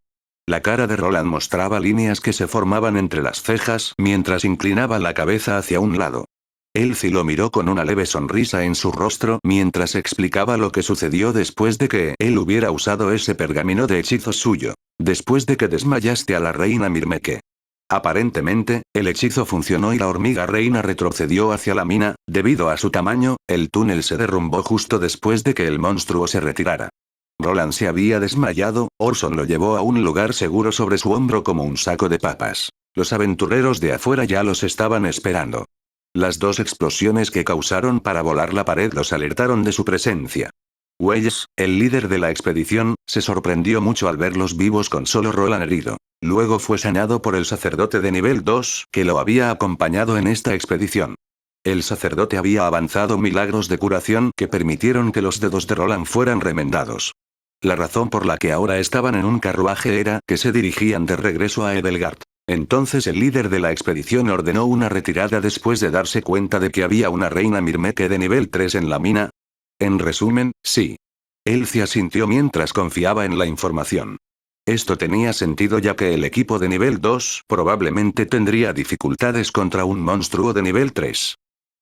La cara de Roland mostraba líneas que se formaban entre las cejas mientras inclinaba la cabeza hacia un lado. Elsie lo miró con una leve sonrisa en su rostro mientras explicaba lo que sucedió después de que él hubiera usado ese pergamino de hechizo suyo. Después de que desmayaste a la reina Mirmeke. Aparentemente, el hechizo funcionó y la hormiga reina retrocedió hacia la mina, debido a su tamaño, el túnel se derrumbó justo después de que el monstruo se retirara. Roland se había desmayado, Orson lo llevó a un lugar seguro sobre su hombro como un saco de papas. Los aventureros de afuera ya los estaban esperando. Las dos explosiones que causaron para volar la pared los alertaron de su presencia. Wells, el líder de la expedición, se sorprendió mucho al verlos vivos con solo Roland herido. Luego fue sanado por el sacerdote de nivel 2, que lo había acompañado en esta expedición. El sacerdote había avanzado milagros de curación que permitieron que los dedos de Roland fueran remendados. La razón por la que ahora estaban en un carruaje era que se dirigían de regreso a Edelgard. Entonces el líder de la expedición ordenó una retirada después de darse cuenta de que había una reina Mirmeke de nivel 3 en la mina. En resumen, sí. Elsie asintió mientras confiaba en la información. Esto tenía sentido ya que el equipo de nivel 2 probablemente tendría dificultades contra un monstruo de nivel 3.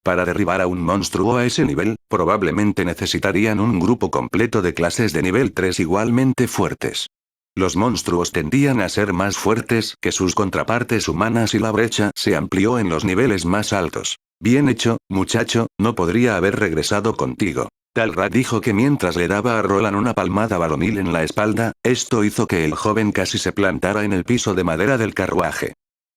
Para derribar a un monstruo a ese nivel, probablemente necesitarían un grupo completo de clases de nivel 3 igualmente fuertes. Los monstruos tendían a ser más fuertes que sus contrapartes humanas y la brecha se amplió en los niveles más altos. Bien hecho, muchacho, no podría haber regresado contigo. Talrak dijo que mientras le daba a Roland una palmada varonil en la espalda, esto hizo que el joven casi se plantara en el piso de madera del carruaje.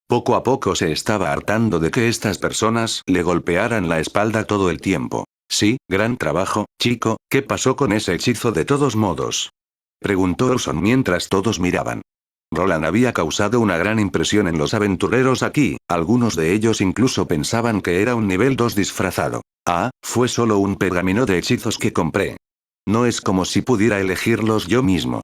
Poco a poco se estaba hartando de que estas personas le golpearan la espalda todo el tiempo. Sí, gran trabajo, chico, ¿qué pasó con ese hechizo de todos modos? Preguntó Orson mientras todos miraban. Roland había causado una gran impresión en los aventureros aquí, algunos de ellos incluso pensaban que era un nivel 2 disfrazado. Ah, fue solo un pergamino de hechizos que compré. No es como si pudiera elegirlos yo mismo.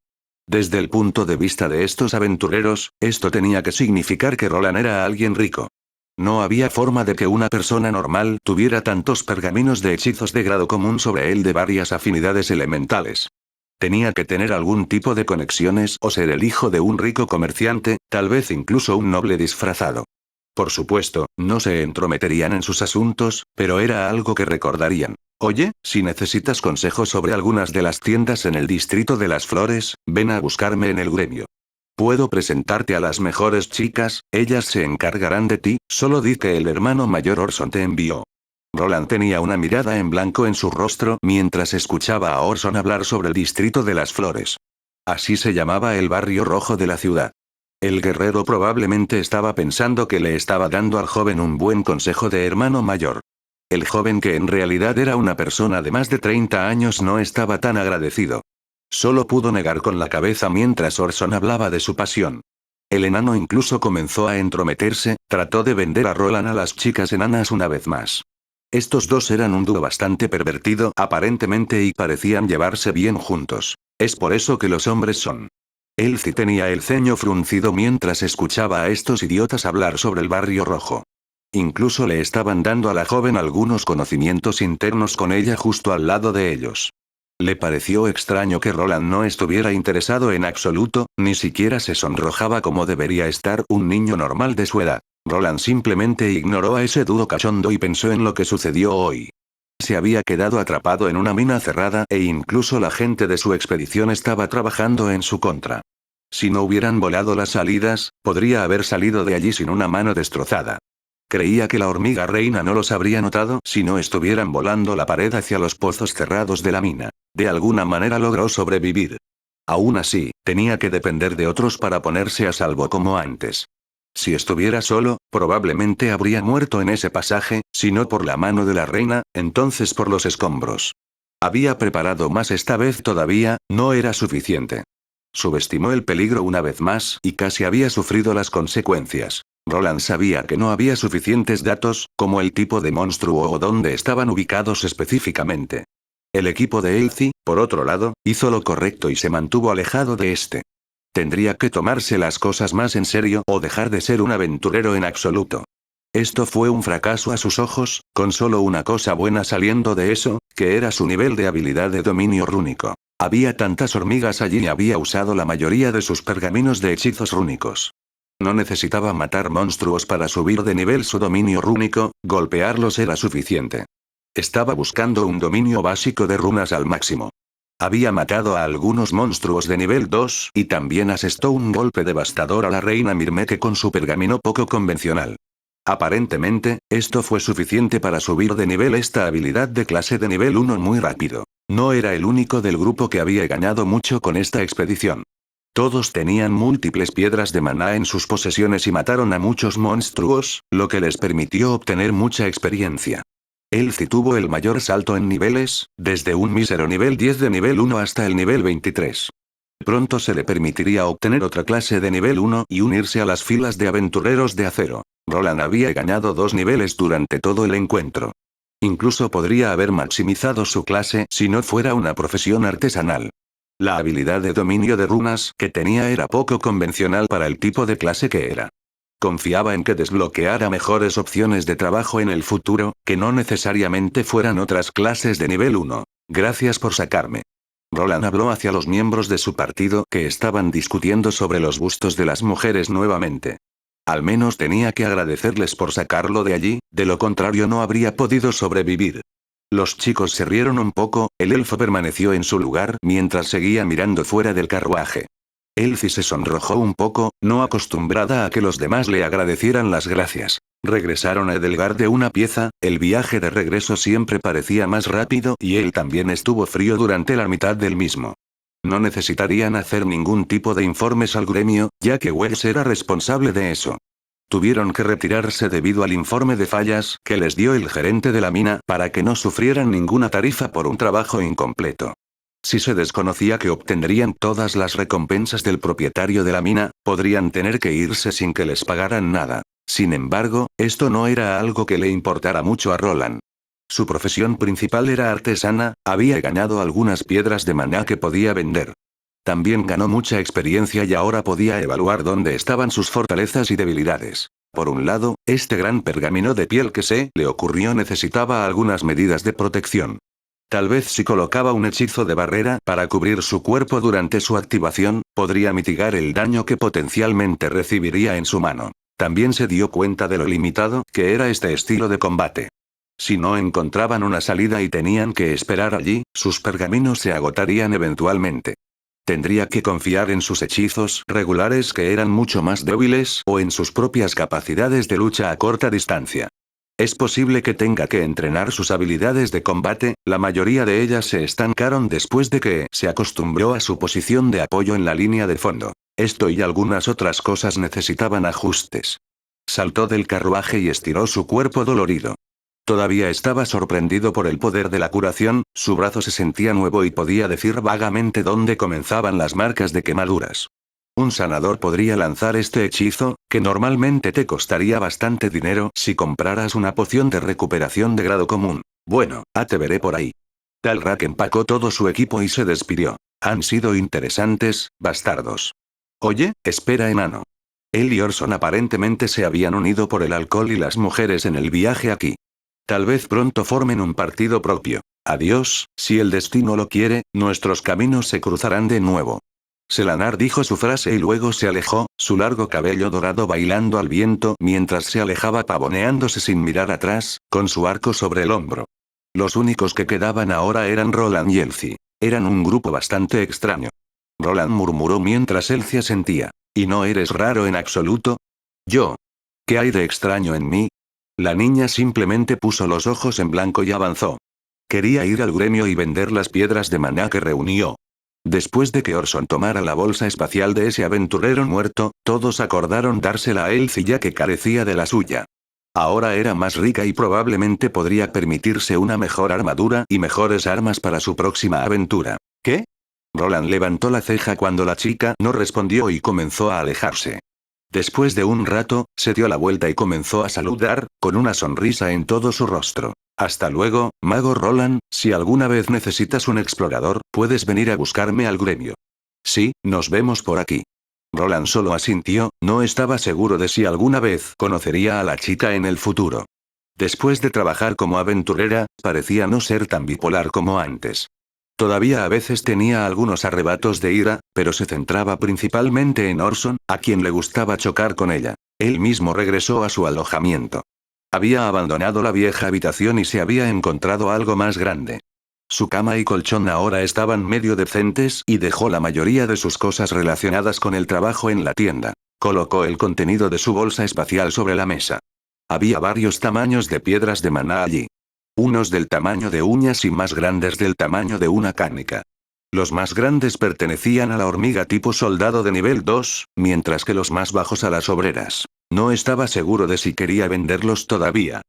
Desde el punto de vista de estos aventureros, esto tenía que significar que Roland era alguien rico. No había forma de que una persona normal tuviera tantos pergaminos de hechizos de grado común sobre él de varias afinidades elementales. Tenía que tener algún tipo de conexiones o ser el hijo de un rico comerciante, tal vez incluso un noble disfrazado. Por supuesto, no se entrometerían en sus asuntos, pero era algo que recordarían. Oye, si necesitas consejos sobre algunas de las tiendas en el distrito de las flores, ven a buscarme en el gremio. Puedo presentarte a las mejores chicas, ellas se encargarán de ti, solo di que el hermano mayor Orson te envió. Roland tenía una mirada en blanco en su rostro mientras escuchaba a Orson hablar sobre el distrito de las flores. Así se llamaba el barrio rojo de la ciudad. El guerrero probablemente estaba pensando que le estaba dando al joven un buen consejo de hermano mayor. El joven, que en realidad era una persona de más de 30 años, no estaba tan agradecido. Solo pudo negar con la cabeza mientras Orson hablaba de su pasión. El enano incluso comenzó a entrometerse, trató de vender a Roland a las chicas enanas una vez más. Estos dos eran un dúo bastante pervertido aparentemente y parecían llevarse bien juntos. Es por eso que los hombres son. Elsie tenía el ceño fruncido mientras escuchaba a estos idiotas hablar sobre el barrio rojo. Incluso le estaban dando a la joven algunos conocimientos internos con ella justo al lado de ellos. Le pareció extraño que Roland no estuviera interesado en absoluto, ni siquiera se sonrojaba como debería estar un niño normal de su edad. Roland simplemente ignoró a ese dúo cachondo y pensó en lo que sucedió hoy. Se había quedado atrapado en una mina cerrada e incluso la gente de su expedición estaba trabajando en su contra. Si no hubieran volado las salidas, podría haber salido de allí sin una mano destrozada. Creía que la hormiga reina no los habría notado si no estuvieran volando la pared hacia los pozos cerrados de la mina. De alguna manera logró sobrevivir. Aún así, tenía que depender de otros para ponerse a salvo como antes. Si estuviera solo, probablemente habría muerto en ese pasaje, si no por la mano de la reina, entonces por los escombros. Había preparado más esta vez todavía, no era suficiente. Subestimó el peligro una vez más y casi había sufrido las consecuencias. Roland sabía que no había suficientes datos, como el tipo de monstruo o dónde estaban ubicados específicamente. El equipo de Elsie, por otro lado, hizo lo correcto y se mantuvo alejado de este. Tendría que tomarse las cosas más en serio o dejar de ser un aventurero en absoluto. Esto fue un fracaso a sus ojos, con solo una cosa buena saliendo de eso, que era su nivel de habilidad de dominio rúnico. Había tantas hormigas allí y había usado la mayoría de sus pergaminos de hechizos rúnicos. No necesitaba matar monstruos para subir de nivel su dominio rúnico, golpearlos era suficiente. Estaba buscando un dominio básico de runas al máximo. Había matado a algunos monstruos de nivel 2 y también asestó un golpe devastador a la reina Mirmeke con su pergamino poco convencional. Aparentemente, esto fue suficiente para subir de nivel esta habilidad de clase de nivel 1 muy rápido. No era el único del grupo que había ganado mucho con esta expedición. Todos tenían múltiples piedras de maná en sus posesiones y mataron a muchos monstruos, lo que les permitió obtener mucha experiencia. Elsie tuvo el mayor salto en niveles, desde un mísero nivel 10 de nivel 1 hasta el nivel 23. Pronto se le permitiría obtener otra clase de nivel 1 y unirse a las filas de aventureros de acero. Roland había ganado 2 niveles durante todo el encuentro. Incluso podría haber maximizado su clase si no fuera una profesión artesanal. La habilidad de dominio de runas que tenía era poco convencional para el tipo de clase que era. Confiaba en que desbloqueara mejores opciones de trabajo en el futuro, que no necesariamente fueran otras clases de nivel 1. Gracias por sacarme. Roland habló hacia los miembros de su partido que estaban discutiendo sobre los bustos de las mujeres nuevamente. Al menos tenía que agradecerles por sacarlo de allí, de lo contrario no habría podido sobrevivir. Los chicos se rieron un poco, el elfo permaneció en su lugar mientras seguía mirando fuera del carruaje. Elsie se sonrojó un poco, no acostumbrada a que los demás le agradecieran las gracias. Regresaron a Edelgard de una pieza, el viaje de regreso siempre parecía más rápido y él también estuvo frío durante la mitad del mismo. No necesitarían hacer ningún tipo de informes al gremio, ya que Wells era responsable de eso. Tuvieron que retirarse debido al informe de fallas que les dio el gerente de la mina para que no sufrieran ninguna tarifa por un trabajo incompleto. Si se desconocía que obtendrían todas las recompensas del propietario de la mina, podrían tener que irse sin que les pagaran nada. Sin embargo, esto no era algo que le importara mucho a Roland. Su profesión principal era artesana, había ganado algunas piedras de maná que podía vender. También ganó mucha experiencia y ahora podía evaluar dónde estaban sus fortalezas y debilidades. Por un lado, este gran pergamino de piel que se le ocurrió necesitaba algunas medidas de protección. Tal vez si colocaba un hechizo de barrera para cubrir su cuerpo durante su activación, podría mitigar el daño que potencialmente recibiría en su mano. También se dio cuenta de lo limitado que era este estilo de combate. Si no encontraban una salida y tenían que esperar allí, sus pergaminos se agotarían eventualmente. Tendría que confiar en sus hechizos regulares que eran mucho más débiles o en sus propias capacidades de lucha a corta distancia. Es posible que tenga que entrenar sus habilidades de combate, la mayoría de ellas se estancaron después de que se acostumbró a su posición de apoyo en la línea de fondo. Esto y algunas otras cosas necesitaban ajustes. Saltó del carruaje y estiró su cuerpo dolorido. Todavía estaba sorprendido por el poder de la curación, su brazo se sentía nuevo y podía decir vagamente dónde comenzaban las marcas de quemaduras. Un sanador podría lanzar este hechizo, que normalmente te costaría bastante dinero si compraras una poción de recuperación de grado común. Bueno, te veré por ahí. Talrak empacó todo su equipo y se despidió. Han sido interesantes, bastardos. Oye, espera, enano. Él y Orson aparentemente se habían unido por el alcohol y las mujeres en el viaje aquí. Tal vez pronto formen un partido propio. Adiós, si el destino lo quiere, nuestros caminos se cruzarán de nuevo. Selanar dijo su frase y luego se alejó, su largo cabello dorado bailando al viento mientras se alejaba pavoneándose sin mirar atrás, con su arco sobre el hombro. Los únicos que quedaban ahora eran Roland y Elsie. Eran un grupo bastante extraño. Roland murmuró mientras Elsie asentía. ¿Y no eres raro en absoluto? ¿Yo? ¿Qué hay de extraño en mí? La niña simplemente puso los ojos en blanco y avanzó. Quería ir al gremio y vender las piedras de maná que reunió. Después de que Orson tomara la bolsa espacial de ese aventurero muerto, todos acordaron dársela a Elsie ya que carecía de la suya. Ahora era más rica y probablemente podría permitirse una mejor armadura y mejores armas para su próxima aventura. ¿Qué? Roland levantó la ceja cuando la chica no respondió y comenzó a alejarse. Después de un rato, se dio la vuelta y comenzó a saludar, con una sonrisa en todo su rostro. Hasta luego, mago Roland, si alguna vez necesitas un explorador, puedes venir a buscarme al gremio. Sí, nos vemos por aquí. Roland solo asintió, no estaba seguro de si alguna vez conocería a la chica en el futuro. Después de trabajar como aventurera, parecía no ser tan bipolar como antes. Todavía a veces tenía algunos arrebatos de ira, pero se centraba principalmente en Orson, a quien le gustaba chocar con ella. Él mismo regresó a su alojamiento. Había abandonado la vieja habitación y se había encontrado algo más grande. Su cama y colchón ahora estaban medio decentes y dejó la mayoría de sus cosas relacionadas con el trabajo en la tienda. Colocó el contenido de su bolsa espacial sobre la mesa. Había varios tamaños de piedras de maná allí. Unos del tamaño de uñas y más grandes del tamaño de una cánica. Los más grandes pertenecían a la hormiga tipo soldado de nivel 2, mientras que los más bajos a las obreras. No estaba seguro de si quería venderlos todavía.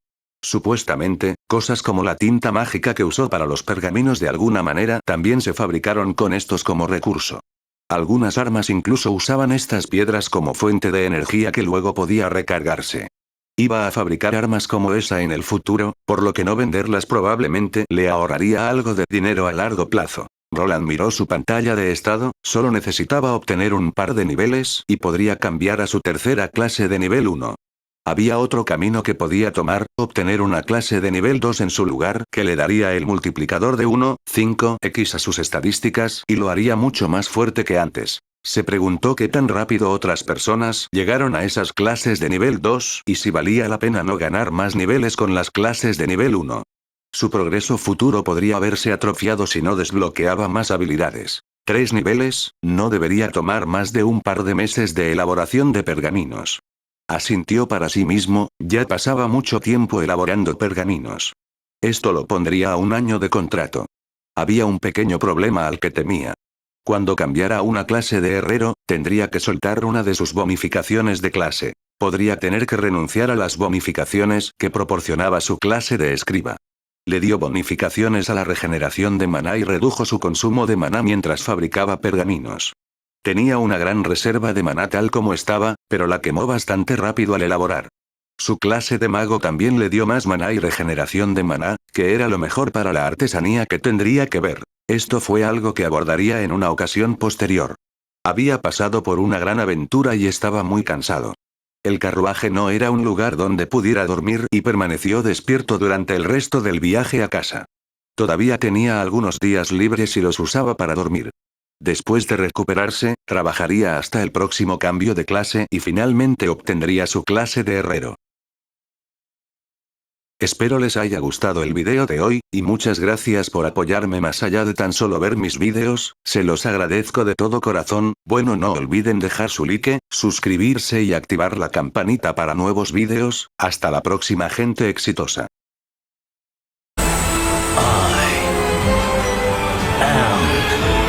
Supuestamente, cosas como la tinta mágica que usó para los pergaminos de alguna manera también se fabricaron con estos como recurso. Algunas armas incluso usaban estas piedras como fuente de energía que luego podía recargarse. Iba a fabricar armas como esa en el futuro, por lo que no venderlas probablemente le ahorraría algo de dinero a largo plazo. Roland miró su pantalla de estado, solo necesitaba obtener un par de niveles y podría cambiar a su tercera clase de nivel 1. Había otro camino que podía tomar, obtener una clase de nivel 2 en su lugar que le daría el multiplicador de 1,5x a sus estadísticas y lo haría mucho más fuerte que antes. Se preguntó qué tan rápido otras personas llegaron a esas clases de nivel 2 y si valía la pena no ganar más niveles con las clases de nivel 1. Su progreso futuro podría haberse atrofiado si no desbloqueaba más habilidades. 3 niveles, no debería tomar más de un par de meses de elaboración de pergaminos. Asintió para sí mismo, ya pasaba mucho tiempo elaborando pergaminos. Esto lo pondría a un año de contrato. Había un pequeño problema al que temía. Cuando cambiara a una clase de herrero, tendría que soltar una de sus bonificaciones de clase. Podría tener que renunciar a las bonificaciones que proporcionaba su clase de escriba. Le dio bonificaciones a la regeneración de maná y redujo su consumo de maná mientras fabricaba pergaminos. Tenía una gran reserva de maná tal como estaba, pero la quemó bastante rápido al elaborar. Su clase de mago también le dio más maná y regeneración de maná, que era lo mejor para la artesanía que tendría que ver. Esto fue algo que abordaría en una ocasión posterior. Había pasado por una gran aventura y estaba muy cansado. El carruaje no era un lugar donde pudiera dormir y permaneció despierto durante el resto del viaje a casa. Todavía tenía algunos días libres y los usaba para dormir. Después de recuperarse, trabajaría hasta el próximo cambio de clase y finalmente obtendría su clase de herrero. Espero les haya gustado el video de hoy, y muchas gracias por apoyarme más allá de tan solo ver mis videos, se los agradezco de todo corazón. Bueno, no olviden dejar su like, suscribirse y activar la campanita para nuevos videos. Hasta la próxima, gente exitosa. I am